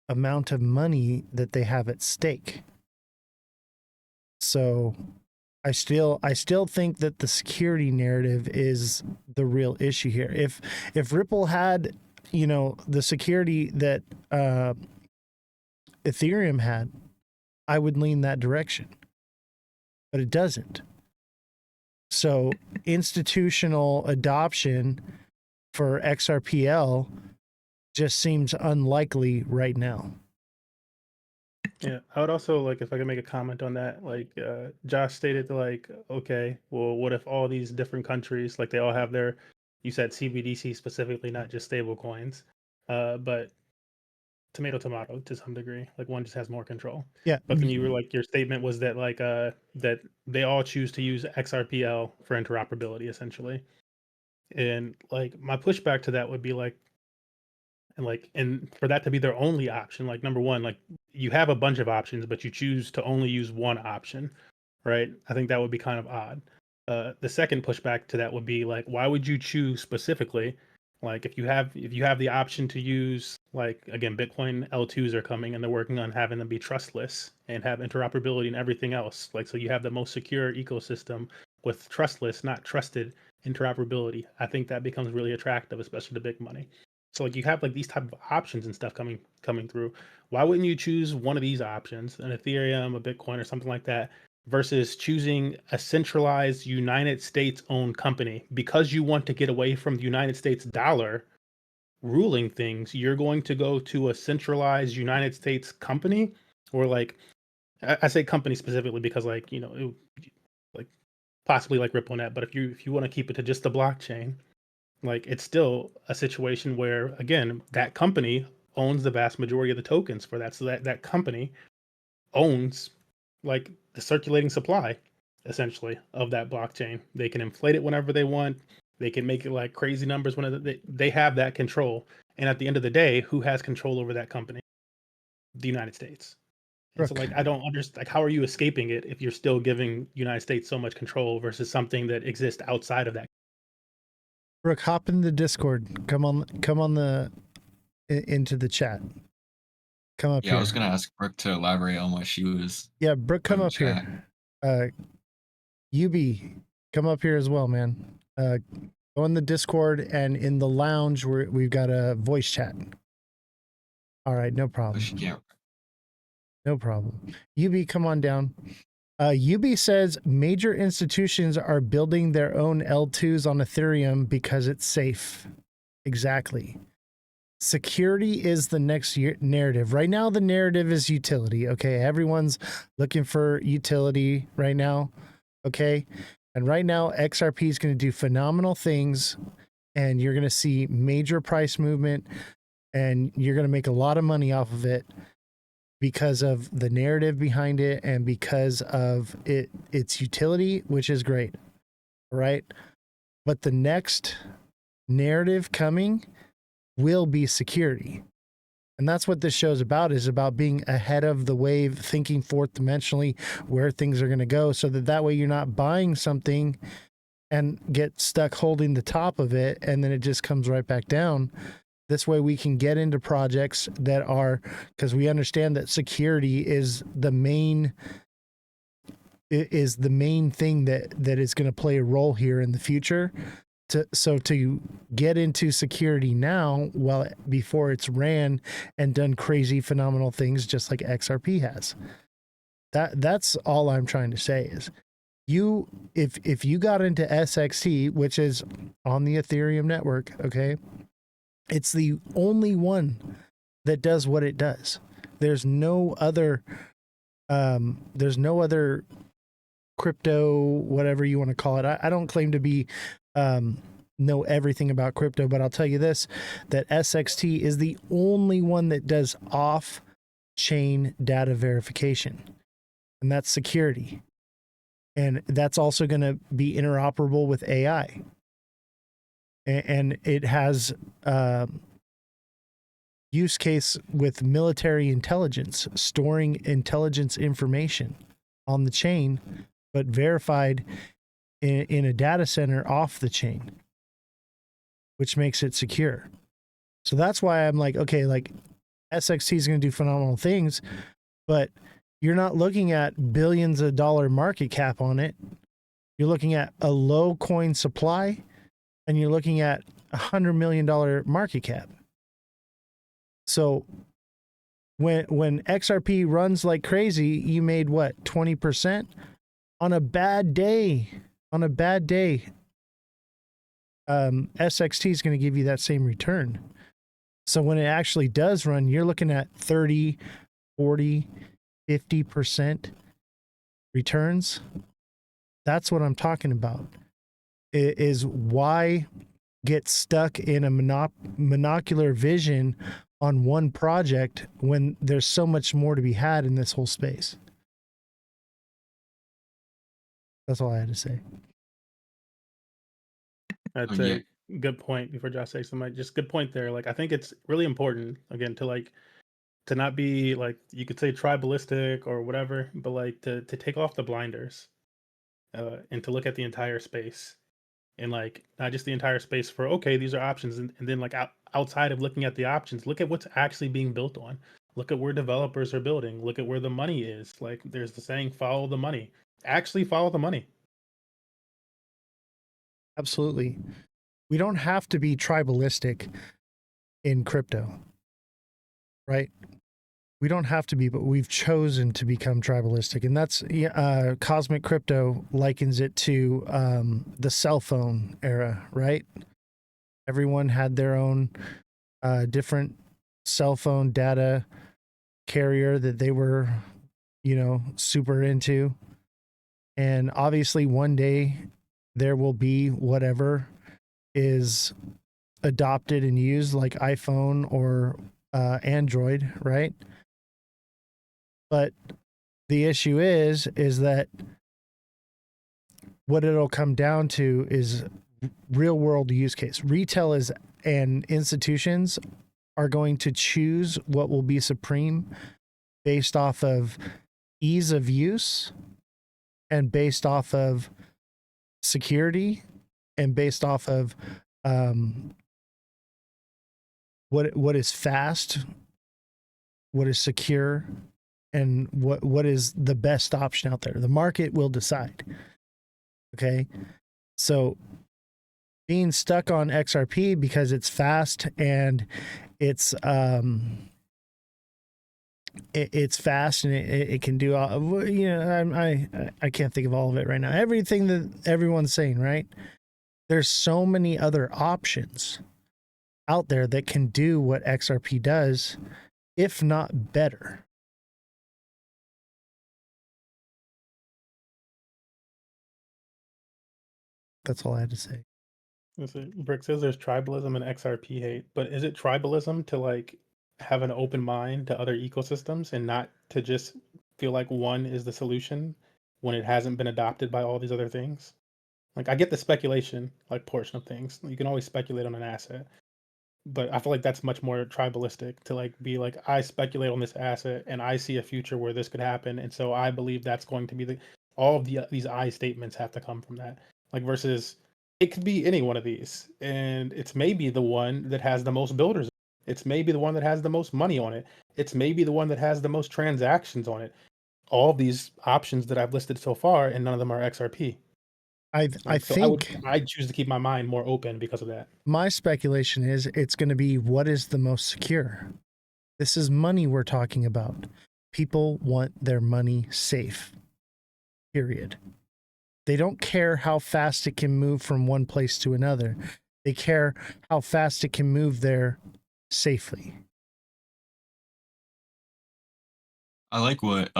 amount of money that they have at stake. So I still think that the security narrative is the real issue here. If Ripple had, the security that Ethereum had, I would lean that direction. But it doesn't. So institutional adoption for XRPL just seems unlikely right now. Yeah, I would also like if I could make a comment on that. Like Josh stated, like, okay, well, what if all these different countries, like they all have their, you said CBDC specifically, not just stable coins, but tomato to some degree. Like one just has more control. Yeah. But then you were like your statement was that like that they all choose to use XRPL for interoperability essentially. And like my pushback to that would be like and for that to be their only option, like number one, like you have a bunch of options, but you choose to only use one option, right? I think that would be kind of odd. The second pushback to that would be like, why would you choose specifically? Like if you have the option to use like again, Bitcoin L2s are coming and they're working on having them be trustless and have interoperability and everything else. Like so you have the most secure ecosystem with trustless, not trusted interoperability. I think that becomes really attractive, especially to big money. So like you have like these type of options and stuff coming through. Why wouldn't you choose one of these options, an Ethereum, a Bitcoin, or something like that, versus choosing a centralized United States owned company because you want to get away from the United States dollar ruling things? You're going to go to a centralized United States company, or like I say company specifically because like like possibly like RippleNet, but if you want to keep it to just the blockchain, like it's still a situation where again that company owns the vast majority of the tokens for that, so that company owns like the circulating supply essentially of that blockchain. They can inflate it whenever they want, they can make it like crazy numbers whenever they have that control. And at the end of the day, who has control over that company? The United States. And so like I don't understand, like how are you escaping it if you're still giving United States so much control versus something that exists outside of that? Brooke, hop in the Discord. Come on into the chat. Come up here. Yeah, I was gonna ask Brooke to elaborate on what she was. Yeah, Brooke, come up here. UB, come up here as well, man. Go in the Discord and in the lounge where we've got a voice chat. All right, no problem. No problem. UB, come on down. UB says major institutions are building their own L2s on Ethereum because it's safe. Exactly. Security is the next narrative. Right now, the narrative is utility. Okay, everyone's looking for utility right now. Okay, and right now, XRP is going to do phenomenal things, and you're going to see major price movement. and you're going to make a lot of money off of it because of the narrative behind it and because of its utility, which is great, right? But the next narrative coming will be security. And that's what this show's about, is about being ahead of the wave, thinking fourth dimensionally where things are going to go, so that way you're not buying something and get stuck holding the top of it and then it just comes right back down. This way we can get into projects that are, because we understand that security is the main thing that is going to play a role here in the future. So to get into security now, before it's ran and done crazy phenomenal things just like XRP has. That's all I'm trying to say is, if you got into SXT, which is on the Ethereum network, okay, it's the only one that does what it does. There's no other crypto, whatever you want to call it. I don't claim to be know everything about crypto, but I'll tell you this, that SXT is the only one that does off-chain data verification, and that's security. And that's also going to be interoperable with AI. And it has use case with military intelligence, storing intelligence information on the chain, but verified in a data center off the chain, which makes it secure. So that's why I'm like, okay, like SXT is going to do phenomenal things, but you're not looking at billions of dollar market cap on it. You're looking at a low coin supply, and you're looking at $100 million market cap. So when XRP runs like crazy, you made what, 20% on a bad day? On a bad day, SXT is going to give you that same return. So when it actually does run, you're looking at 30, 40, 50% returns. That's what I'm talking about. Is why get stuck in a monocular vision on one project when there's so much more to be had in this whole space. That's all I had to say. That's a good point. Before Josh says something, just good point there. Like, I think it's really important, again, to not be like, you could say tribalistic or whatever, but like to take off the blinders and to look at the entire space, and like not just the entire space for, okay, these are options, and then like outside of looking at the options, look at what's actually being built on. Look at where developers are building. Look at where the money is. Like, there's the saying, follow the money. Actually follow the money. Absolutely. We don't have to be tribalistic in crypto, right? We don't have to be, but we've chosen to become tribalistic. And that's Cosmic Crypto likens it to the cell phone era, right? Everyone had their own different cell phone data carrier that they were, super into. And obviously one day there will be whatever is adopted and used, like iPhone or Android, right? But the issue is that what it'll come down to is real world use case. Retail and institutions are going to choose what will be supreme based off of ease of use and based off of security and based off of what is fast, what is secure, and what is the best option out there. The market will decide. Okay, so being stuck on XRP because it's fast and it's fast and it can do all, I can't think of all of it right now. Everything that everyone's saying, right? There's so many other options out there that can do what XRP does, if not better. That's all I had to say. Brick says there's tribalism and XRP hate, but is it tribalism to like have an open mind to other ecosystems and not to just feel like one is the solution when it hasn't been adopted by all these other things? Like I get the speculation like portion of things. You can always speculate on an asset, but I feel like that's much more tribalistic to like be like I speculate on this asset and I see a future where this could happen, and so I believe that's going to be all of these I statements have to come from that. Like versus it could be any one of these, and it's maybe the one that has the most builders. It's maybe the one that has the most money on it. It's maybe the one that has the most transactions on it. All of these options that I've listed so far, and none of them are XRP. I Like so, think I choose to keep my mind more open because of that. my speculation is it's going to be what is the most secure. This is money we're talking about. People want their money safe. Period. They don't care how fast it can move from one place to another. They care how fast it can move there safely. I like what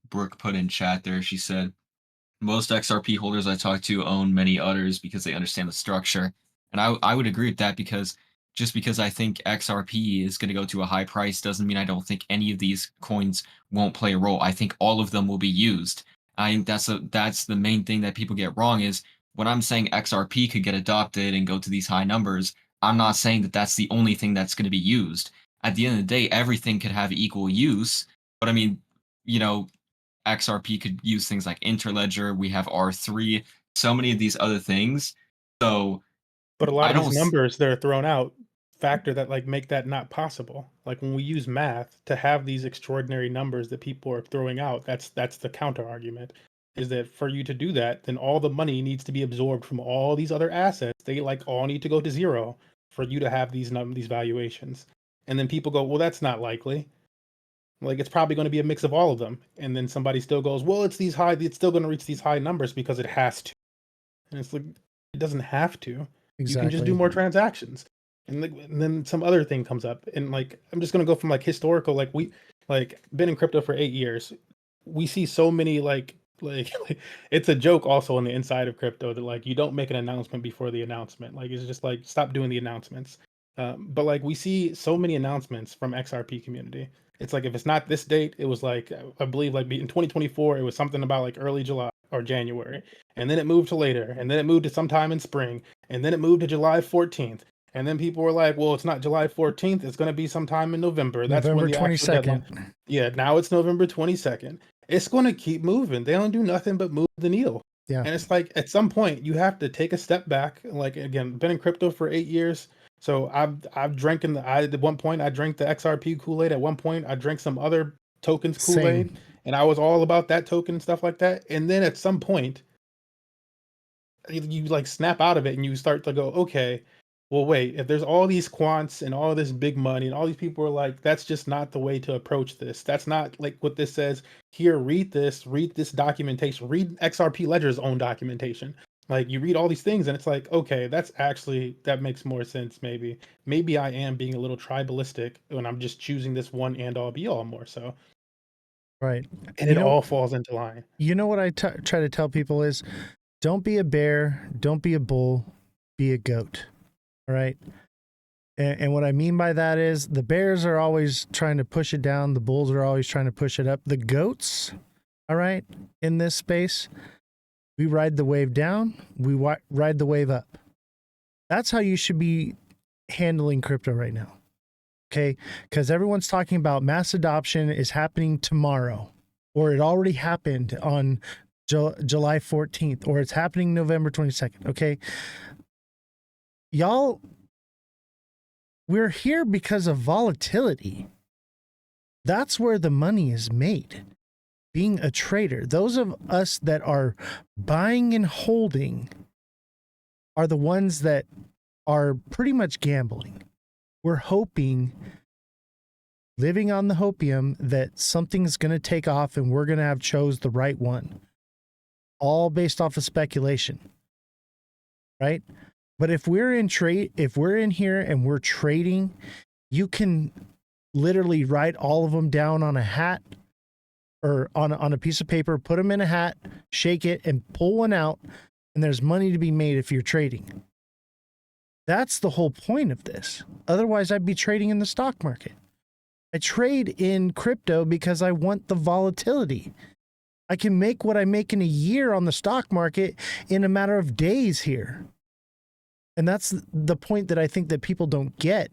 Brooke put in chat there. She said, most XRP holders I talk to own many others because they understand the structure. And I would agree with that, because just because I think XRP is going to go to a high price doesn't mean I don't think any of these coins won't play a role. I think all of them will be used. I think that's the main thing that people get wrong is when I'm saying XRP could get adopted and go to these high numbers, I'm not saying that that's the only thing that's going to be used. At the end of the day, everything could have equal use. But I mean, you know, XRP could use things like Interledger. We have R3, so many of these other things. So But a lot I of these don't. numbers that are thrown out factor that like make that not possible. Like when we use math to have these extraordinary numbers that people are throwing out, that's the counter argument. Is that for you to do that, then all the money needs to be absorbed from all these other assets. They like all need to go to zero for you to have these valuations. And then people go, well, that's not likely. Like it's probably going to be a mix of all of them. And then somebody still goes, well, it's still going to reach these high numbers because it has to. And it's like it doesn't have to. You can just do Exactly. more transactions. And then some other thing comes up. And like I'm just gonna go from like historical, like we like been in crypto for 8 years. We see so many like it's a joke also on the inside of crypto that like you don't make an announcement before the announcement. Like it's just like stop doing the announcements. But like we see so many announcements from XRP community. It's like if it's not this date, it was like I believe like in 2024 it was something about like early July or January, and then it moved to later, and then it moved to sometime in spring, and then it moved to July 14th. And then people were like, well, it's not July 14th, it's going to be sometime in November. That's when November the actual deadline. 22nd. Yeah, now it's November 22nd. It's going to keep moving. They don't do nothing but move the needle. Yeah. And it's like at some point you have to take a step back. Like again, been in crypto for 8 years. So I've drank at one point I drank the XRP Kool-Aid. At one point I drank some other tokens Kool-Aid, Same. and I was all about that token and stuff like that. And then at some point you like snap out of it and you start to go, okay, well, wait, if there's all these quants and all this big money and all these people are like, that's just not the way to approach this. That's not like what this says. Here, read this documentation, read XRP Ledger's own documentation. Like you read all these things and it's like, okay, that makes more sense. Maybe I am being a little tribalistic when I'm just choosing this one and all be all more so. Right. And You it know, all falls into line. you know what I try to tell people is don't be a bear, don't be a bull, be a goat. All right. And what I mean by that is the bears are always trying to push it down. The bulls are always trying to push it up. The goats, all right, in this space, we ride the wave down. We ride the wave up. That's how you should be handling crypto right now. Okay. Because everyone's talking about mass adoption is happening tomorrow, or it already happened on July 14th, or it's happening November 22nd. Okay. Y'all, we're here because of volatility. That's where the money is made. Being a trader, those of us that are buying and holding are the ones that are pretty much gambling. We're hoping, living on the hopium, that something's going to take off and we're going to have chose the right one. All based off of speculation, right? But if we're in here and we're trading, you can literally write all of them down on a hat or on a piece of paper, put them in a hat, shake it, and pull one out, and there's money to be made if you're trading. That's the whole point of this. Otherwise, I'd be trading in the stock market. I trade in crypto because I want the volatility. I can make what I make in a year on the stock market in a matter of days here. And that's the point that I think that people don't get.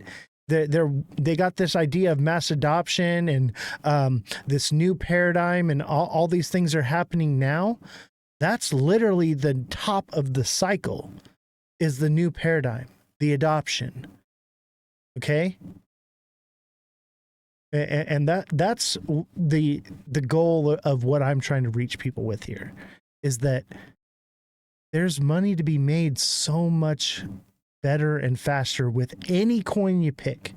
They got this idea of mass adoption and this new paradigm, and all these things are happening now. That's literally the top of the cycle, is the new paradigm, the adoption. Okay? And that's the goal of what I'm trying to reach people with here, is that there's money to be made so much better and faster with any coin you pick.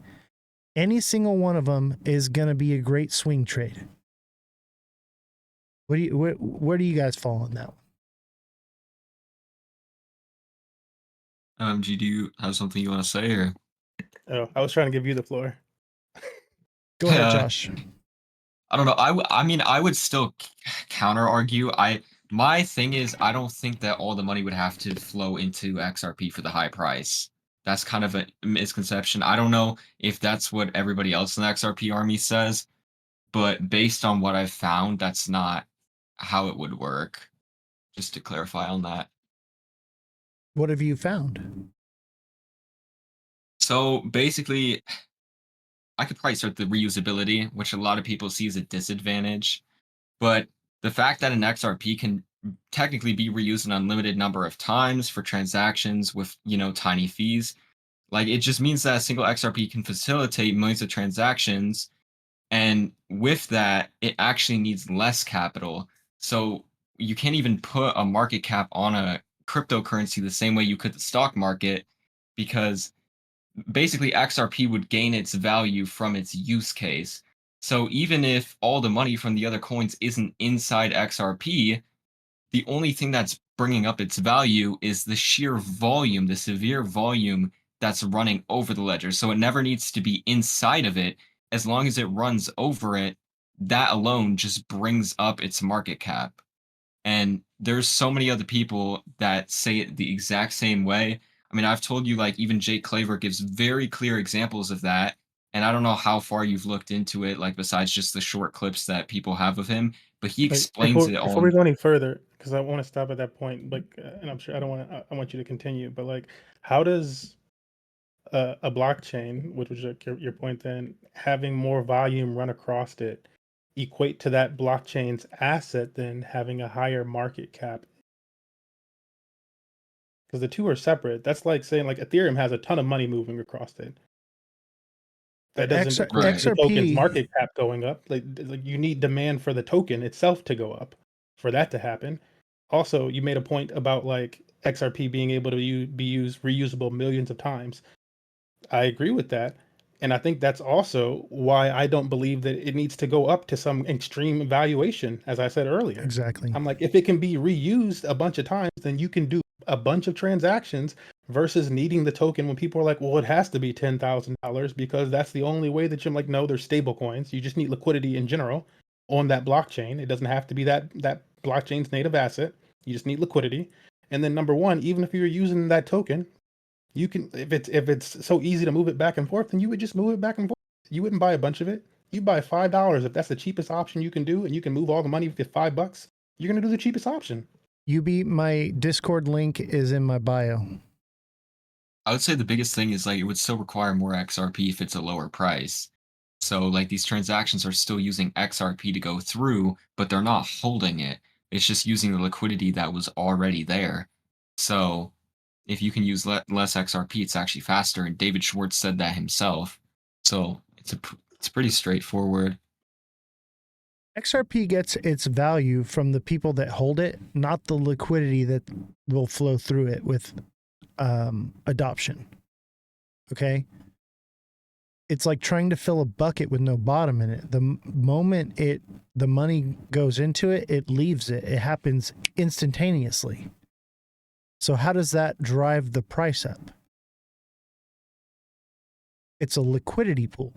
Any single one of them is going to be a great swing trade. Where do you guys fall on that one? MMG, do you have something you want to say, or? Oh, I was trying to give you the floor. Go ahead, Josh. I don't know. I mean, I would still counter argue. My thing is, I don't think that all the money would have to flow into XRP for the high price. That's kind of a misconception. I don't know if that's what everybody else in the XRP army says, but based on what I've found, that's not how it would work. Just to clarify on that. What have you found? So basically, I could probably start the reusability, which a lot of people see as a disadvantage. But the fact that an XRP can technically be reused an unlimited number of times for transactions with, tiny fees, like, it just means that a single XRP can facilitate millions of transactions. And with that, it actually needs less capital. So you can't even put a market cap on a cryptocurrency the same way you could the stock market, because basically XRP would gain its value from its use case. So even if all the money from the other coins isn't inside XRP, the only thing that's bringing up its value is the sheer volume, the severe volume that's running over the ledger. So it never needs to be inside of it. As long as it runs over it, that alone just brings up its market cap. And there's so many other people that say it the exact same way. I mean, I've told you, like, even Jake Claver gives very clear examples of that. And I don't know how far you've looked into it, like, besides just the short clips that people have of him, but he Like, explains it before all. we go any further, because I want to stop at that point, like, and I'm sure I don't want to. I want you to continue, but like, how does a blockchain, which was your point, then having more volume run across it, equate to that blockchain's asset than having a higher market cap? Because the two are separate. That's like saying like Ethereum has a ton of money moving across it. That doesn't equate to the token's XRP, market cap going up. Like you need demand for the token itself to go up for that to happen. Also, you made a point about like XRP being able to be used reusable millions of times. I agree with that. And I think that's also why I don't believe that it needs to go up to some extreme valuation, as I said earlier. exactly. I'm like, if it can be reused a bunch of times, then you can do a bunch of transactions versus needing the token when people are like, well, it has to be $10,000 because that's the only way that you're like, no, there's stable coins. You just need liquidity in general on that blockchain. It doesn't have to be that blockchain's native asset. You just need liquidity. And then number one, even if you're using that token, you can, if it's so easy to move it back and forth, then you would just move it back and forth. You wouldn't buy a bunch of it. You buy $5 if that's the cheapest option you can do, and you can move all the money for $5. You're gonna do the cheapest option. my Discord link is in my bio. I would say the biggest thing is, like, it would still require more XRP if it's a lower price. So, like, these transactions are still using XRP to go through, but they're not holding it. It's just using the liquidity that was already there. So if you can use less XRP, it's actually faster. And David Schwartz said that himself. So it's pretty straightforward. XRP gets its value from the people that hold it, not the liquidity that will flow through it with adoption. Okay? It's like trying to fill a bucket with no bottom in it. The moment the money goes into it, it leaves it. It happens instantaneously. So how does that drive the price up? It's a liquidity pool.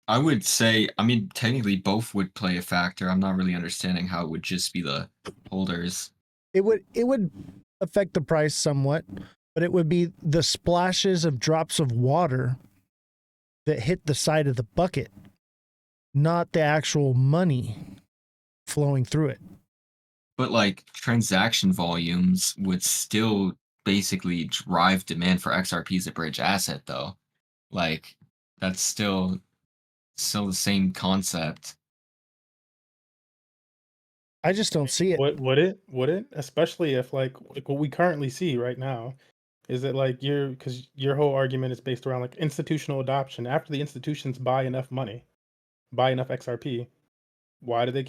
I would say, I mean, technically both would play a factor. I'm not really understanding how it would just be the holders. It would affect the price somewhat, but it would be the splashes of drops of water that hit the side of the bucket, not the actual money flowing through it. But like transaction volumes would still basically drive demand for XRP as a bridge asset, though. Like that's still the same concept. I just don't see it. Would it? Especially if like what we currently see right now is that like because your whole argument is based around like institutional adoption. After the institutions buy enough money, buy enough XRP, why do they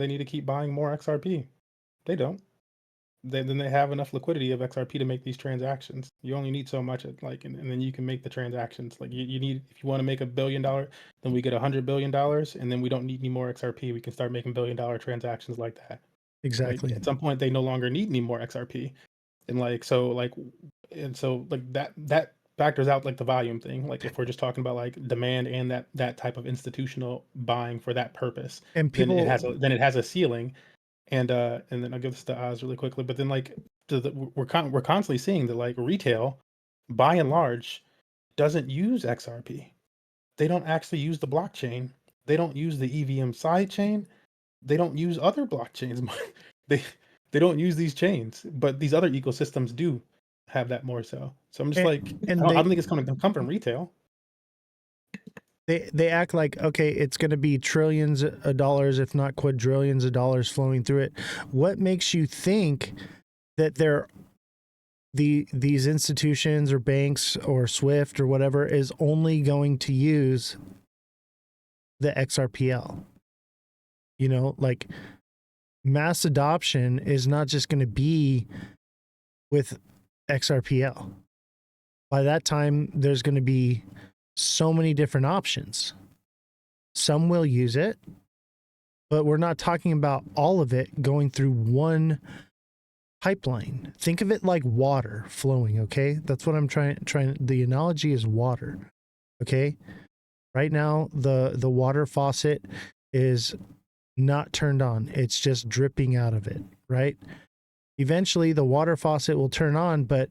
need to keep buying more XRP? They don't. Then they have enough liquidity of XRP to make these transactions. You only need so much, and then you can make the transactions. Like you need, if you want to make $1 billion, then we get $100 billion, and then we don't need any more XRP. We can start making $1 billion transactions like that. Like Exactly. at some point, they no longer need any more XRP, and so that factors out like the volume thing. Like if we're just talking about like demand and that type of institutional buying for that purpose, And then people, it has a ceiling. And then I'll give this to Oz really quickly. But then like we're constantly seeing that like retail, by and large, doesn't use XRP. They don't actually use the blockchain. They don't use the EVM side chain. They don't use other blockchains. they they don't use these chains, but these other ecosystems do have that more so. So I'm just like, and I don't think it's going to come from retail. they act like, okay, it's going to be trillions of dollars, if not quadrillions of dollars flowing through it. What makes you think that these institutions or banks or Swift or whatever is only going to use the XRPL? You know, like mass adoption is not just going to be with XRPL. By that time, there's going to be so many different options. Some will use it, but we're not talking about all of it going through one pipeline. Think of it like water flowing, okay? That's what I'm trying. The analogy is water, okay? Right now, the water faucet is not turned on. It's just dripping out of it, right? Eventually, the water faucet will turn on, but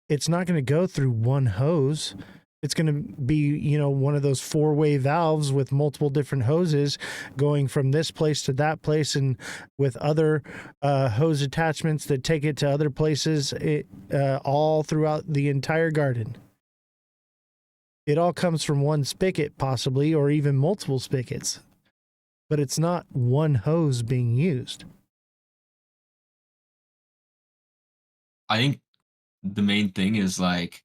it's not going to go through one hose. It's going to be, you know, one of those four-way valves with multiple different hoses going from this place to that place, and with other hose attachments that take it to other places, all throughout the entire garden. It all comes from one spigot, possibly, or even multiple spigots, but it's not one hose being used. I think the main thing is like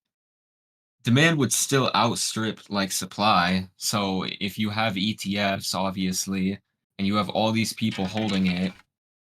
demand would still outstrip like supply. So if you have ETFs, obviously, and you have all these people holding it,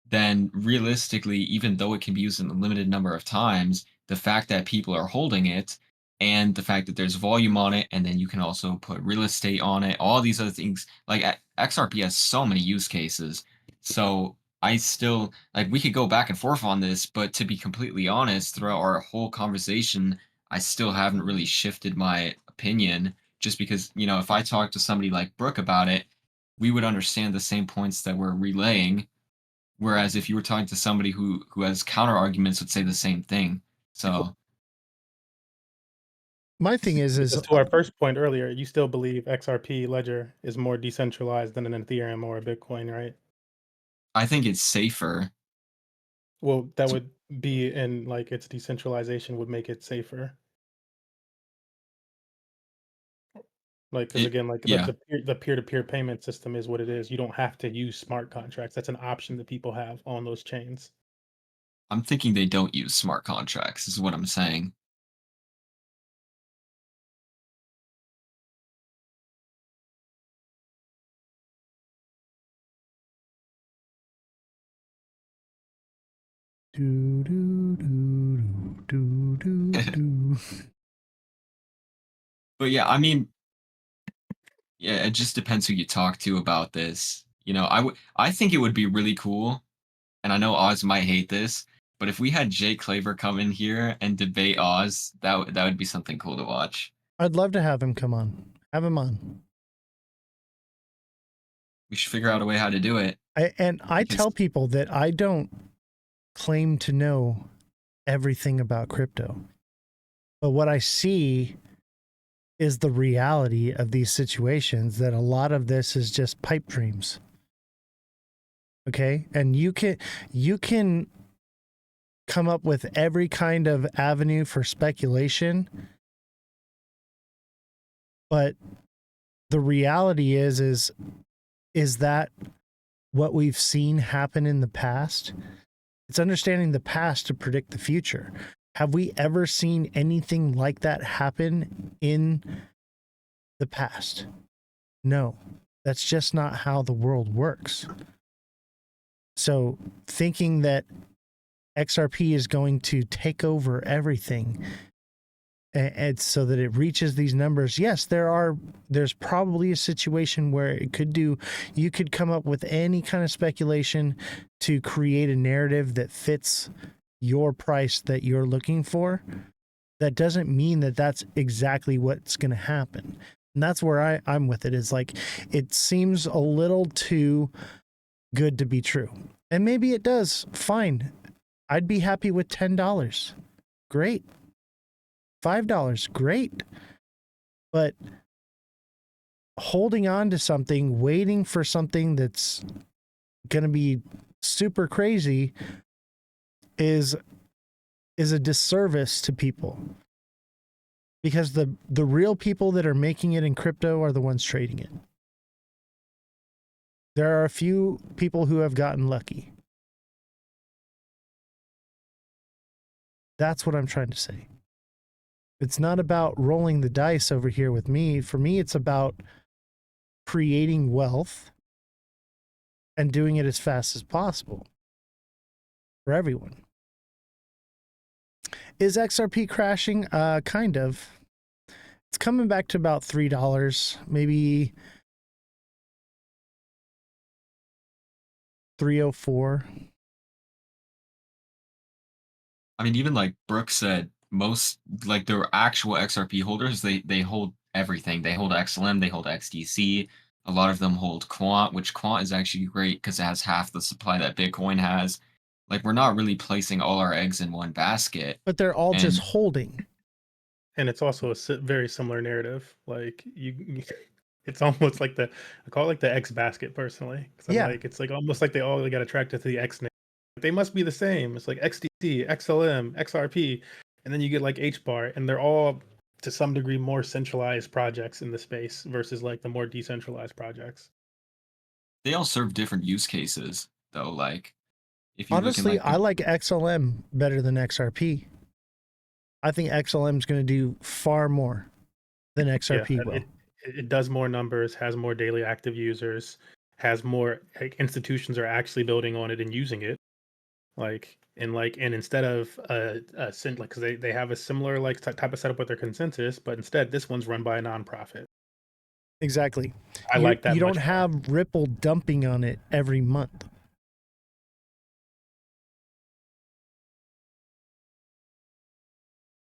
then realistically, even though it can be used in a limited number of times, the fact that people are holding it and the fact that there's volume on it, and then you can also put real estate on it, all these other things, like XRP has so many use cases. So I still, like, we could go back and forth on this, but to be completely honest, throughout our whole conversation, I still haven't really shifted my opinion just because, you know, if I talk to somebody like Brooke about it, we would understand the same points that we're relaying. Whereas if you were talking to somebody who has counter arguments, would say the same thing. So My thing is Because to our first point earlier, you still believe XRP ledger is more decentralized than an Ethereum or a Bitcoin, right? I think it's safer. Well, that would be in like its decentralization would make it safer. Like, because again, like Yeah, the peer-to-peer payment system is what it is. You don't have to use smart contracts. That's an option that people have on those chains. I'm thinking they don't use smart contracts, is what I'm saying. do do do do do do. But yeah, I mean, yeah, it just depends who you talk to about this. You know, I think it would be really cool, and I know Oz might hate this, but if we had Jay Claver come in here and debate Oz, that would be something cool to watch. I'd love to have him come on. Have him on. We should figure out a way how to do it. I Because tell people that I don't claim to know everything about crypto. But what I see is the reality of these situations, that a lot of this is just pipe dreams. Okay? And you can come up with every kind of avenue for speculation, but the reality is that what we've seen happen in the past? It's understanding the past to predict the future. Have we ever seen anything like that happen in the past? No, that's just not how the world works. So thinking that XRP is going to take over everything and so that it reaches these numbers, yes, there's probably a situation where you could come up with any kind of speculation to create a narrative that fits your price that you're looking for. That doesn't mean that that's exactly what's going to happen. And that's where I'm with it. Is like, it seems a little too good to be true. And maybe it does. Fine. I'd be happy with $10. Great. $5. Great. But holding on to something, waiting for something that's going to be super crazy is a disservice to people, because the real people that are making it in crypto are the ones trading it. There are a few people who have gotten lucky. That's what I'm trying to say. It's not about rolling the dice over here with me. For me, it's about creating wealth and doing it as fast as possible for everyone. Is XRP crashing? Kind of. It's coming back to about $3, maybe $3.04. I mean, even like Brooke said, most like the actual XRP holders, they hold everything. They hold XLM, they hold XDC. A lot of them hold Quant, which Quant is actually great because it has half the supply that Bitcoin has. Like, we're not really placing all our eggs in one basket. But they're all just And holding. And it's also a very similar narrative. Like it's almost like I call it like the X basket personally. 'Cause I'm Yeah. like, it's like almost like they all got attracted to the X name. They must be the same. It's like XDC, XLM, XRP, and then you get like HBAR, and they're all to some degree more centralized projects in the space versus like the more decentralized projects. they all serve different use cases, though. Like, if you look in Honestly, like I like XLM better than XRP. I think XLM is going to do far more than XRP will. It does more numbers, has more daily active users, has more like, institutions are actually building on it and using it. And instead of like, because they have a similar like type of setup with their consensus, but instead this one's run by a nonprofit. Exactly. I like that. You don't much have Ripple dumping on it every month.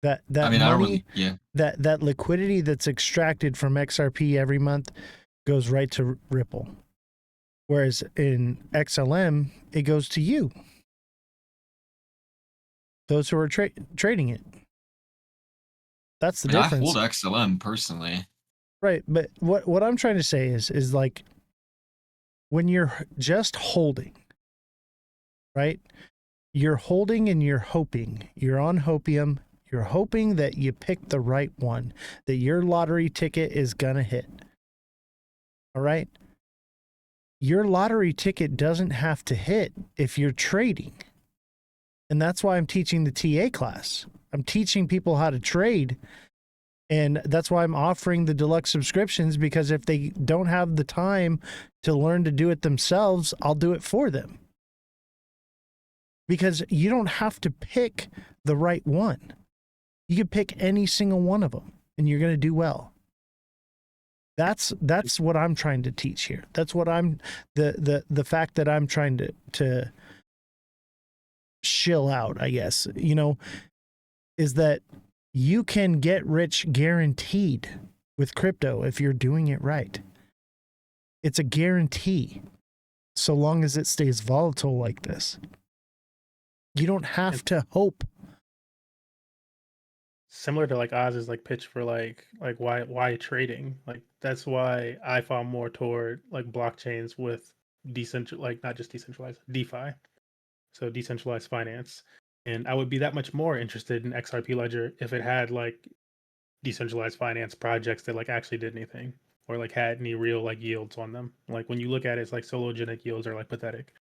That I mean, money, I don't really, yeah. that liquidity that's extracted from XRP every month goes right to Ripple. Whereas in XLM, it goes to you. Those who are trading it. That's the I mean, I difference. hold XLM personally. Right, but what I'm trying to say is like, when you're just holding, right? You're holding and you're hoping. You're on hopium. You're hoping that you pick the right one, that your lottery ticket is gonna hit. All right? Your lottery ticket doesn't have to hit if you're trading. And that's why I'm teaching the TA class. I'm teaching people how to trade. And that's why I'm offering the deluxe subscriptions, because if they don't have the time to learn to do it themselves, I'll do it for them. Because you don't have to pick the right one. You can pick any single one of them and you're going to do well. That's what I'm trying to teach here. That's what I'm the fact that I'm trying to shill out, I guess, is that you can get rich guaranteed with crypto if you're doing it right. It's a guarantee, so long as it stays volatile like this. You don't have to hope. Similar to like Oz's like pitch for like why trading. Like that's why I fall more toward like blockchains with like not just decentralized DeFi, so decentralized finance. And I would be that much more interested in XRP Ledger if it had like decentralized finance projects that like actually did anything or like had any real like yields on them. Like when you look at it, it's like sologenic yields are like pathetic.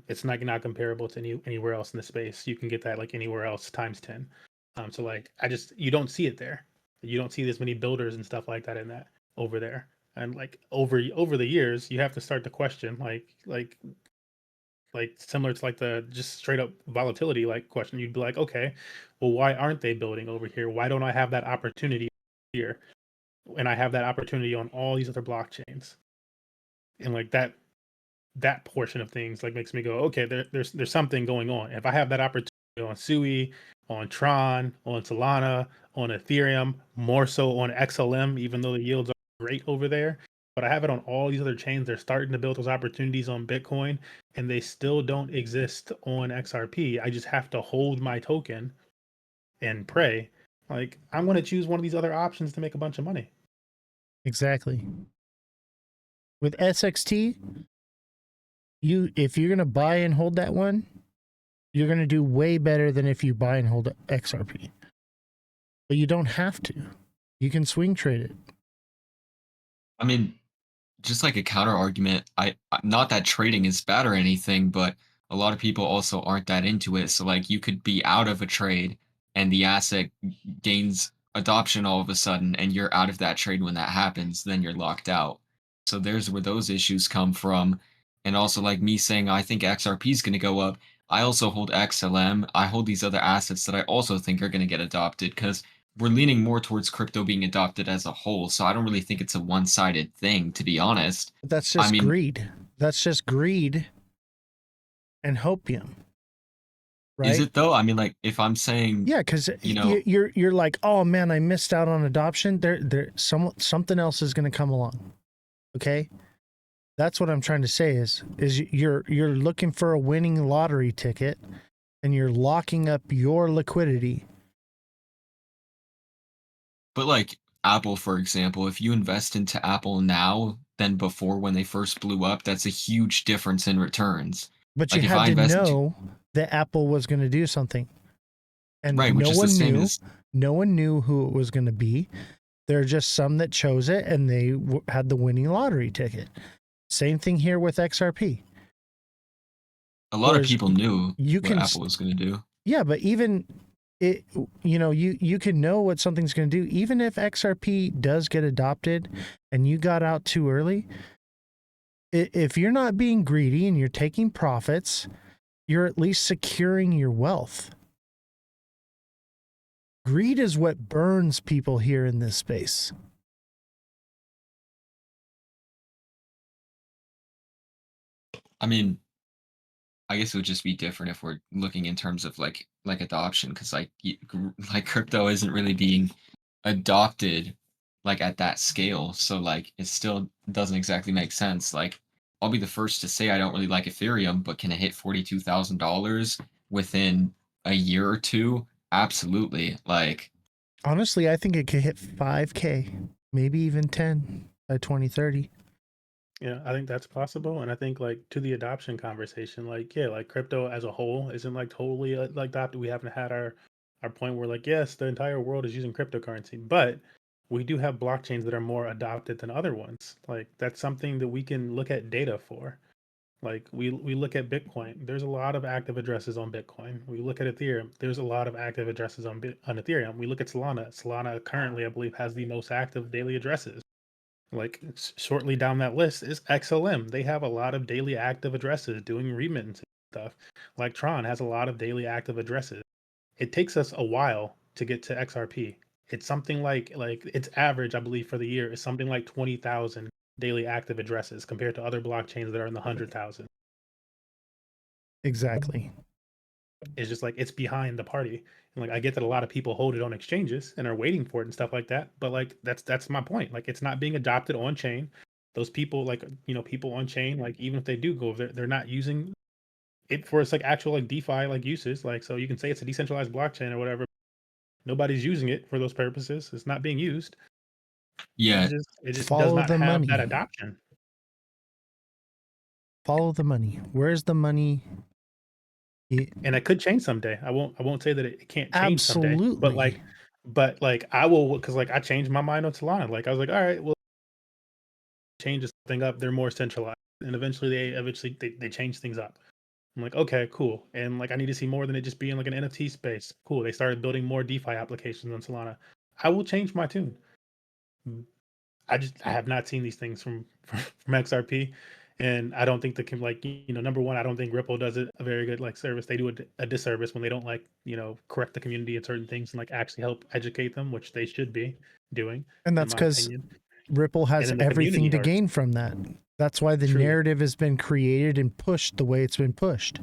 It's not comparable to anywhere else in the space. You can get that like anywhere else times 10. So like you don't see it there. You don't see this many builders and stuff like that in that over there. And like over the years, you have to start to question like similar to like the just straight up volatility like question. You'd be like, okay, well, why aren't they building over here? Why don't I have that opportunity here? And I have that opportunity on all these other blockchains. And like that portion of things like makes me go, okay, there's something going on. If I have that opportunity on Sui, on Tron, on Solana, on Ethereum, more so on XLM, even though the yields are great over there, but I have it on all these other chains. They're starting to build those opportunities on Bitcoin, and they still don't exist on XRP. I just have to hold my token and pray. Like I'm going to choose one of these other options to make a bunch of money. Exactly. With SXT, if you're going to buy and hold that one, you're going to do way better than if you buy and hold XRP. But you don't have to. You can swing trade it. I mean, just like a counter argument, not that trading is bad or anything, but a lot of people also aren't that into it. So like you could be out of a trade and the asset gains adoption all of a sudden and you're out of that trade when that happens, then you're locked out. So there's where those issues come from. And also like me saying I think XRP is going to go up. I also hold XLM. I hold these other assets that I also think are going to get adopted because we're leaning more towards crypto being adopted as a whole. So I don't really think it's a one-sided thing, to be honest. That's I just mean, greed. That's just greed and hopium. Right? is it though? I mean, like if I'm saying, yeah, because you're like, oh man, I missed out on adoption. Something else is going to come along. Okay, that's what I'm trying to say is you're looking for a winning lottery ticket, and you're locking up your liquidity. but like Apple, for example, if you invest into Apple now than before when they first blew up, that's a huge difference in returns. But Like you if had I to invest into, know that Apple was going to do something, and right, which no is the one same knew. as, No one knew who it was going to be. There are just some that chose it, and they had the winning lottery ticket. Same thing here with XRP. a lot of Whereas people knew you what can, Apple was going to do. yeah, but even it, you can know what something's going to do. Even if XRP does get adopted, and you got out too early, if you're not being greedy and you're taking profits, you're at least securing your wealth. Greed is what burns people here in this space. I mean, I guess it would just be different if we're looking in terms of like adoption, because like crypto isn't really being adopted like at that scale. So like it still doesn't exactly make sense. Like I'll be the first to say I don't really like Ethereum, but can it hit $42,000 within a year or two? Absolutely. Like Honestly, I think it could hit 5K, maybe even 10 by 2030. Yeah, I think that's possible, and I think like to the adoption conversation, like yeah, like crypto as a whole isn't like totally like adopted. We haven't had our point where like yes, the entire world is using cryptocurrency, but we do have blockchains that are more adopted than other ones. Like that's something that we can look at data for. Like we look at Bitcoin, there's a lot of active addresses on Bitcoin. We look at Ethereum, there's a lot of active addresses on Ethereum. We look at Solana. Solana currently, I believe, has the most active daily addresses. Like shortly down that list is XLM. They have a lot of daily active addresses doing remittance and stuff. Like Tron has a lot of daily active addresses. It takes us a while to get to XRP. It's something like its average, I believe, for the year is something like 20,000 daily active addresses compared to other blockchains that are in the 100,000. Exactly. It's just like it's behind the party. And like I get that a lot of people hold it on exchanges and are waiting for it and stuff like that. But like that's my point. Like it's not being adopted on chain. Those people like people on chain, like even if they do go, they're not using for its like actual like DeFi like uses. Like, so you can say it's a decentralized blockchain or whatever. Nobody's using it for those purposes. It's not being used. Yeah, It just does Follow not the have that money. adoption. Follow the money. Where's the money? And it could change someday. I won't say that it can't change someday, Absolutely. but like I will, because like I changed my mind on Solana. Like I was like, all right, well, change this thing up. They're more centralized, and eventually they change things up. I'm like, okay, cool. And like I need to see more than it just being like an NFT space. Cool. They started building more DeFi applications on Solana. I will change my tune. I have not seen these things from XRP, and I don't think like number one, I don't think Ripple does it a very good like service. They do a disservice when they don't like correct the community in certain things and like actually help educate them, which they should be doing, And in that's my because opinion. Ripple And has then the community everything to hurts. gain from that. That's why the Truly, narrative has been created and pushed the way it's been pushed.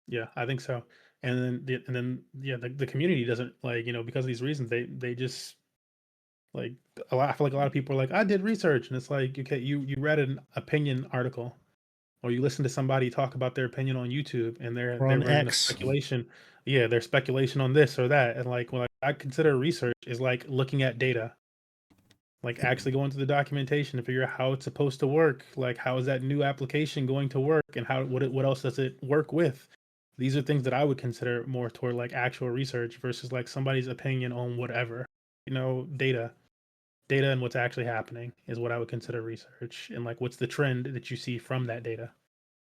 yeah, I think so. The community doesn't like because of these reasons they just like a lot. I feel like a lot of people are like, I did research, and it's like, okay, you read an opinion article, or you listen to somebody talk about their opinion on YouTube, and Or they're on bringing a X. speculation. Yeah, their speculation on this or that, and like when I consider research is like looking at data, like actually going to the documentation to figure out how it's supposed to work. Like how is that new application going to work, and what else does it work with? These are things that I would consider more toward like actual research versus like somebody's opinion on whatever. Data and what's actually happening is what I would consider research, and like what's the trend that you see from that data.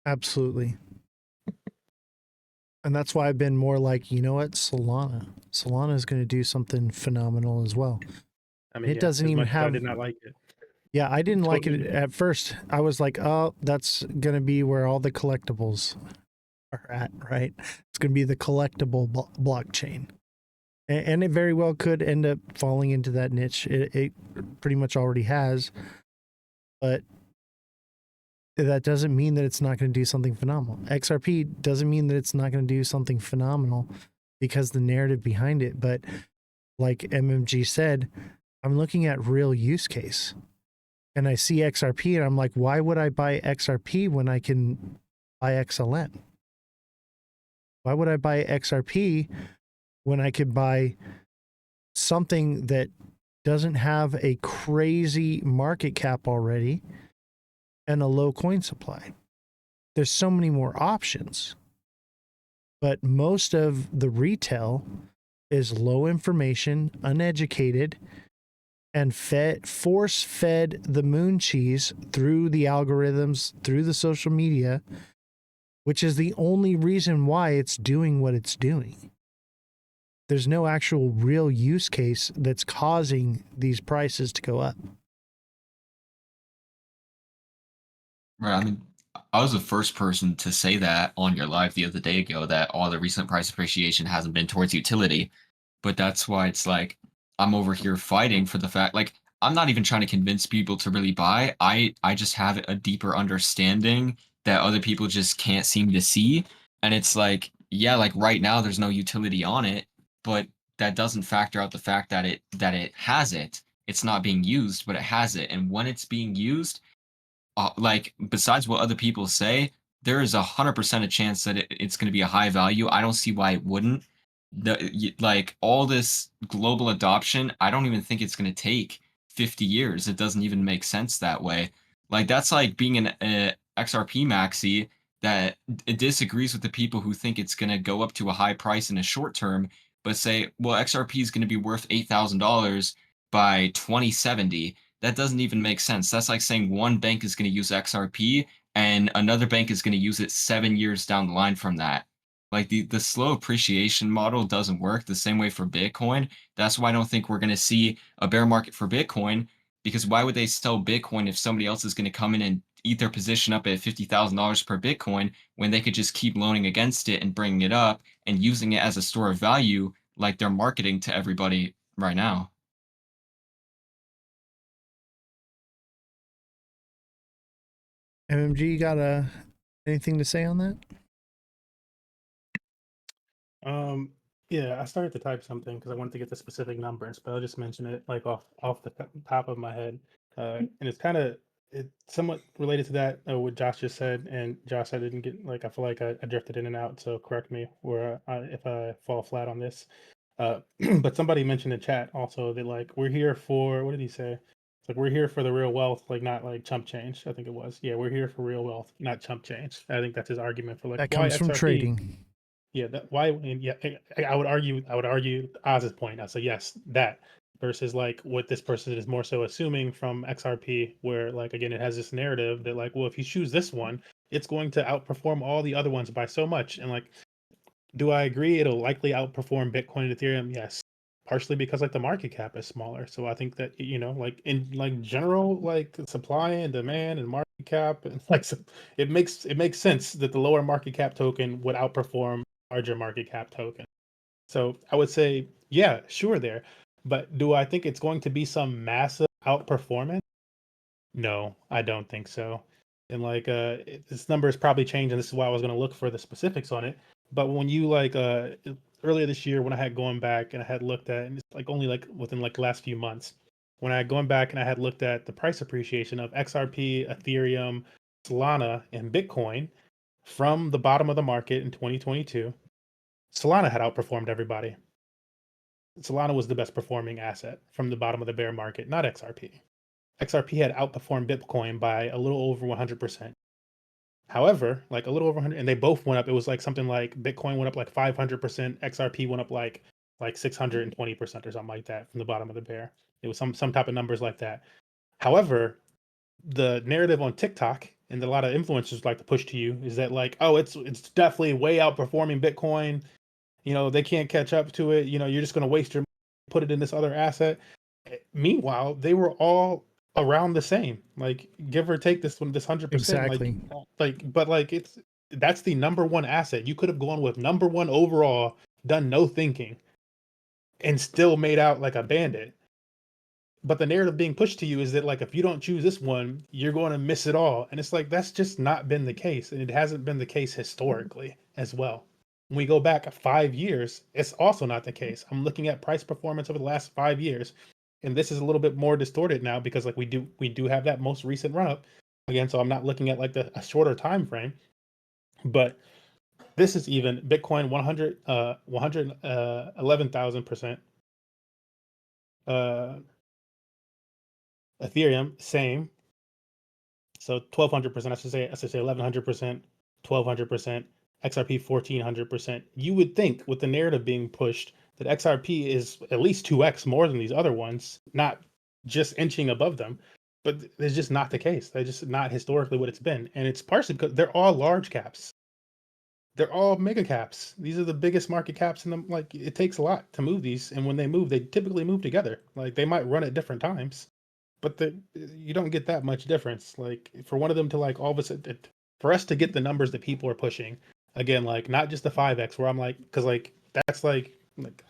Absolutely. And that's why I've been more like, you know what, Solana. Solana is going to do something phenomenal as well. I mean, It yeah, doesn't as even much as I have. did not like it. Yeah, I didn't like it Totally. at first. I was like, oh, that's going to be where all the collectibles are at, right? It's going to be the collectible blockchain. And it very well could end up falling into that niche. It pretty much already has. But that doesn't mean that it's not going to do something phenomenal. XRP doesn't mean that it's not going to do something phenomenal because the narrative behind it. But like MMG said, I'm looking at real use case. And I see XRP and I'm like, why would I buy XRP when I can buy XLM? Why would I buy XRP when I could buy something that doesn't have a crazy market cap already and a low coin supply? There's so many more options. But most of the retail is low information, uneducated, and force fed the moon cheese through the algorithms, through the social media, which is the only reason why it's doing what it's doing. There's no actual real use case that's causing these prices to go up. right. I mean, I was the first person to say that on your live the other day ago that all the recent price appreciation hasn't been towards utility. But that's why it's like I'm over here fighting for the fact like I'm not even trying to convince people to really buy. I just have a deeper understanding that other people just can't seem to see. And it's like, yeah, like right now there's no utility on it, but that doesn't factor out the fact that it has it. It's not being used, but it has it. And when it's being used, like besides what other people say, there is 100% a chance that it's going to be a high value. I don't see why it wouldn't. Like all this global adoption, I don't even think it's going to take 50 years. It doesn't even make sense that way. Like that's like being an XRP maxi that it disagrees with the people who think it's going to go up to a high price in a short term, but say, well, XRP is going to be worth $8,000 by 2070. That doesn't even make sense. That's like saying one bank is going to use XRP and another bank is going to use it 7 years down the line from that. Like the slow appreciation model doesn't work the same way for Bitcoin. That's why I don't think we're going to see a bear market for Bitcoin, because why would they sell Bitcoin if somebody else is going to come in and eat their position up at $50,000 per Bitcoin when they could just keep loaning against it and bringing it up and using it as a store of value like they're marketing to everybody right now? MMG, you got anything to say on that? Um, yeah, I started to type something because I wanted to get the specific numbers, but I'll just mention it like off the top of my head. And it's kind of It's somewhat related to that, what Josh just said, and Josh, I didn't get like I feel like I drifted in and out, so correct me where if I fall flat on this. But somebody mentioned in chat also that like we're here for what did he say? It's like we're here for the real wealth, like not like chump change. I think it was. Yeah, we're here for real wealth, not chump change. I think that's his argument for like That why comes from XRP. trading. Yeah, that why and yeah, I would argue Oz's point. I say yes, that versus like what this person is more so assuming from XRP, where like again it has this narrative that like, well, if you choose this one, it's going to outperform all the other ones by so much. And like, do I agree it'll likely outperform Bitcoin and Ethereum? Yes. Partially because like the market cap is smaller. So I think that like in like general like supply and demand and market cap and like so it makes sense that the lower market cap token would outperform larger market cap token. So I would say, yeah, sure there. But do I think it's going to be some massive outperformance? No, I don't think so. And like this number has probably changed, and this is why I was going to look for the specifics on it. But when you like earlier this year when I had gone back and I had looked at, and it's like only like within like the last few months, when I had gone back and I had looked at the price appreciation of XRP, Ethereum, Solana, and Bitcoin from the bottom of the market in 2022, Solana had outperformed everybody. Solana was the best performing asset from the bottom of the bear market, not XRP. XRP had outperformed Bitcoin by a little over 100%. However, like a little over 100, and they both went up. It was like something like Bitcoin went up like 500%, XRP went up like 620% or something like that from the bottom of the bear. It was some type of numbers like that. However, the narrative on TikTok and a lot of influencers like to push to you is that like, oh, it's definitely way outperforming Bitcoin. They can't catch up to it. You're just going to waste your money, put it in this other asset. Meanwhile, they were all around the same, like give or take this 100%. Exactly. But like that's the number one asset. You could have gone with number one overall, done no thinking, and still made out like a bandit. But the narrative being pushed to you is that like if you don't choose this one, you're going to miss it all. And it's like that's just not been the case, and it hasn't been the case historically as well. When we go back 5 years, it's also not the case. I'm looking at price performance over the last 5 years, and this is a little bit more distorted now because like we do have that most recent run up again. So I'm not looking at like a shorter time frame, but this is even Bitcoin 111,000%. Ethereum same. So 1,200%. I should say 1,100%, 1,200%, XRP 1,400%. You would think with the narrative being pushed that XRP is at least 2x more than these other ones, not just inching above them. But it's just not the case. That's just not historically what it's been. And it's partially because they're all large caps. They're all mega caps. These are the biggest market caps in them. Like it takes a lot to move these. And when they move, they typically move together. Like they might run at different times, but you don't get that much difference. Like for one of them to like all of a sudden, for us to get the numbers that people are pushing, again, like not just the 5x, where I'm like, because like that's like,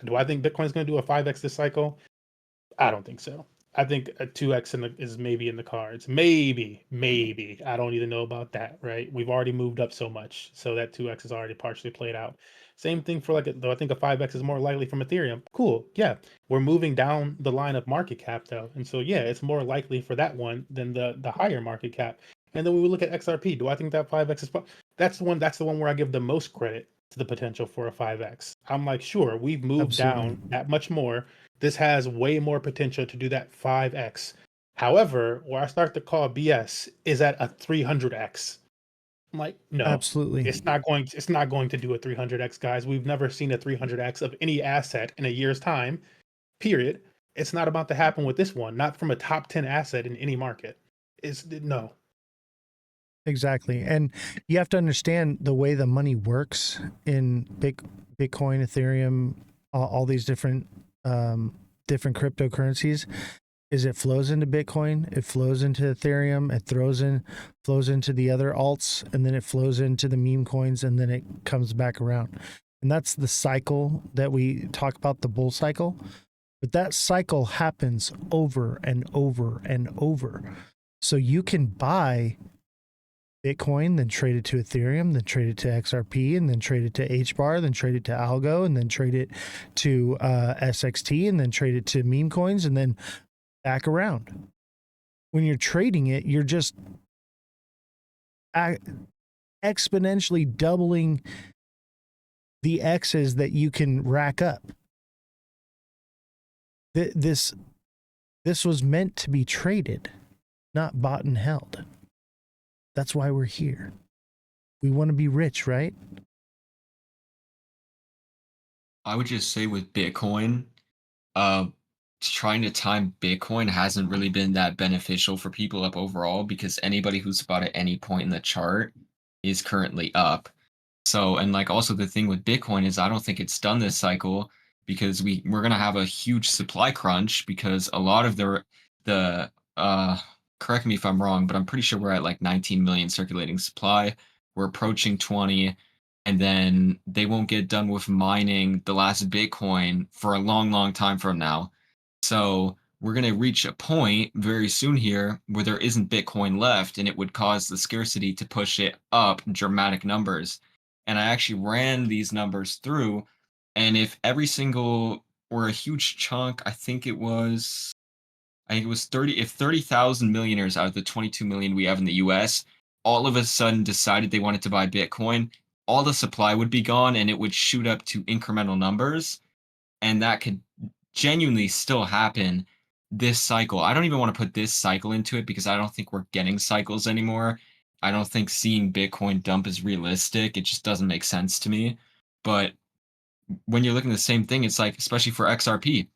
do I think Bitcoin's going to do a 5x this cycle? I don't think so. I think a 2x is maybe in the cards. Maybe. I don't even know about that, right? We've already moved up so much. So that 2x is already partially played out. Same thing for though I think a 5x is more likely from Ethereum. Cool. Yeah. We're moving down the line of market cap though. And so yeah, it's more likely for that one than the higher market cap. And then when we look at XRP, do I think that 5x is that's the one where I give the most credit to the potential for a 5x. I'm like, sure, we've moved Absolutely. down that much more. This has way more potential to do that 5x. However, where I start to call BS is at a 300x. I'm like, no, Absolutely. it's not going to do a 300x, guys. We've never seen a 300x of any asset in a year's time. Period. It's not about to happen with this one, not from a top 10 asset in any market. It's no. Exactly. And you have to understand the way the money works in Bitcoin, Ethereum, all these different cryptocurrencies is it flows into Bitcoin, it flows into Ethereum, it flows into the other alts, and then it flows into the meme coins, and then it comes back around. And that's the cycle that we talk about, the bull cycle. But that cycle happens over and over and over. So you can buy Bitcoin, then trade it to Ethereum, then trade it to XRP, and then trade it to HBAR, then trade it to Algo, and then trade it to SXT, and then trade it to meme coins, and then back around. When you're trading it, you're just exponentially doubling the X's that you can rack up. This was meant to be traded, not bought and held. That's why we're here. We want to be rich, right? I would just say with Bitcoin, trying to time Bitcoin hasn't really been that beneficial for people up overall because anybody who's bought at any point in the chart is currently up. So, and like also the thing with Bitcoin is I don't think it's done this cycle because we're gonna have a huge supply crunch because a lot of the correct me if I'm wrong, but I'm pretty sure we're at like 19 million circulating supply. We're approaching 20, and then they won't get done with mining the last Bitcoin for a long, long time from now. So we're going to reach a point very soon here where there isn't Bitcoin left, and it would cause the scarcity to push it up dramatic numbers. And I actually ran these numbers through, and if every single or a huge chunk, I think it was 30, if 30,000 millionaires out of the 22 million we have in the US all of a sudden decided they wanted to buy Bitcoin, all the supply would be gone and it would shoot up to incremental numbers. And that could genuinely still happen this cycle. I don't even want to put this cycle into it because I don't think we're getting cycles anymore. I don't think seeing Bitcoin dump is realistic. It just doesn't make sense to me. But when you're looking at the same thing, it's like, especially for XRP,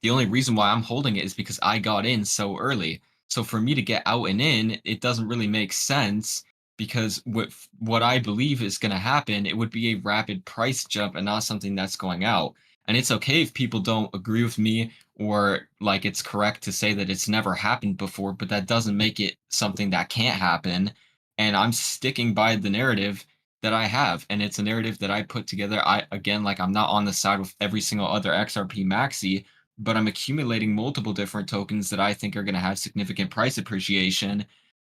the only reason why I'm holding it is because I got in so early. So for me to get out and in, it doesn't really make sense because what I believe is going to happen, it would be a rapid price jump and not something that's going out. And it's okay if people don't agree with me or like it's correct to say that it's never happened before, but that doesn't make it something that can't happen. And I'm sticking by the narrative that I have. And it's a narrative that I put together. Again, like I'm not on the side with every single other XRP maxi, but I'm accumulating multiple different tokens that I think are going to have significant price appreciation.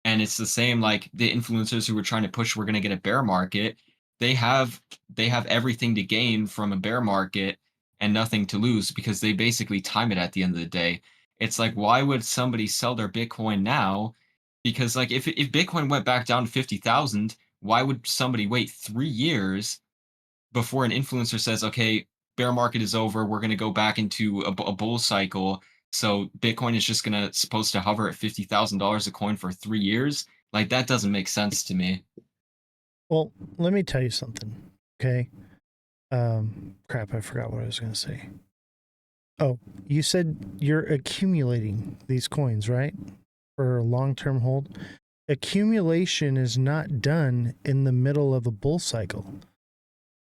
And it's the same like the influencers who were trying to push we're going to get a bear market. They have everything to gain from a bear market and nothing to lose because they basically time it at the end of the day. It's like why would somebody sell their Bitcoin now? Because like if Bitcoin went back down to 50,000, why would somebody wait 3 years before an influencer says, okay, bear market is over, we're going to go back into a bull cycle. So Bitcoin is just going to supposed to hover at $50,000 a coin for 3 years. Like that doesn't make sense to me. Well, let me tell you something. Okay. Crap, I forgot what I was going to say. Oh, you said you're accumulating these coins, right? For a long-term hold. Accumulation is not done in the middle of a bull cycle.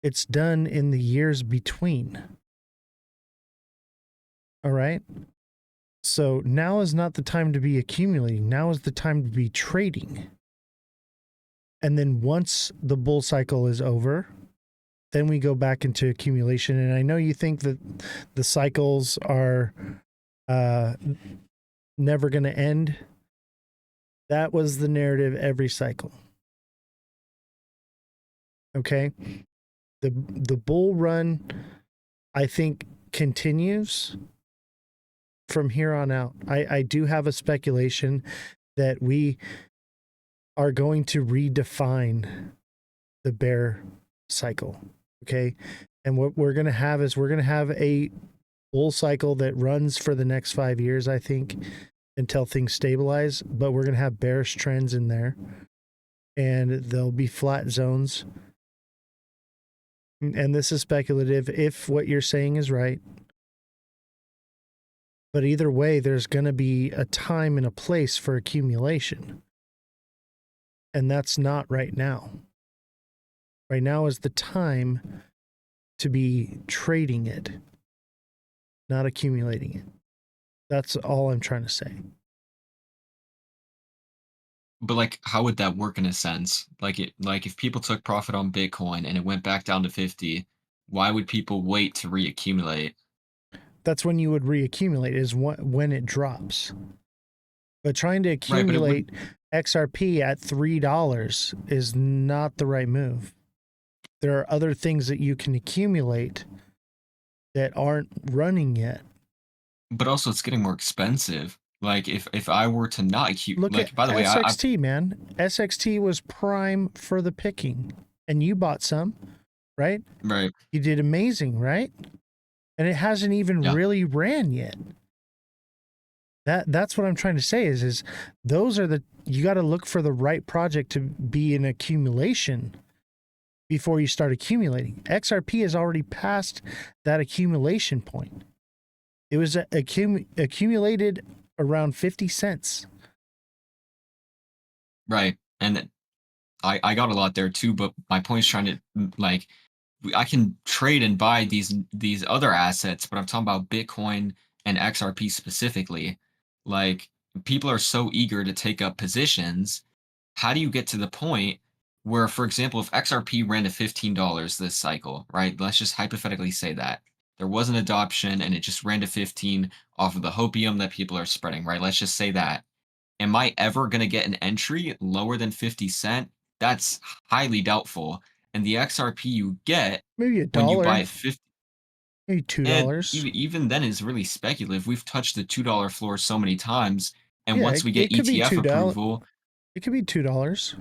It's done in the years between. All right. So now is not the time to be accumulating. Now is the time to be trading. And then once the bull cycle is over, then we go back into accumulation. And I know you think that the cycles are never going to end. That was the narrative every cycle. Okay. The bull run, I think, continues from here on out. I do have a speculation that we are going to redefine the bear cycle. Okay. And what we're going to have is we're going to have a bull cycle that runs for the next 5 years, I think, until things stabilize. But we're going to have bearish trends in there and there'll be flat zones. And this is speculative if what you're saying is right. But either way, there's going to be a time and a place for accumulation. And that's not right now. Right now is the time to be trading it, not accumulating it. That's all I'm trying to say. But like how would that work in a sense? Like if people took profit on Bitcoin and it went back down to 50, why would people wait to reaccumulate? That's when you would reaccumulate, is when it drops. But trying to accumulate XRP at $3 is not the right move. There are other things that you can accumulate that aren't running yet. But also it's getting more expensive. Like if I were to not Look at like, by the way, SXT, man. SXT was prime for the picking, and you bought some, right? right, You did amazing, right? And it hasn't even yeah, really ran yet. That's what I'm trying to say is those are you got to look for the right project to be an accumulation before you start accumulating. XRP has already passed that accumulation point. It was accumulated around 50 cents. right. And I got a lot there too, but my point is trying to like I can trade and buy these other assets, but I'm talking about Bitcoin and XRP specifically. Like people are so eager to take up positions. How do you get to the point where, for example, if XRP ran to $15 this cycle, right? Let's just hypothetically say that there was an adoption and it just ran to 15 off of the hopium that people are spreading, right? Let's just say that. Am I ever going to get an entry lower than 50 cent? That's highly doubtful. And the XRP you get Maybe a when you buy dollar, at 50, maybe and $2. even then is really speculative. We've touched the $2 floor so many times. And Yeah, once we get it could be ETF $2. approval, It could be $2.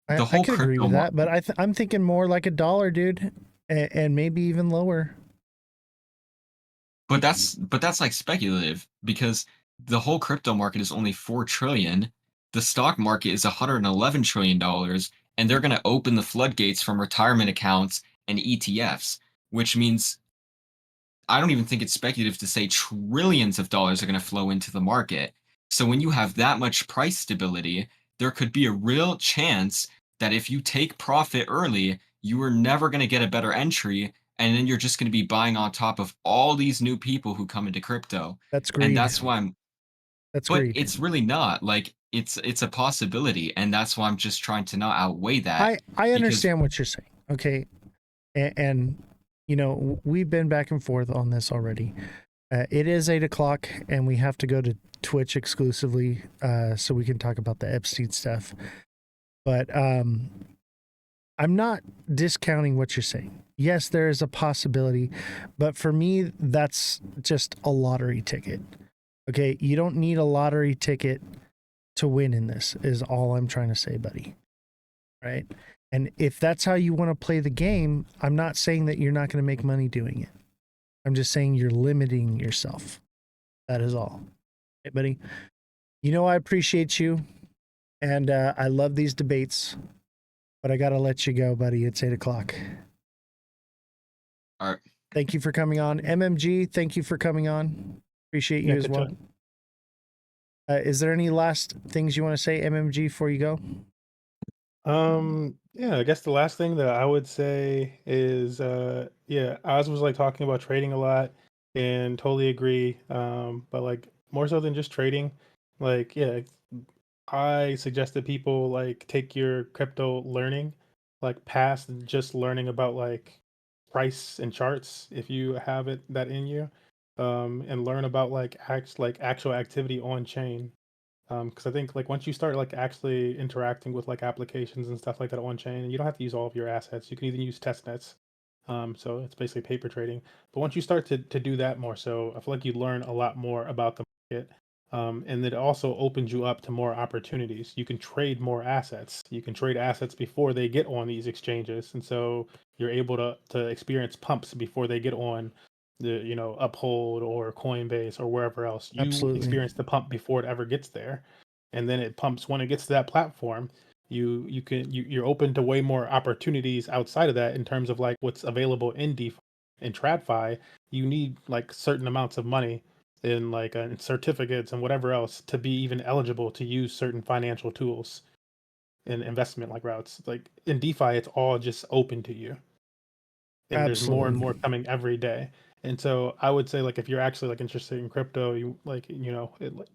the I whole could agree crypto with market. that, but I'm thinking more like a dollar, dude, and maybe even lower. But that's like speculative because the whole crypto market is only 4 trillion. The stock market is 111 trillion dollars, and they're going to open the floodgates from retirement accounts and ETFs, which means I don't even think it's speculative to say trillions of dollars are going to flow into the market. So when you have that much price stability, there could be a real chance that if you take profit early, you are never going to get a better entry. And then you're just going to be buying on top of all these new people who come into crypto. That's And greed. that's why That's but greed. it's really not like it's a possibility. And that's why I'm just trying to not outweigh that I because understand what you're saying. Okay, and you know we've been back and forth on this already. It is 8 o'clock, and we have to go to Twitch exclusively, so we can talk about the Epstein stuff. But I'm not discounting what you're saying. Yes, there is a possibility, but for me, that's just a lottery ticket. Okay, you don't need a lottery ticket to win in this, is all I'm trying to say, buddy. Right? And if that's how you want to play the game, I'm not saying that you're not going to make money doing it. I'm just saying you're limiting yourself. That is all. Hey, buddy. You know, I appreciate you, and I love these debates, but I got to let you go, buddy. It's 8 o'clock. all right. Thank you for coming on. MMG, thank you for coming on. Appreciate you Yeah, as good well. job. Is there any last things you want to say, MMG, before you go? Yeah, I guess the last thing that I would say is, yeah, Oz was like talking about trading a lot and totally agree. But like more so than just trading, like, yeah, I suggest that people like take your crypto learning like past just learning about like price and charts if you have it that in you, and learn about like actual activity on chain. Because I think like once you start like actually interacting with like applications and stuff like that on chain, and you don't have to use all of your assets. You can even use test nets. So it's basically paper trading. But once you start to do that more, so I feel like you learn a lot more about the market. And it also opens you up to more opportunities. You can trade more assets. You can trade assets before they get on these exchanges, and so you're able to experience pumps before they get on the Uphold or Coinbase or wherever else. You Absolutely. experience the pump before it ever gets there, and then it pumps when it gets to that platform. You're open to way more opportunities outside of that in terms of like what's available in DeFi and TradFi. You need like certain amounts of money in like certificates and whatever else to be even eligible to use certain financial tools and investment like routes. Like in DeFi, it's all just open to you, and there's more and more Absolutely. coming every day. And so I would say like if you're actually like interested in crypto, you like like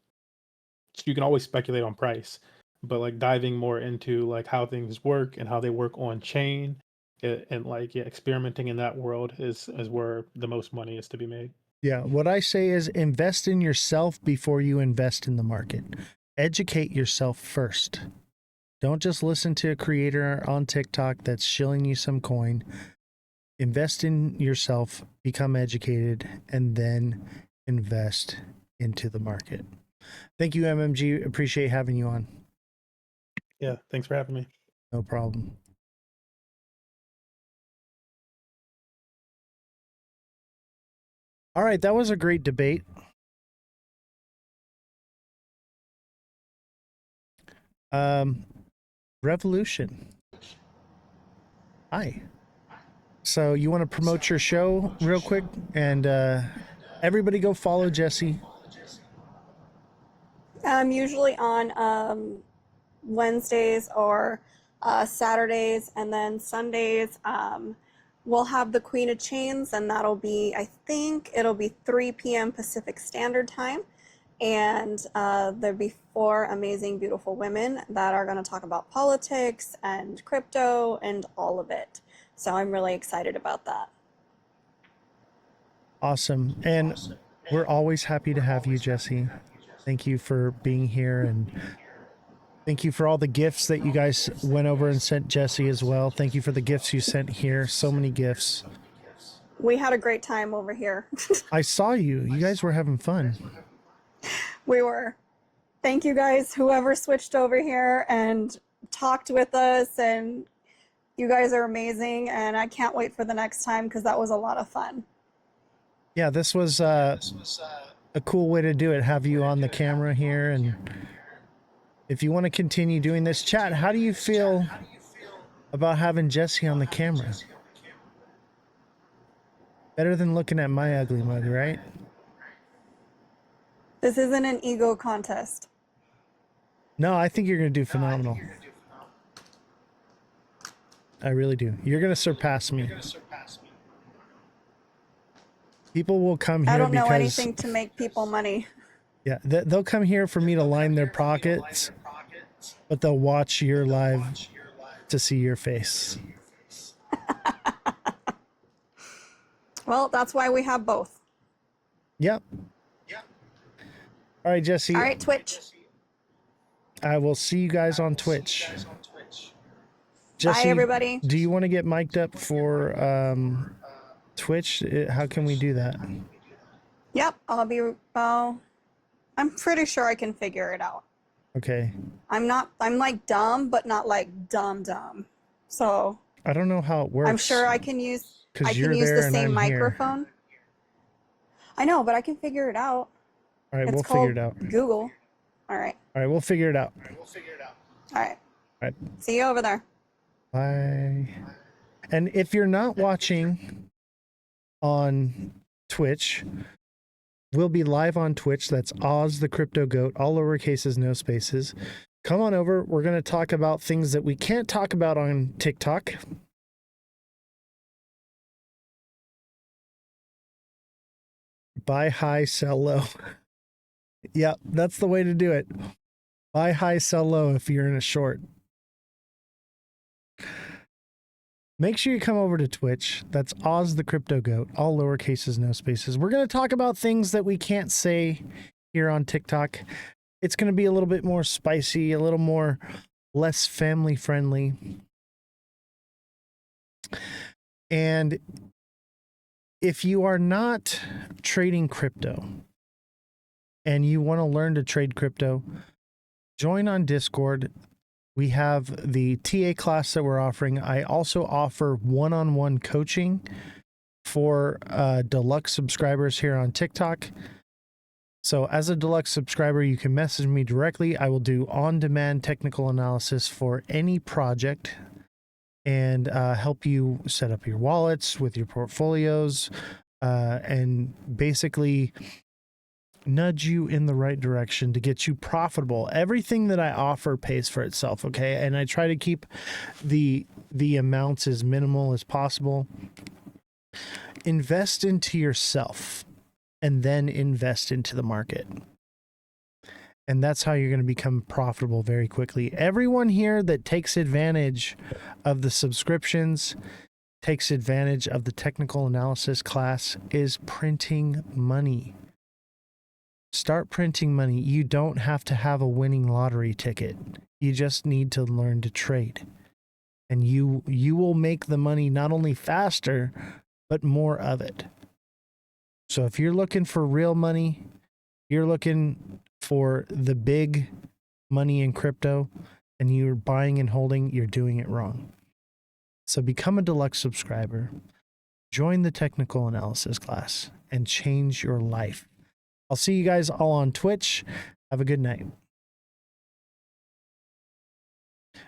you can always speculate on price, but like diving more into like how things work and how they work on chain, and like yeah, experimenting in that world is where the most money is to be made. Yeah. What I say is invest in yourself before you invest in the market. Educate yourself first. Don't just listen to a creator on TikTok that's shilling you some coin. Invest in yourself, become educated, and then invest into the market. Thank you, MMG. Appreciate having you on. Yeah, thanks for having me. No problem. All right, that was a great debate. Revolution. Hi. So you want to promote your show real quick, and everybody go follow Jesse. I'm usually on Wednesdays or Saturdays, and then Sundays we'll have the Queen of Chains, and that'll be, I think it'll be 3 p.m. Pacific Standard Time. And there'll be 4 amazing, beautiful women that are going to talk about politics and crypto and all of it. So I'm really excited about that. Awesome. And we're always happy to have you, Jesse. Thank you for being here, and thank you for all the gifts that you guys went over and sent Jesse as well. Thank you for the gifts you sent here. So many gifts. We had a great time over here. I saw you. You guys were having fun. We were. Thank you guys, whoever switched over here and talked with us, and you guys are amazing, and I can't wait for the next time because that was a lot of fun. Yeah, this was a cool way to do it. Have you on the camera here, and if you want to continue doing this chat, how do you feel about having Jesse on the camera? Better than looking at my ugly mug, right? This isn't an ego contest. No, I think you're going to do phenomenal. I really do. You're going to surpass me. People will come here I don't know because anything to make people money. yeah, they'll come here for me to line their pockets, but they'll watch your live to see your face. Well, that's why we have both. Yep. All right, Jesse. All right, Twitch. I will see you guys on Twitch. Jesse, Bye, everybody. do you want to get mic'd up for Twitch? How can we do that? Yep, I'm pretty sure I can figure it out. Okay. I'm like dumb, but not like dumb. So I don't know how it works. I'm sure I can use the there same and I'm here. microphone. I know, but I can figure it out. All right, It's we'll called figure it out. Google. All right. All right, we'll figure it out. All right. All right. See you over there. Bye. And if you're not watching on Twitch, we'll be live on Twitch. That's Oz the Crypto Goat, all lowercases, no spaces. Come on over. We're going to talk about things that we can't talk about on TikTok. Buy high, sell low. Yeah, that's the way to do it. Buy high, sell low if you're in a short. Make sure you come over to Twitch. That's Oz the Crypto Goat, all lowercases, no spaces. We're going to talk about things that we can't say here on TikTok. It's going to be a little bit more spicy, a little more less family friendly. And if you are not trading crypto and you want to learn to trade crypto, join on Discord. We have the TA class that we're offering. I also offer one-on-one coaching for deluxe subscribers here on TikTok. So as a deluxe subscriber, you can message me directly. I will do on-demand technical analysis for any project and help you set up your wallets with your portfolios and basically nudge you in the right direction to get you profitable. Everything that I offer pays for itself, okay? And I try to keep the amounts as minimal as possible. Invest into yourself and then invest into the market. And that's how you're going to become profitable very quickly. Everyone here that takes advantage of the subscriptions, takes advantage of the technical analysis class is printing money. Start printing money. You don't have to have a winning lottery ticket. You just need to learn to trade. And you will make the money not only faster, but more of it. So if you're looking for real money, you're looking for the big money in crypto and you're buying and holding, you're doing it wrong. So become a deluxe subscriber, join the technical analysis class, and change your life. I'll see you guys all on Twitch. Have a good night.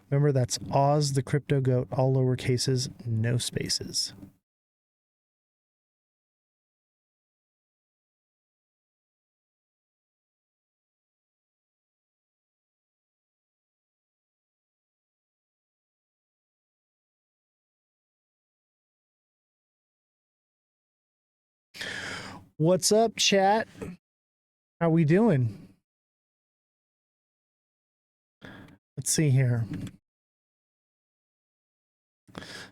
Remember, that's Oz the Crypto Goat, all lower cases, no spaces. What's up, chat? How we doing? Let's see here.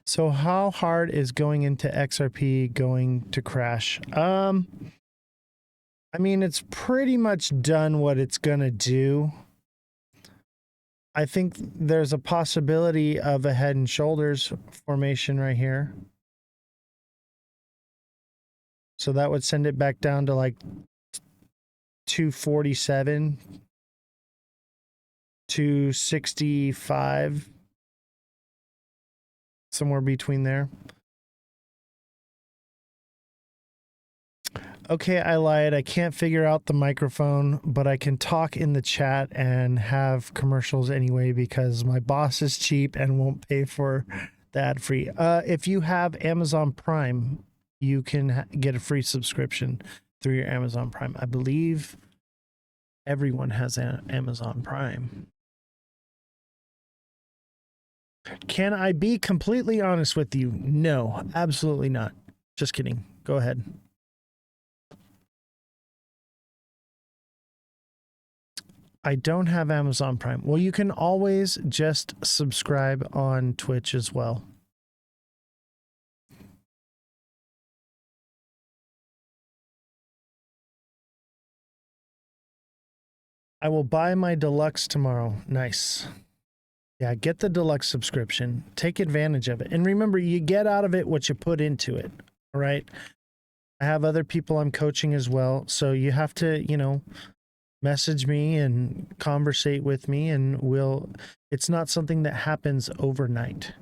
So how hard is going into XRP going to crash? I mean, it's pretty much done what it's going to do. I think there's a possibility of a head and shoulders formation right here. So that would send it back down to like 247, 265, somewhere between there. Okay, I lied. I can't figure out the microphone, but I can talk in the chat and have commercials anyway because my boss is cheap and won't pay for the ad free. If you have Amazon Prime, you can get a free subscription through your Amazon Prime. I believe everyone has Amazon Prime. Can I be completely honest with you? No, absolutely not. Just kidding. Go ahead. I don't have Amazon Prime. Well, you can always just subscribe on Twitch as well. I will buy my deluxe tomorrow. Nice. Yeah, get the deluxe subscription. Take advantage of it. And remember, you get out of it what you put into it. All right. I have other people I'm coaching as well. So you have to, you know, message me and conversate with me, and it's not something that happens overnight.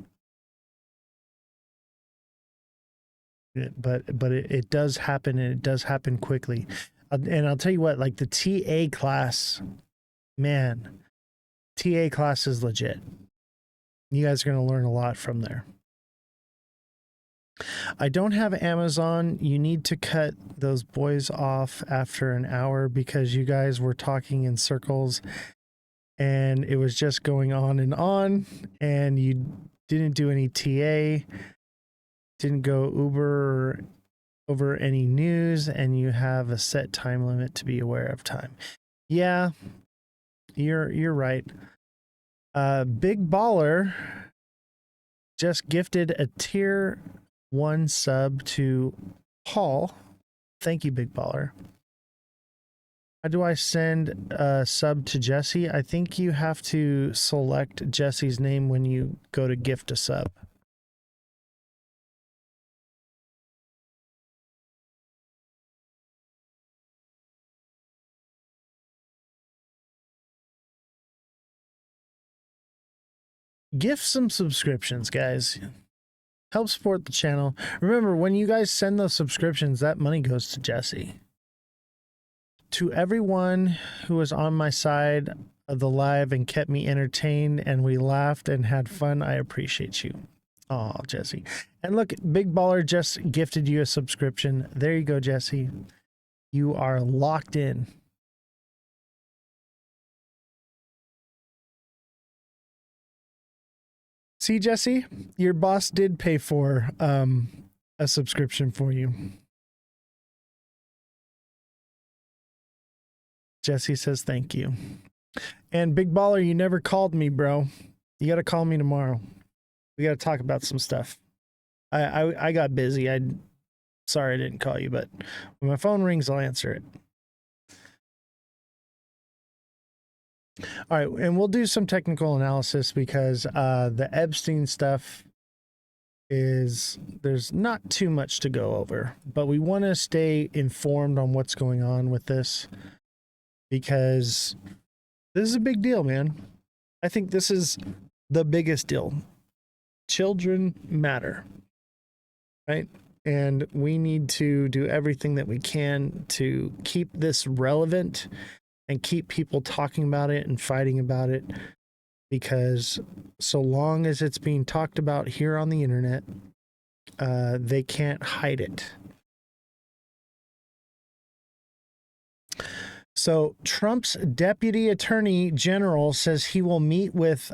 But it does happen, and it does happen quickly. And I'll tell you what, like the TA class, man, TA class is legit. You guys are going to learn a lot from there. I don't have Amazon. You need to cut those boys off after an hour because you guys were talking in circles and it was just going on and you didn't do any TA, didn't go Uber over any news, and you have a set time limit to be aware of time. Yeah, you're right. Big Baller just gifted a tier 1 sub to Paul. Thank you, Big Baller. How do I send a sub to Jesse? I think you have to select Jesse's name when you go to gift a sub. Gift some subscriptions, guys. Help support the channel. Remember, when you guys send those subscriptions, that money goes to Jesse. To everyone who was on my side of the live and kept me entertained and we laughed and had fun, I appreciate you. Oh, Jesse. And look, Big Baller just gifted you a subscription. There you go, Jesse. You are locked in. See, Jesse, your boss did pay for a subscription for you. Jesse says thank you. And Big Baller, you never called me, bro. You got to call me tomorrow. We got to talk about some stuff. I got busy. Sorry I didn't call you, but when my phone rings, I'll answer it. All right, and we'll do some technical analysis because the Epstein stuff there's not too much to go over, but we want to stay informed on what's going on with this because this is a big deal, man. I think this is the biggest deal. Children matter, right? And we need to do everything that we can to keep this relevant and keep people talking about it and fighting about it, because so long as it's being talked about here on the internet, they can't hide it. So Trump's deputy attorney general says he will meet with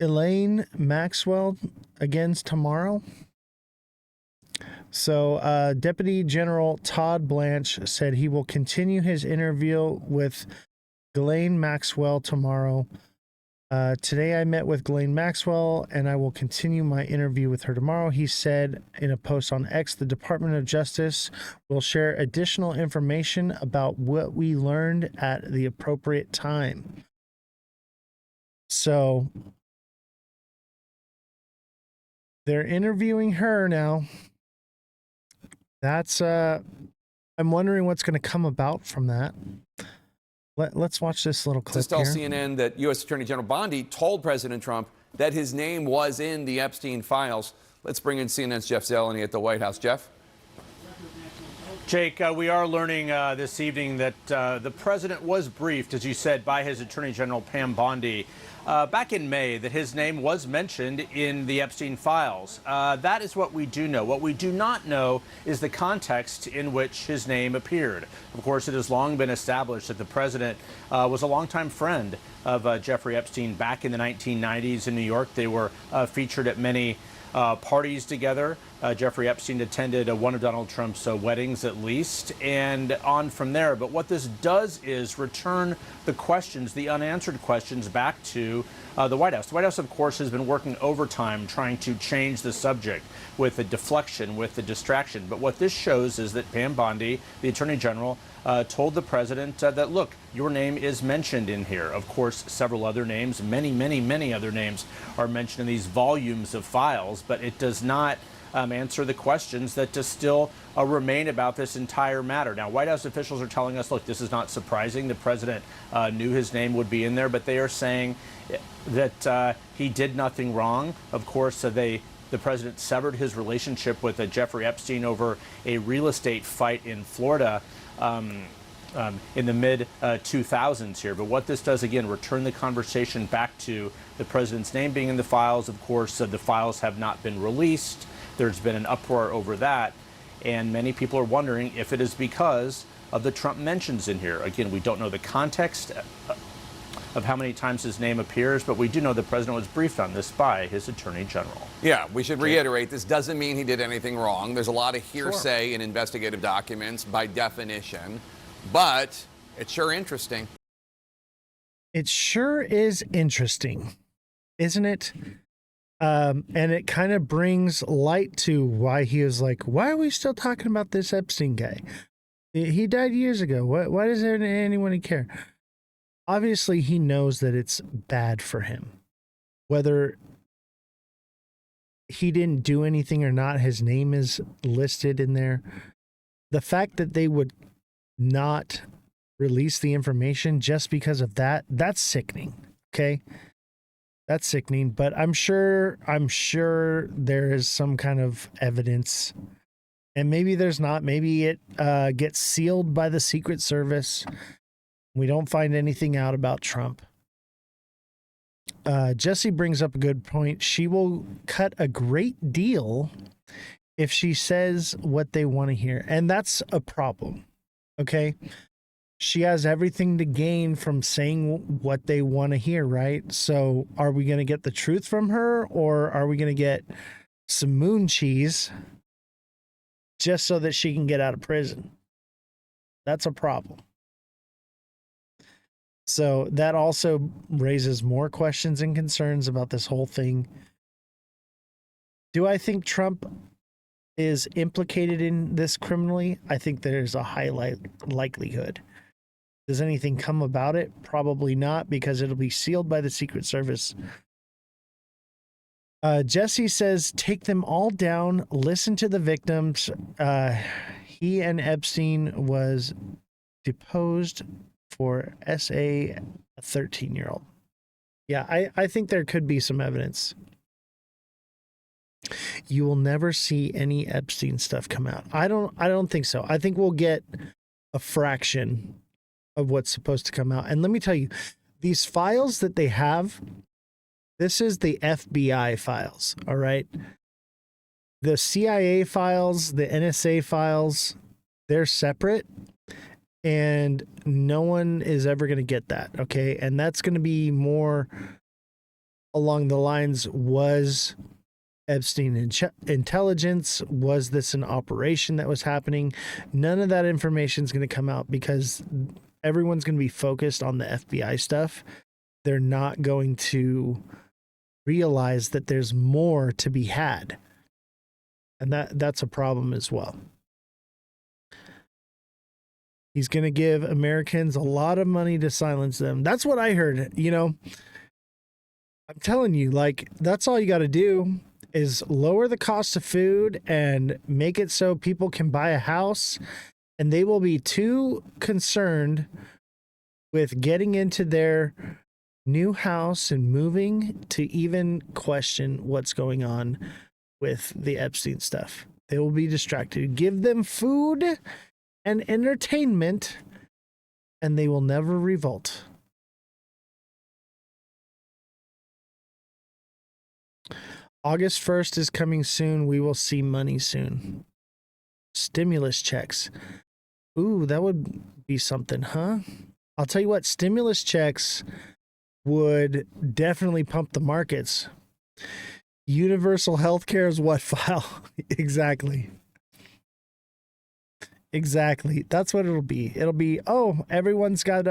Elaine Maxwell again tomorrow. So Deputy General Todd Blanche said he will continue his interview with Ghislaine Maxwell tomorrow. Today I met with Ghislaine Maxwell and I will continue my interview with her tomorrow. He said in a post on X, the Department of Justice will share additional information about what we learned at the appropriate time. So they're interviewing her now. That's I'm wondering what's going to come about from that. Let's watch this little clip Just tell here. CNN that U.S. Attorney General Bondi told President Trump that his name was in the Epstein files. Let's bring in CNN's Jeff Zeleny at the White House. Jeff? Jake, we are learning this evening that the president was briefed, as you said, by his Attorney General Pam Bondi back in May, that his name was mentioned in the Epstein files. That is what we do know. What we do not know is the context in which his name appeared. Of course, it has long been established that the president was a longtime friend of Jeffrey Epstein back in the 1990s in New York. They were featured at many parties together. Jeffrey Epstein attended one of Donald Trump's weddings at least, and on from there. But what this does is return the questions, the unanswered questions, back to the White House. The White House, of course, has been working overtime trying to change the subject with the deflection, with the distraction. But what this shows is that Pam Bondi, the Attorney General, told the president that, look, your name is mentioned in here. Of course, several other names, many other names are mentioned in these volumes of files, but it does not answer the questions that still remain about this entire matter. Now, White House officials are telling us, look, this is not surprising. The president knew his name would be in there, but they are saying that he did nothing wrong. Of course, the president severed his relationship with Jeffrey Epstein over a real estate fight in Florida in the mid-2000s here. But what this does, again, return the conversation back to the president's name being in the files. Of course, the files have not been released. There's been an uproar over that. And many people are wondering if it is because of the Trump mentions in here. Again, we don't know the context of how many times his name appears, but we do know the president was briefed on this by his Attorney General. Yeah, we should reiterate, this doesn't mean he did anything wrong. There's a lot of hearsay in investigative documents by definition, but it's sure interesting. It sure is interesting, isn't it? And it kind of brings light to why he was like, why are we still talking about this Epstein guy? He died years ago. Why does anyone care? Obviously, he knows that it's bad for him. Whether he didn't do anything or not, his name is listed in there. The fact that they would not release the information just because of that, that's sickening. Okay? That's sickening, but I'm sure there is some kind of evidence, and maybe there's not. Maybe it gets sealed by the Secret Service. We don't find anything out about Trump. Jesse brings up a good point. She will cut a great deal if she says what they want to hear, and that's a problem. Okay? She has everything to gain from saying what they want to hear, right? So are we going to get the truth from her, or are we going to get some moon cheese just so that she can get out of prison? That's a problem. So that also raises more questions and concerns about this whole thing. Do I think Trump is implicated in this criminally? I think there's a high likelihood. Does anything come about it? Probably not, because it'll be sealed by the Secret Service. Jesse says, take them all down. Listen to the victims. He and Epstein was deposed for SA, a 13-year-old. Yeah, I think there could be some evidence. You will never see any Epstein stuff come out. I don't think so. I think we'll get a fraction of what's supposed to come out. And let me tell you, these files that they have, this is the FBI files, all right? The CIA files, the NSA files, they're separate, and no one is ever going to get that, okay? And that's going to be more along the lines, was Epstein intelligence? Was this an operation that was happening? None of that information is going to come out because everyone's going to be focused on the FBI stuff. They're not going to realize that there's more to be had. And that's a problem as well. He's going to give Americans a lot of money to silence them. That's what I heard. You know, I'm telling you, like, that's all you got to do is lower the cost of food and make it so people can buy a house, and they will be too concerned with getting into their new house and moving to even question what's going on with the Epstein stuff. They will be distracted. Give them food and entertainment, and they will never revolt. August 1st is coming soon. We will see money soon. Stimulus checks. Ooh, that would be something, huh? I'll tell you what, stimulus checks would definitely pump the markets. Universal healthcare is what file? Exactly. Exactly. That's what it'll be. It'll be, oh, everyone's got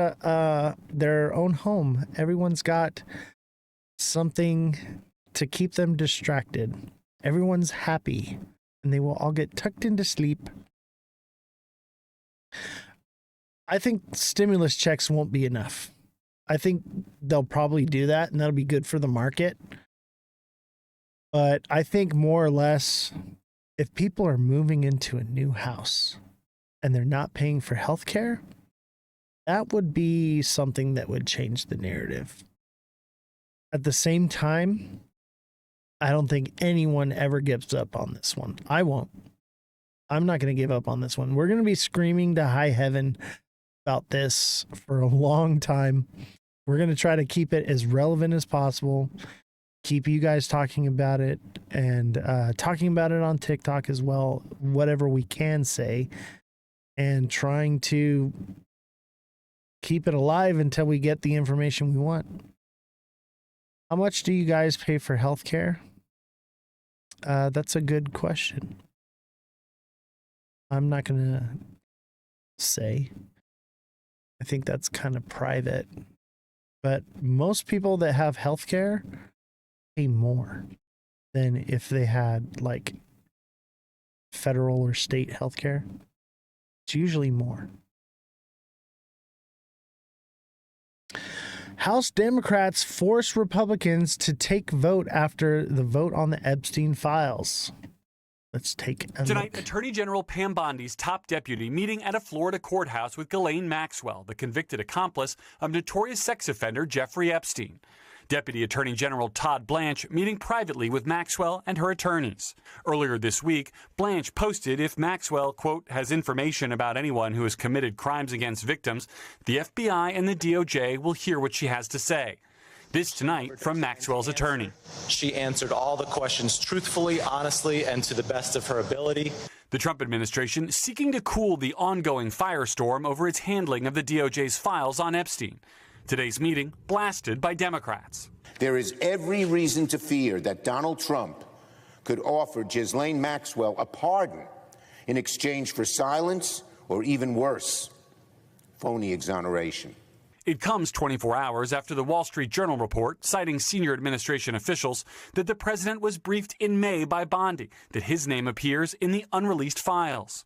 their own home. Everyone's got something to keep them distracted. Everyone's happy, and they will all get tucked into sleep. I think stimulus checks won't be enough. I think they'll probably do that, and that'll be good for the market. But I think more or less, if people are moving into a new house and they're not paying for healthcare, that would be something that would change the narrative. At the same time, I don't think anyone ever gives up on this one. I won't. I'm not going to give up on this one. We're going to be screaming to high heaven about this for a long time. We're going to try to keep it as relevant as possible. Keep you guys talking about it and talking about it on TikTok as well, whatever we can say, and trying to keep it alive until we get the information we want. How much do you guys pay for healthcare? That's a good question. I'm not going to say. I think that's kind of private. But most people that have healthcare pay more than if they had like federal or state healthcare. It's usually more. House Democrats force Republicans to take vote after the vote on the Epstein files. Let's take a Tonight, look. Attorney General Pam Bondi's top deputy meeting at a Florida courthouse with Ghislaine Maxwell, the convicted accomplice of notorious sex offender Jeffrey Epstein. Deputy Attorney General Todd Blanche meeting privately with Maxwell and her attorneys. Earlier this week, Blanche posted if Maxwell, quote, has information about anyone who has committed crimes against victims, the FBI and the DOJ will hear what she has to say. This tonight from Maxwell's attorney. She answered all the questions truthfully, honestly, and to the best of her ability. The Trump administration seeking to cool the ongoing firestorm over its handling of the DOJ's files on Epstein. Today's meeting blasted by Democrats. There is every reason to fear that Donald Trump could offer Ghislaine Maxwell a pardon in exchange for silence or even worse, phony exoneration. It comes 24 hours after the Wall Street Journal report, citing senior administration officials, that the president was briefed in May by Bondi that his name appears in the unreleased files.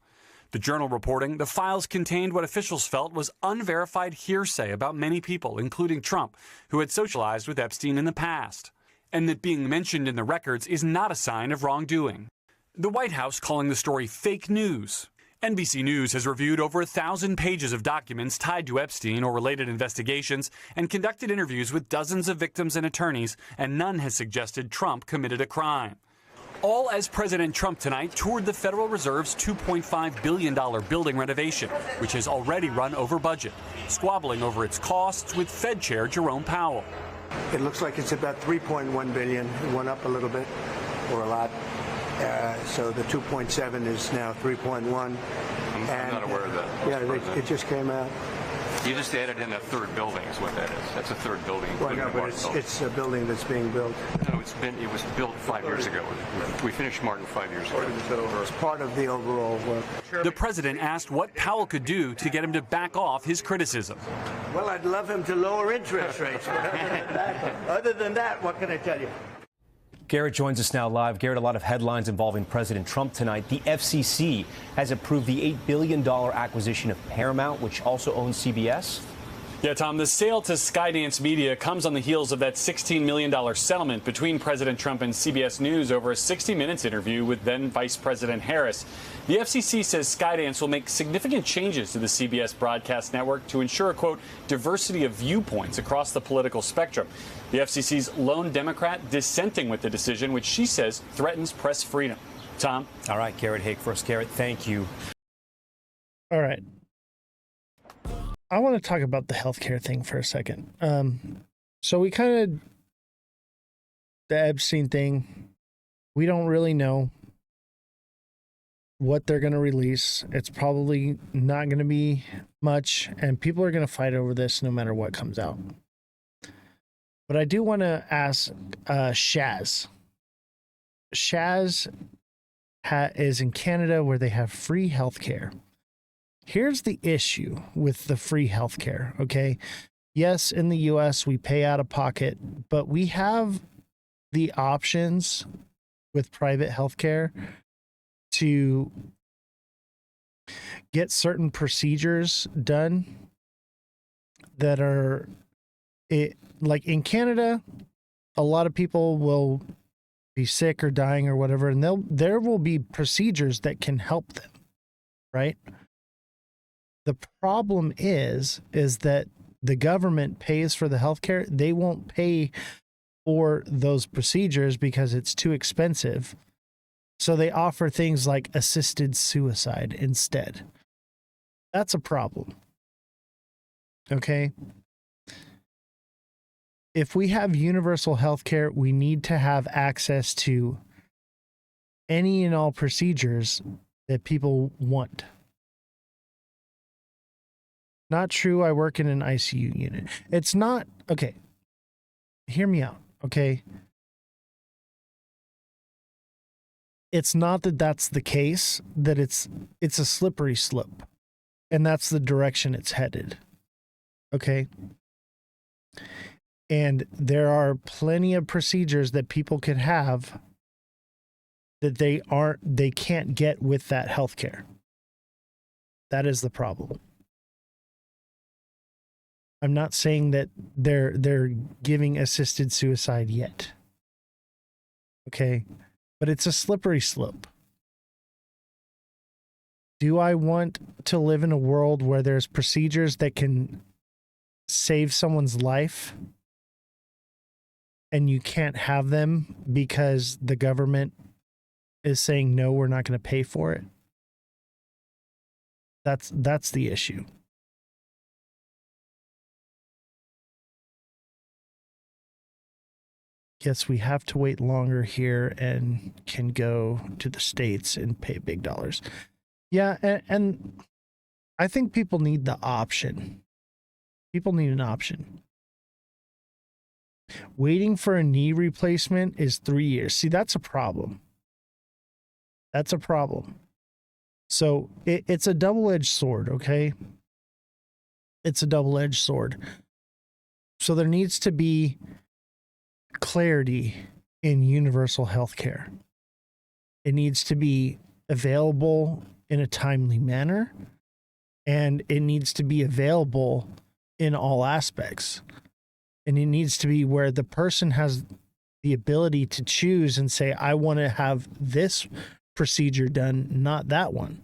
The Journal reporting the files contained what officials felt was unverified hearsay about many people, including Trump, who had socialized with Epstein in the past. and that being mentioned in the records is not a sign of wrongdoing. The White House calling the story fake news. NBC News has reviewed over 1,000 pages of documents tied to Epstein or related investigations and conducted interviews with dozens of victims and attorneys, and none has suggested Trump committed a crime. All as President Trump tonight toured the Federal Reserve's $2.5 billion building renovation, which has already run over budget, squabbling over its costs with Fed Chair Jerome Powell. It looks like it's about $3.1 billion. It went up a little bit, or a lot. So the 2.7 is now 3.1. I'm not aware of that. Yeah, it just came out. You just added in a third building is what that is. That's a third building. Well, no, but it's a building that's being built. No, it was built 5 years ago. We finished Martin 5 years ago. It's part of the overall work. The president asked what Powell could do to get him to back off his criticism. Well, I'd love him to lower interest rates. Other than that, what can I tell you? Garrett joins us now live. Garrett, a lot of headlines involving President Trump tonight. The FCC has approved the $8 billion acquisition of Paramount, which also owns CBS. Yeah, Tom, the sale to Skydance Media comes on the heels of that $16 million settlement between President Trump and CBS News over a 60 Minutes interview with then Vice President Harris. The FCC says Skydance will make significant changes to the CBS broadcast network to ensure, quote, diversity of viewpoints across the political spectrum. The FCC's lone Democrat dissenting with the decision, which she says threatens press freedom. Tom? All right, Garrett Haake first. Garrett, thank you. All right. I want to talk about the healthcare thing for a second. So we the Epstein thing, we don't really know what they're going to release. It's probably not going to be much, and people are going to fight over this no matter what comes out. But I do want to ask Shaz. Shaz is in Canada where they have free healthcare. Here's the issue with the free healthcare, okay? Yes, in the US, we pay out of pocket, but we have the options with private healthcare to get certain procedures done that are, like in Canada, a lot of people will be sick or dying or whatever, and there will be procedures that can help them, right? The problem is that the government pays for the healthcare. They won't pay for those procedures because it's too expensive. So they offer things like assisted suicide instead. That's a problem. Okay? If we have universal healthcare, we need to have access to any and all procedures that people want. Not true. I work in an ICU unit. It's not. Okay. Hear me out. Okay. It's not that that's the case, that it's a slippery slope, and that's the direction it's headed. Okay. And there are plenty of procedures that people could have that they can't get with that healthcare. That is the problem. I'm not saying that they're giving assisted suicide yet. Okay? But it's a slippery slope. Do I want to live in a world where there's procedures that can save someone's life and you can't have them because the government is saying, no, we're not going to pay for it? That's the issue. Yes, we have to wait longer here and can go to the States and pay big dollars. Yeah, and I think people need the option. People need an option. Waiting for a knee replacement is 3 years. See, that's a problem. That's a problem. So it's a double-edged sword, okay? It's a double-edged sword. So there needs to be clarity in universal health care. It needs to be available in a timely manner, and it needs to be available in all aspects. And it needs to be where the person has the ability to choose and say, I want to have this procedure done, not that one.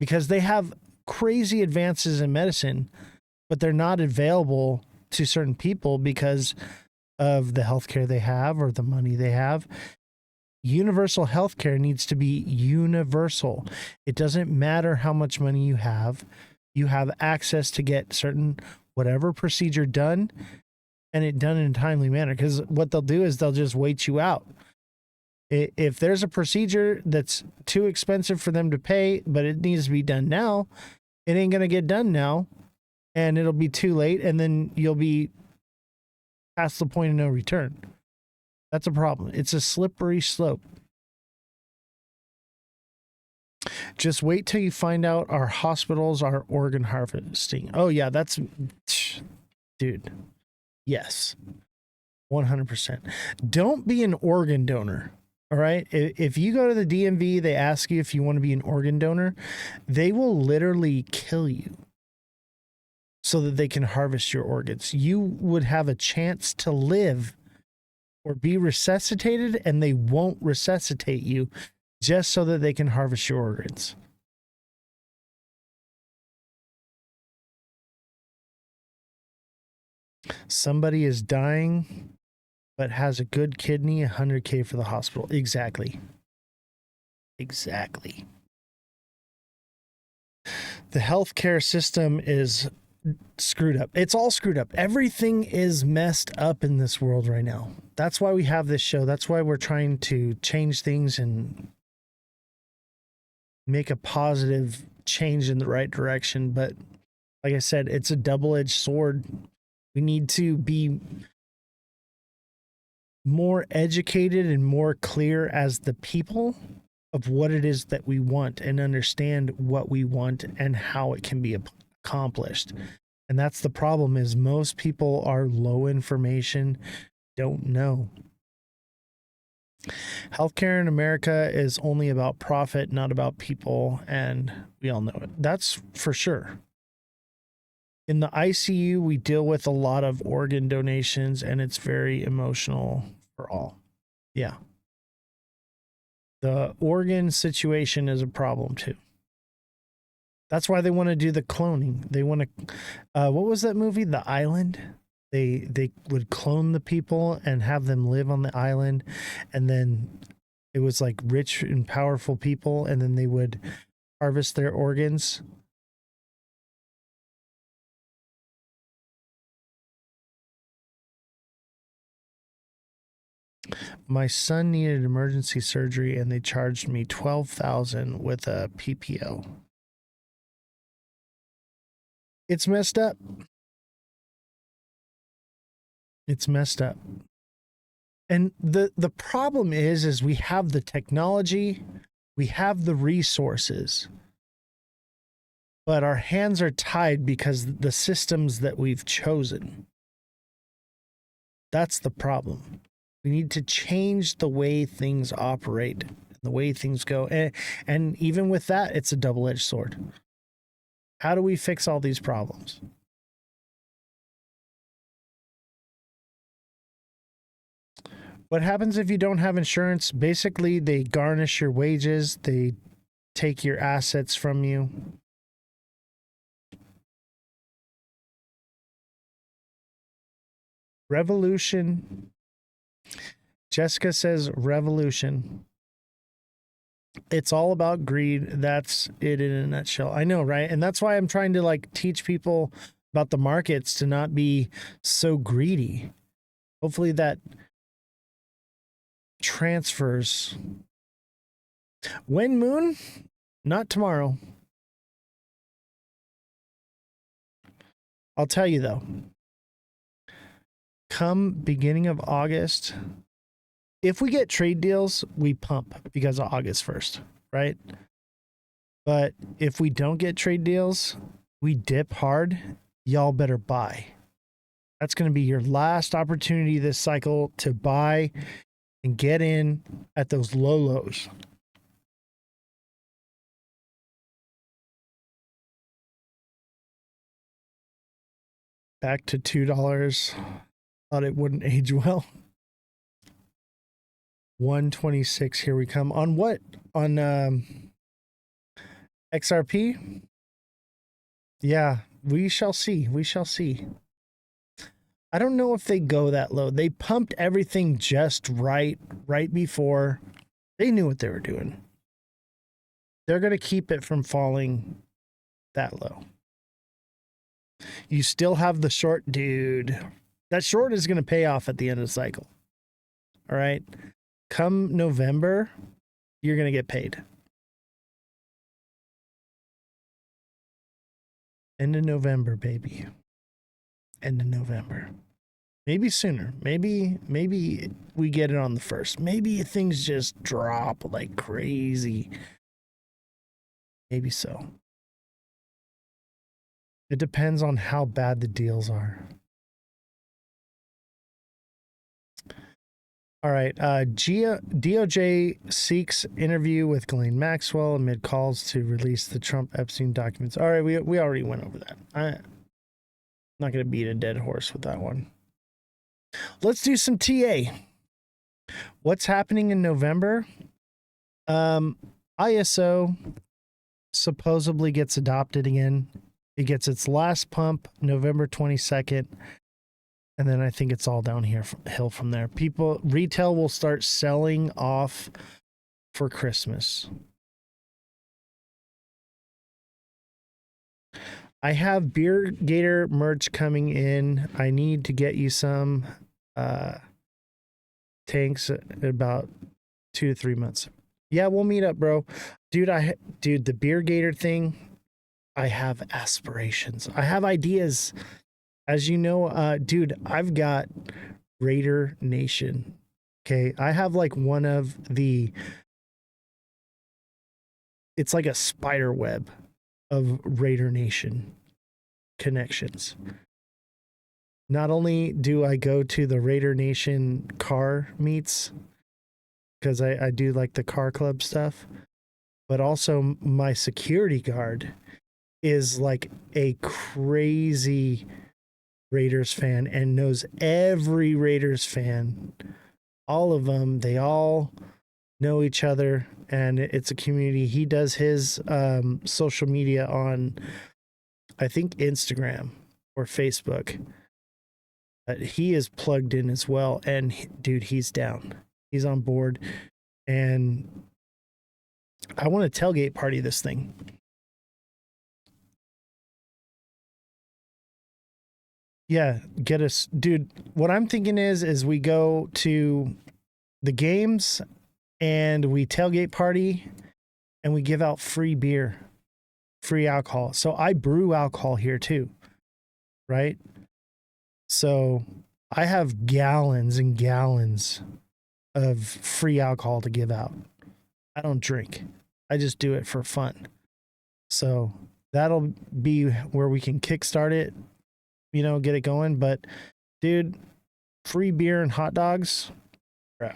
Because they have crazy advances in medicine, but they're not available to certain people because of the healthcare they have or the money they have. Universal healthcare needs to be universal. It doesn't matter how much money you have access to get certain whatever procedure done, and it done in a timely manner. Because what they'll do is they'll just wait you out. If there's a procedure that's too expensive for them to pay, but it needs to be done now, it ain't going to get done now, and it'll be too late, and then you'll be past the point of no return. That's a problem. It's a slippery slope. Just wait till you find out our hospitals are organ harvesting. Oh, yeah, that's... Dude. Yes. 100%. Don't be an organ donor. All right. If you go to the DMV, they ask you if you want to be an organ donor. They will literally kill you so that they can harvest your organs. You would have a chance to live or be resuscitated, and they won't resuscitate you just so that they can harvest your organs. Somebody is dying but has a good kidney, $100K for the hospital. Exactly. Exactly. The healthcare system is screwed up. It's all screwed up. Everything is messed up in this world right now. That's why we have this show. That's why we're trying to change things and make a positive change in the right direction. But like I said, it's a double-edged sword. We need to be more educated and more clear as the people of what it is that we want and understand what we want and how it can be accomplished. And that's the problem, is most people are low information, don't know. Healthcare in America is only about profit, not about people, and we all know it. That's for sure. In the ICU, we deal with a lot of organ donations, and it's very emotional for all. Yeah. The organ situation is a problem too. That's why they want to do the cloning. They want to, what was that movie? The Island? They would clone the people and have them live on the island, and then it was like rich and powerful people, and then they would harvest their organs. My son needed emergency surgery and they charged me $12,000 with a PPO. It's messed up. It's messed up. And the problem is we have the technology, we have the resources, but our hands are tied because the systems that we've chosen. That's the problem. We need to change the way things operate, the way things go. And even with that, it's a double-edged sword. How do we fix all these problems? What happens if you don't have insurance? Basically, they garnish your wages. They take your assets from you. Revolution. Jessica says revolution. It's all about greed. That's it in a nutshell. I know, right? And that's why I'm trying to like teach people about the markets to not be so greedy. Hopefully that transfers. When, Moon? Not tomorrow. I'll tell you though. Come beginning of August, if we get trade deals, we pump because of August 1st, right? But if we don't get trade deals, we dip hard. Y'all better buy. That's going to be your last opportunity this cycle to buy and get in at those low lows. Back to $2. Thought it wouldn't age well. 126. Here we come. On what? On XRP? Yeah, we shall see. We shall see. I don't know if they go that low. They pumped everything just right before. They knew what they were doing. They're going to keep it from falling that low. You still have the short, dude. That short is going to pay off at the end of the cycle. All right. Come November, you're going to get paid. End of November, baby. End of November. Maybe sooner. Maybe we get it on the 1st. Maybe things just drop like crazy. Maybe so. It depends on how bad the deals are. All right. DOJ seeks interview with Ghislaine Maxwell amid calls to release the Trump Epstein documents. All right. We already went over that. I'm not going to beat a dead horse with that one. Let's do some TA. What's happening in November? ISO supposedly gets adopted again. It gets its last pump November 22nd. And then I think it's all downhill from there. Retail will start selling off for Christmas. I have Beer Gator merch coming in. I need to get you some tanks in about 2 to 3 months. Yeah, we'll meet up, bro. Dude, the Beer Gator thing, I have aspirations. I have ideas. As you know, dude, I've got Raider Nation. Okay, I have like one of the, it's like a spider web of Raider Nation connections. Not only do I go to the Raider Nation car meets, because I do like the car club stuff, but also my security guard is like a crazy Raiders fan and knows every Raiders fan. All of them, they all know each other, and it's a community. He does his social media on, I think, Instagram or Facebook. But he is plugged in as well, and dude, he's down. He's on board, and I want to tailgate party this thing. Yeah, get us, dude. What I'm thinking is we go to the games and we tailgate party and we give out free beer, free alcohol. So I brew alcohol here too, right? So I have gallons and gallons of free alcohol to give out. I don't drink. I just do it for fun. So that'll be where we can kickstart it, you know, get it going. But dude, free beer and hot dogs, bro.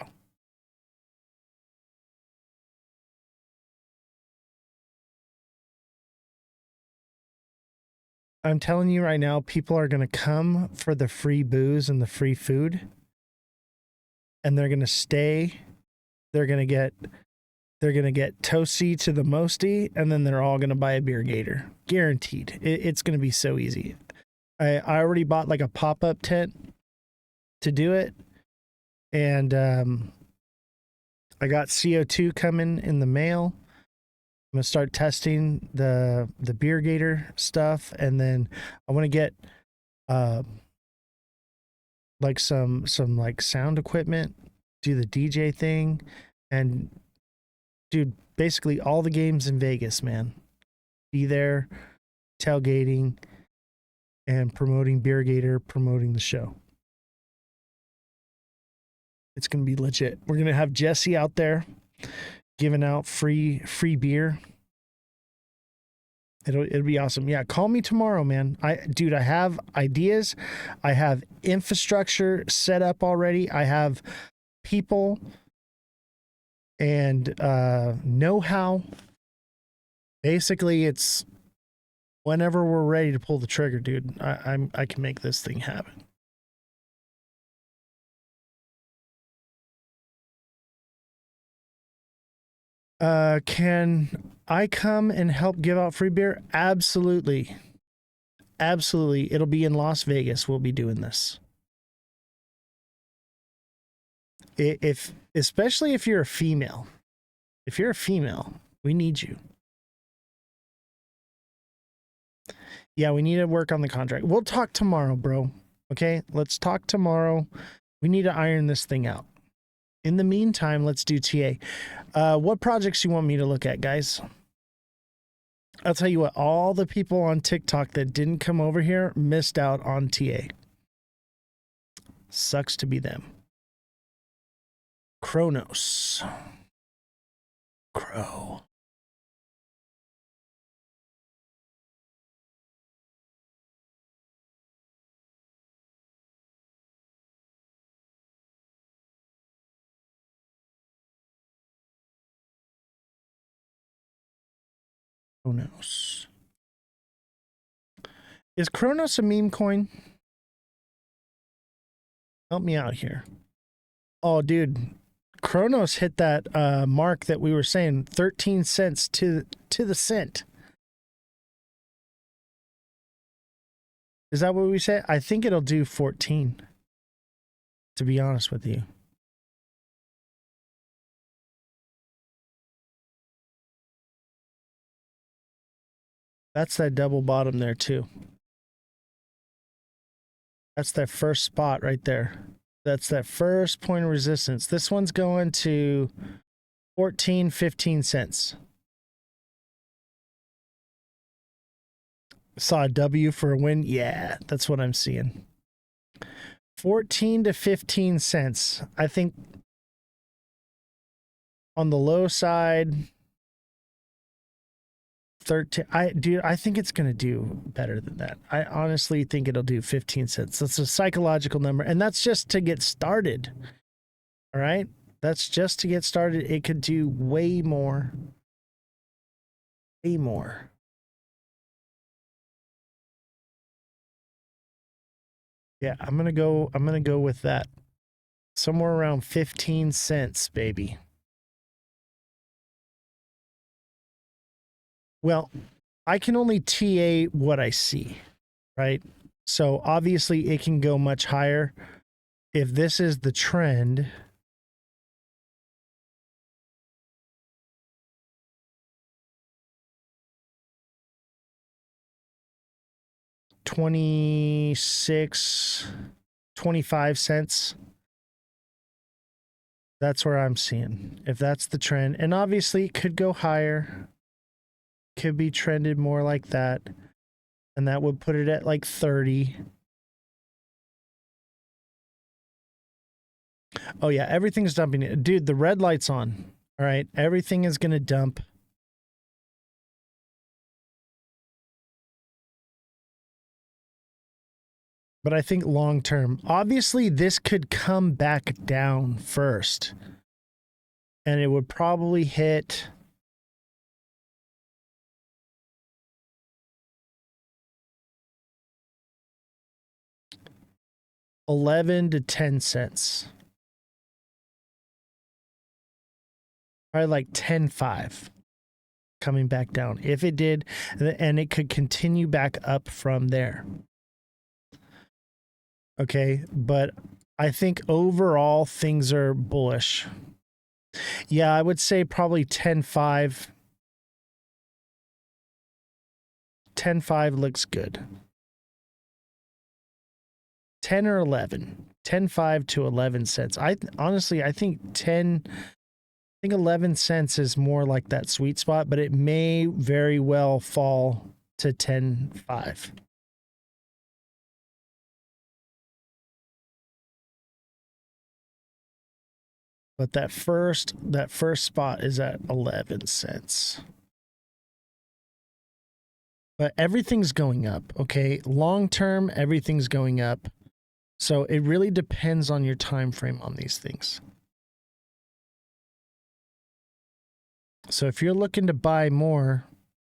I'm telling you right now, people are going to come for the free booze and the free food, and they're going to stay. They're going to get toasty to the mosty, and then they're all going to buy a beer gator. Guaranteed. It's going to be so easy. I already bought like a pop-up tent to do it, and I got CO2 coming in the mail. I'm gonna start testing the beer gator stuff, and then I want to get like some like sound equipment, do the DJ thing, and dude, basically all the games in Vegas, man. Be there, tailgating, and promoting Beer Gator, promoting the show. It's gonna be legit. We're gonna have Jesse out there giving out free beer. It'll be awesome. Yeah, call me tomorrow, man. I have ideas. I have infrastructure set up already. I have people and know-how. Basically, it's whenever we're ready to pull the trigger, dude. I can make this thing happen. Can I come and help give out free beer? Absolutely. Absolutely. It'll be in Las Vegas. We'll be doing this. Especially if you're a female. If you're a female, we need you. Yeah, we need to work on the contract. We'll talk tomorrow, bro. Okay, let's talk tomorrow. We need to iron this thing out. In the meantime, let's do TA. What projects you want me to look at, guys? I'll tell you what, all the people on TikTok that didn't come over here missed out on TA. Sucks to be them. Kronos. Crow. Kronos. Is Kronos a meme coin? Help me out here. Oh, dude. Kronos hit that mark that we were saying, 13 cents to the cent. Is that what we said? I think it'll do 14, to be honest with you. That's that double bottom there too. That's that first spot right there. That's that first point of resistance. This one's going to 14, 15 cents. Saw a W for a win. Yeah, that's what I'm seeing. 14 to 15 cents. I think on the low side, 13. I think it's going to do better than that. I honestly think it'll do 15 cents. That's a psychological number. And that's just to get started. All right. That's just to get started. It could do way more. Way more. Yeah, I'm going to go with that. Somewhere around 15 cents, baby. Well, I can only TA what I see, right? So obviously it can go much higher. If this is the trend, $26, 25 cents. That's where I'm seeing. If that's the trend, and obviously it could go higher. Could be trended more like that, and that would put it at like 30. Oh yeah, everything's dumping. Dude, the red light's on. All right, everything is gonna dump. But I think long term, obviously this could come back down first, and it would probably hit 11 to 10 cents. Probably like 10.5 coming back down. If it did, and it could continue back up from there. Okay, but I think overall things are bullish. Yeah, I would say probably 10.5. 10.5 looks good. 10 or 11. 10.5 to 11 cents. I think 11 cents is more like that sweet spot, but it may very well fall to 10.5. But that first spot is at 11 cents. But everything's going up, okay? Long term, everything's going up. So it really depends on your time frame on these things. So if you're looking to buy more,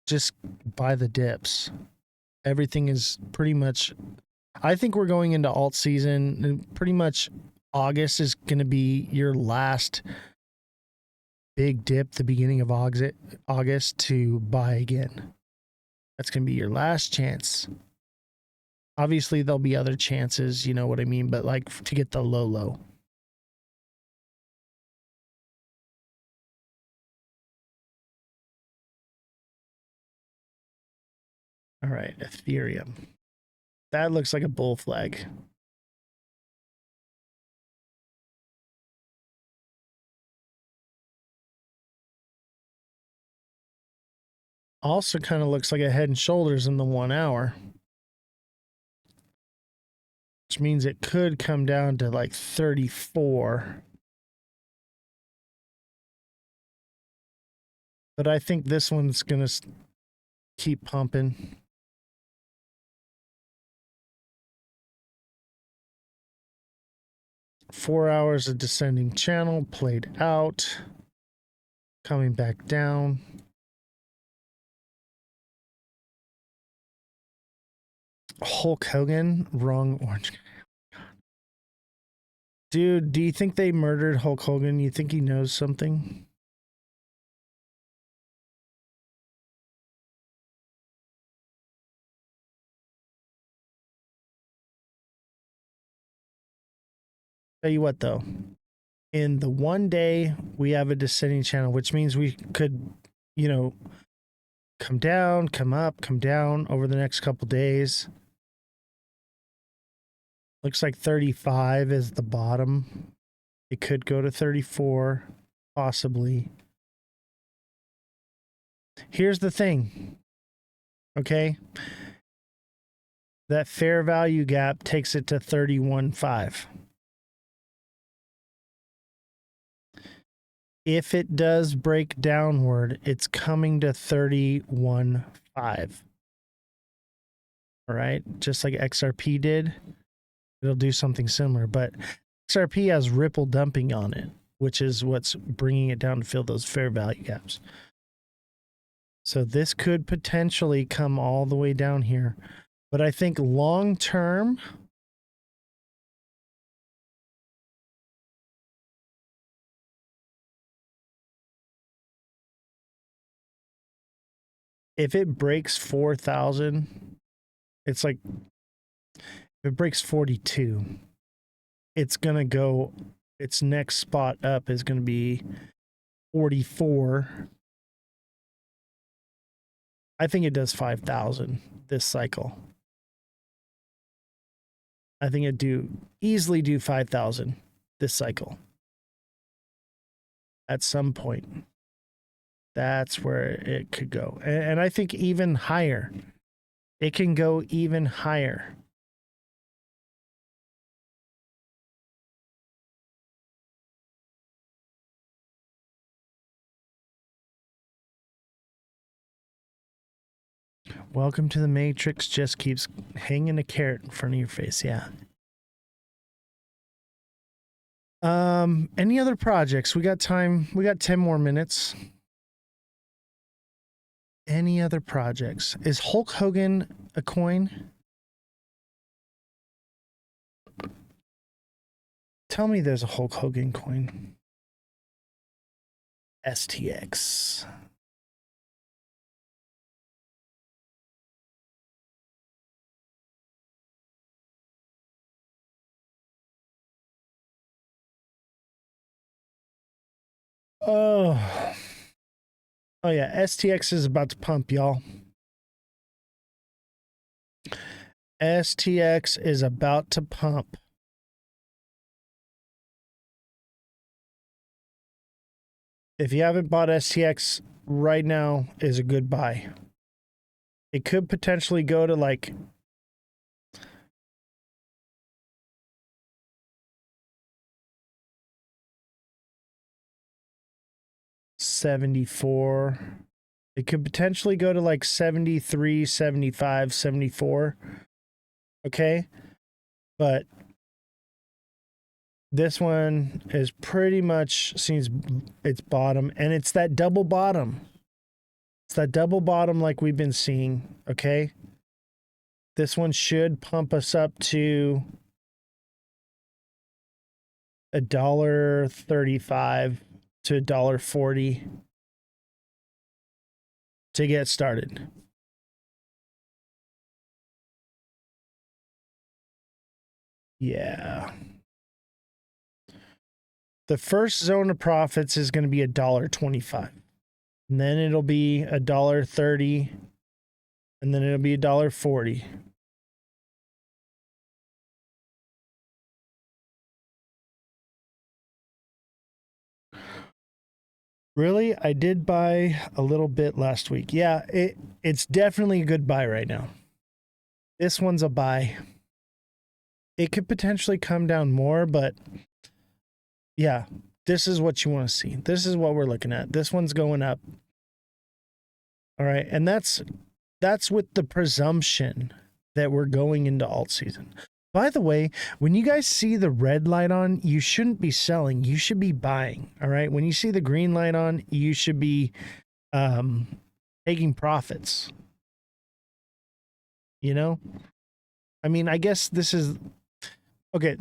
just buy the dips. Everything is pretty much, I think we're going into alt season. Pretty much August is going to be your last big dip the beginning of August to buy again. That's going to be your last chance. Obviously, there'll be other chances, you know what I mean? But like to get the low. All right, Ethereum. That looks like a bull flag. Also kind of looks like a head and shoulders in the 1 hour. Which means it could come down to like 34. But I think this one's going to keep pumping. Four hours of descending channel played out. Coming back down. Hulk Hogan, wrong orange. Dude, do you think they murdered Hulk Hogan? You think he knows something? Tell you what, though. In the 1 day, we have a descending channel, which means we could, you know, come down, come up, come down over the next couple days. Looks like 35 is the bottom. It could go to 34, possibly. Here's the thing, okay? That fair value gap takes it to 31.5. If it does break downward, it's coming to 31.5. All right, just like XRP did, it'll do something similar. But XRP has Ripple dumping on it, which is what's bringing it down to fill those fair value gaps. So this could potentially come all the way down here. But I think long term, if it breaks 4,000, it's like, if it breaks 42, it's going to go, its next spot up is going to be 44. I think it does 5,000 this cycle. I think it easily do 5,000 this cycle. At some point. That's where it could go. And I think even higher. It can go even higher. Welcome to the Matrix. Just keeps hanging a carrot in front of your face. Yeah. Any other projects? We got time. We got 10 more minutes. Any other projects? Is Hulk Hogan a coin? Tell me there's a Hulk Hogan coin. STX. Oh. Oh yeah, STX is about to pump, y'all. STX is about to pump. If you haven't bought STX right now, is a good buy. It could potentially go to like $74. It could potentially go to like 73, 75, 74. Okay. But this one is pretty much seems its bottom, and it's that double bottom. It's that double bottom like we've been seeing. Okay. This one should pump us up to $1.35 to $1.40 to get started. Yeah. The first zone of profits is going to be $1.25. And then it'll be $1.30. And then it'll be $1.40. Really? I did buy a little bit last week. Yeah, it's definitely a good buy right now. This one's a buy. It could potentially come down more, but yeah, this is what you want to see. This is what we're looking at. This one's going up. All right, and that's with the presumption that we're going into alt season. By the way, when you guys see the red light on, you shouldn't be selling. You should be buying. All right. When you see the green light on, you should be taking profits. You know? I mean, I guess this is okay.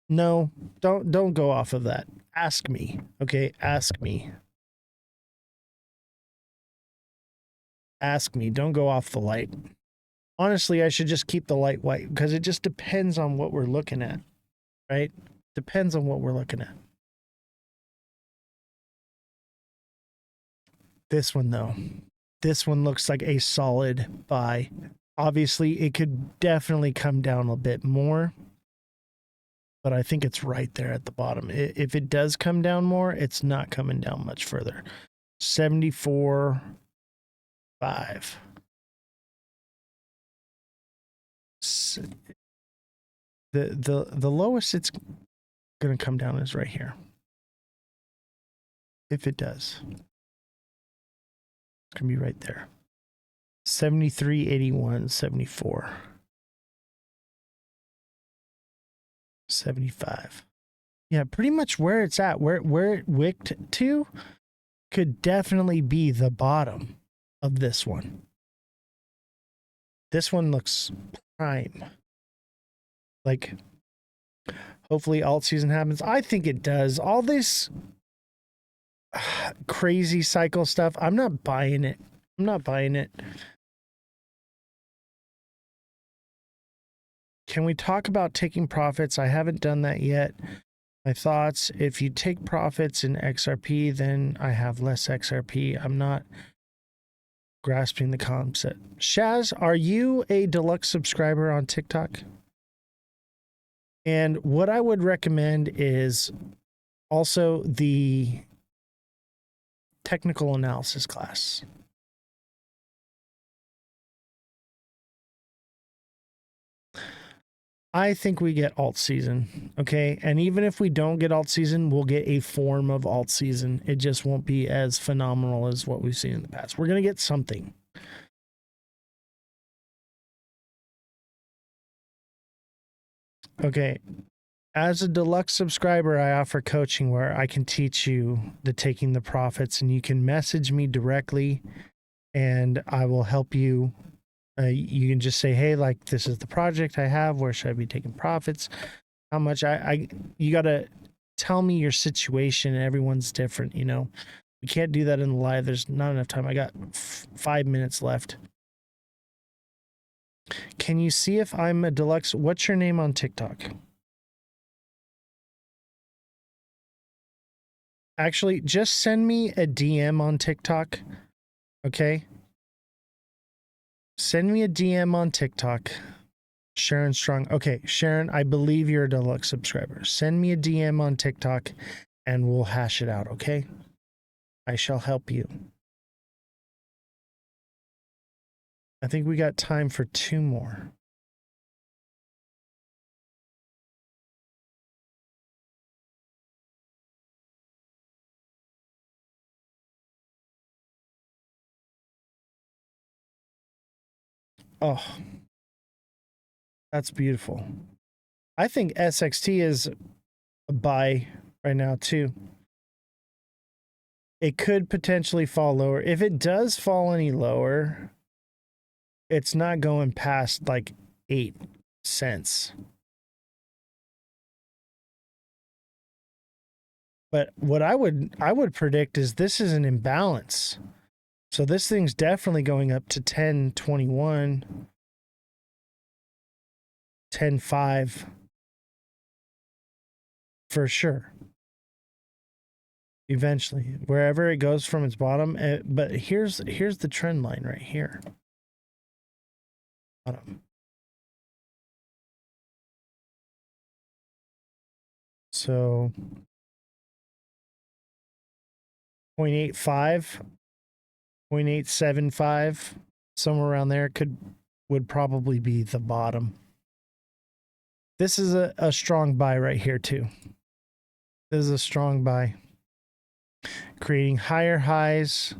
No, don't go off of that. Ask me. Okay, ask me. Ask me. Don't go off the light. Honestly, I should just keep the light white because it just depends on what we're looking at, right? Depends on what we're looking at. This one, though. This one looks like a solid buy. Obviously, it could definitely come down a bit more, but I think it's right there at the bottom. If it does come down more, it's not coming down much further. 74.5. The lowest it's going to come down is right here. If it does, it's going to be right there. 73.81, 74. 75. Yeah, pretty much where it's at, where it wicked to could definitely be the bottom of this one. This one looks prime. Like, hopefully alt season happens. I think it does. All this crazy cycle stuff, I'm not buying it. I'm not buying it. Can we talk about taking profits? I haven't done that yet. My thoughts, if you take profits in XRP, then I have less XRP. I'm not grasping the concept. Shaz, are you a deluxe subscriber on TikTok? And what I would recommend is also the technical analysis class. I think we get alt season, okay? And even if we don't get alt season, we'll get a form of alt season. It just won't be as phenomenal as what we've seen in the past. We're going to get something. Okay. As a deluxe subscriber, I offer coaching where I can teach you the taking the profits, and you can message me directly and I will help you. You can just say, hey, like, this is the project I have. Where should I be taking profits? How much? You got to tell me your situation. Everyone's different, you know. We can't do that in the live. There's not enough time. I got 5 minutes left. Can you see if I'm a deluxe? What's your name on TikTok? Actually, just send me a DM on TikTok. Okay? Send me a DM on TikTok. Sharon Strong. Okay, Sharon, I believe you're a deluxe subscriber. Send me a DM on TikTok and we'll hash it out, okay? I shall help you. I think we got time for 2 more. Oh, that's beautiful. I think SXT is a buy right now too. It could potentially fall lower. If it does fall any lower, it's not going past like 8 cents. But what I would predict is this is an imbalance. So this thing's definitely going up to 10.21, 10.5 for sure. Eventually, wherever it goes from its bottom. But here's the trend line right here. Bottom. So 0.85, 0.875, somewhere around there would probably be the bottom. This is a strong buy right here too. This is a strong buy. Creating higher highs.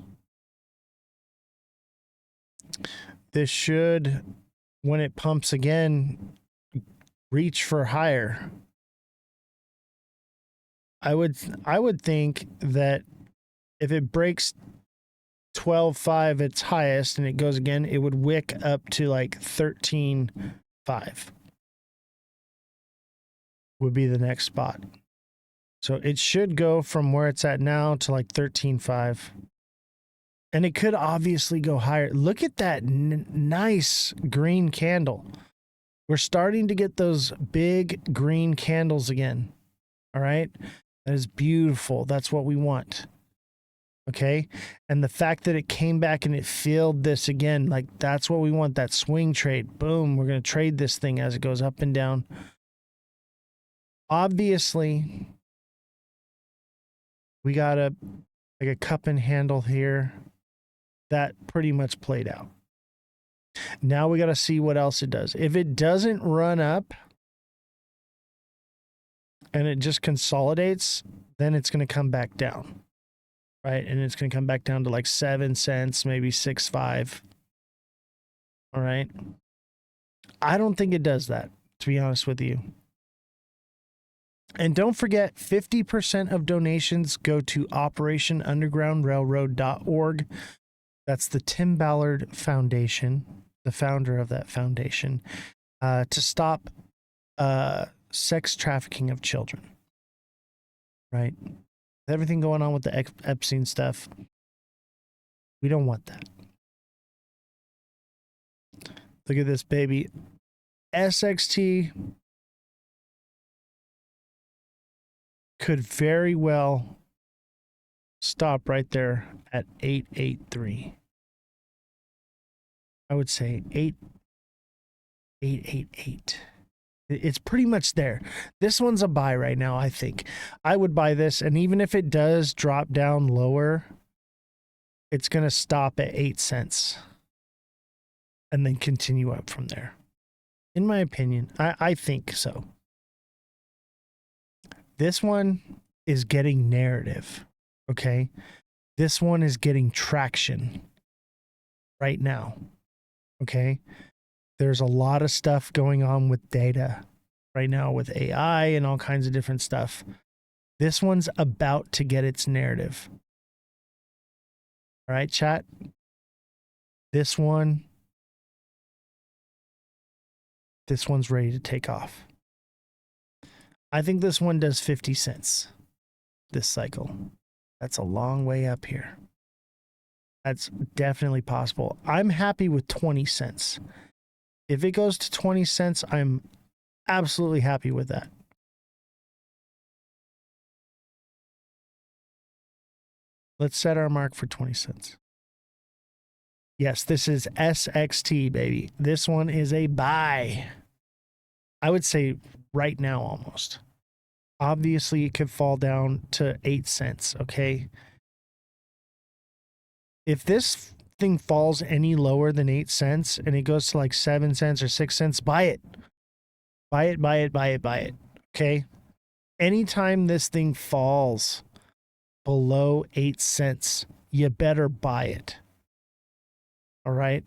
This should, when it pumps again, reach for higher. I would think that if it breaks 12.5 its highest and it goes again, it would wick up to like 13.5 would be the next spot. So it should go from where it's at now to like 13.5. And it could obviously go higher. Look at that nice green candle. We're starting to get those big green candles again. All right. That is beautiful. That's what we want. Okay. And the fact that it came back and it filled this again, like that's what we want. That swing trade. Boom. We're going to trade this thing as it goes up and down. Obviously, we got like a cup and handle here. That pretty much played out. Now we got to see what else it does. If it doesn't run up and it just consolidates, then it's going to come back down, right? And it's going to come back down to like 7 cents, maybe 6.5. All right. I don't think it does that, to be honest with you. And don't forget, 50% of donations go to OperationUndergroundRailroad.org. That's the Tim Ballard Foundation, the founder of that foundation, to stop sex trafficking of children. Right? Everything going on with the Epstein stuff, we don't want that. Look at this, baby. SXT could very well stop right there at 883. I would say 888. It's pretty much there. This one's a buy right now, I think. I would buy this, and even if it does drop down lower, it's going to stop at 8 cents and then continue up from there. In my opinion, I think so. This one is getting narrative, okay? This one is getting traction right now, okay? There's a lot of stuff going on with data right now with AI and all kinds of different stuff. This one's about to get its narrative. All right, chat? This one's ready to take off. I think this one does 50 cents this cycle. That's a long way up here. That's definitely possible. I'm happy with 20 cents. If it goes to 20 cents, I'm absolutely happy with that. Let's set our mark for 20 cents. Yes, this is SXT, baby. This one is a buy. I would say right now almost. Obviously, it could fall down to 8 cents, okay? If this thing falls any lower than 8 cents and it goes to like 7 cents or 6 cents, buy it. Buy it, buy it, buy it, buy it. Okay? Anytime this thing falls below 8 cents, you better buy it. All right?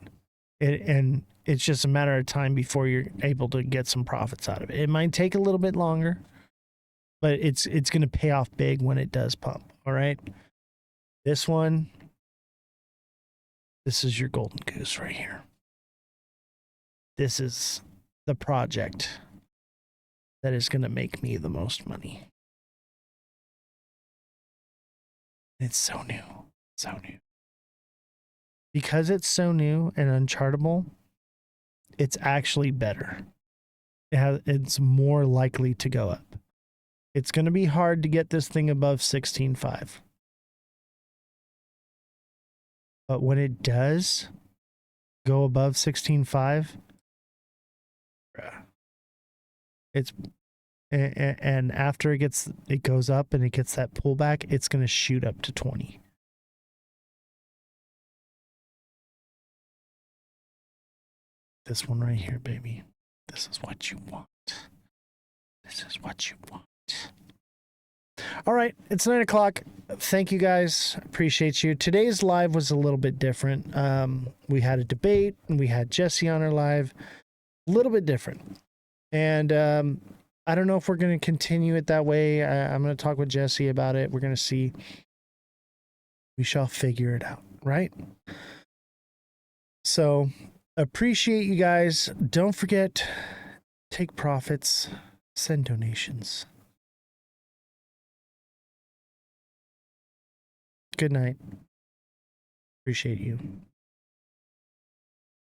And it's just a matter of time before you're able to get some profits out of it. It might take a little bit longer, but it's going to pay off big when it does pump. All right? This one, this is your golden goose right here. This is the project that is going to make me the most money. It's so new. So new. Because it's so new and unchartable, it's actually better. It's more likely to go up. It's going to be hard to get this thing above 16.5. But when it does go above 16.5, it's and after it goes up and it gets that pullback, it's going to shoot up to 20. This one right here, baby. This is what you want. This is what you want. All right, it's 9 o'clock. Thank you guys. Appreciate you. Today's live was a little bit different. We had a debate and we had Jesse on our live. A little bit different. And I don't know if we're going to continue it that way. I'm going to talk with Jesse about it. We're going to see. We shall figure it out, right? So appreciate you guys. Don't forget, take profits, send donations. Good night. Appreciate you.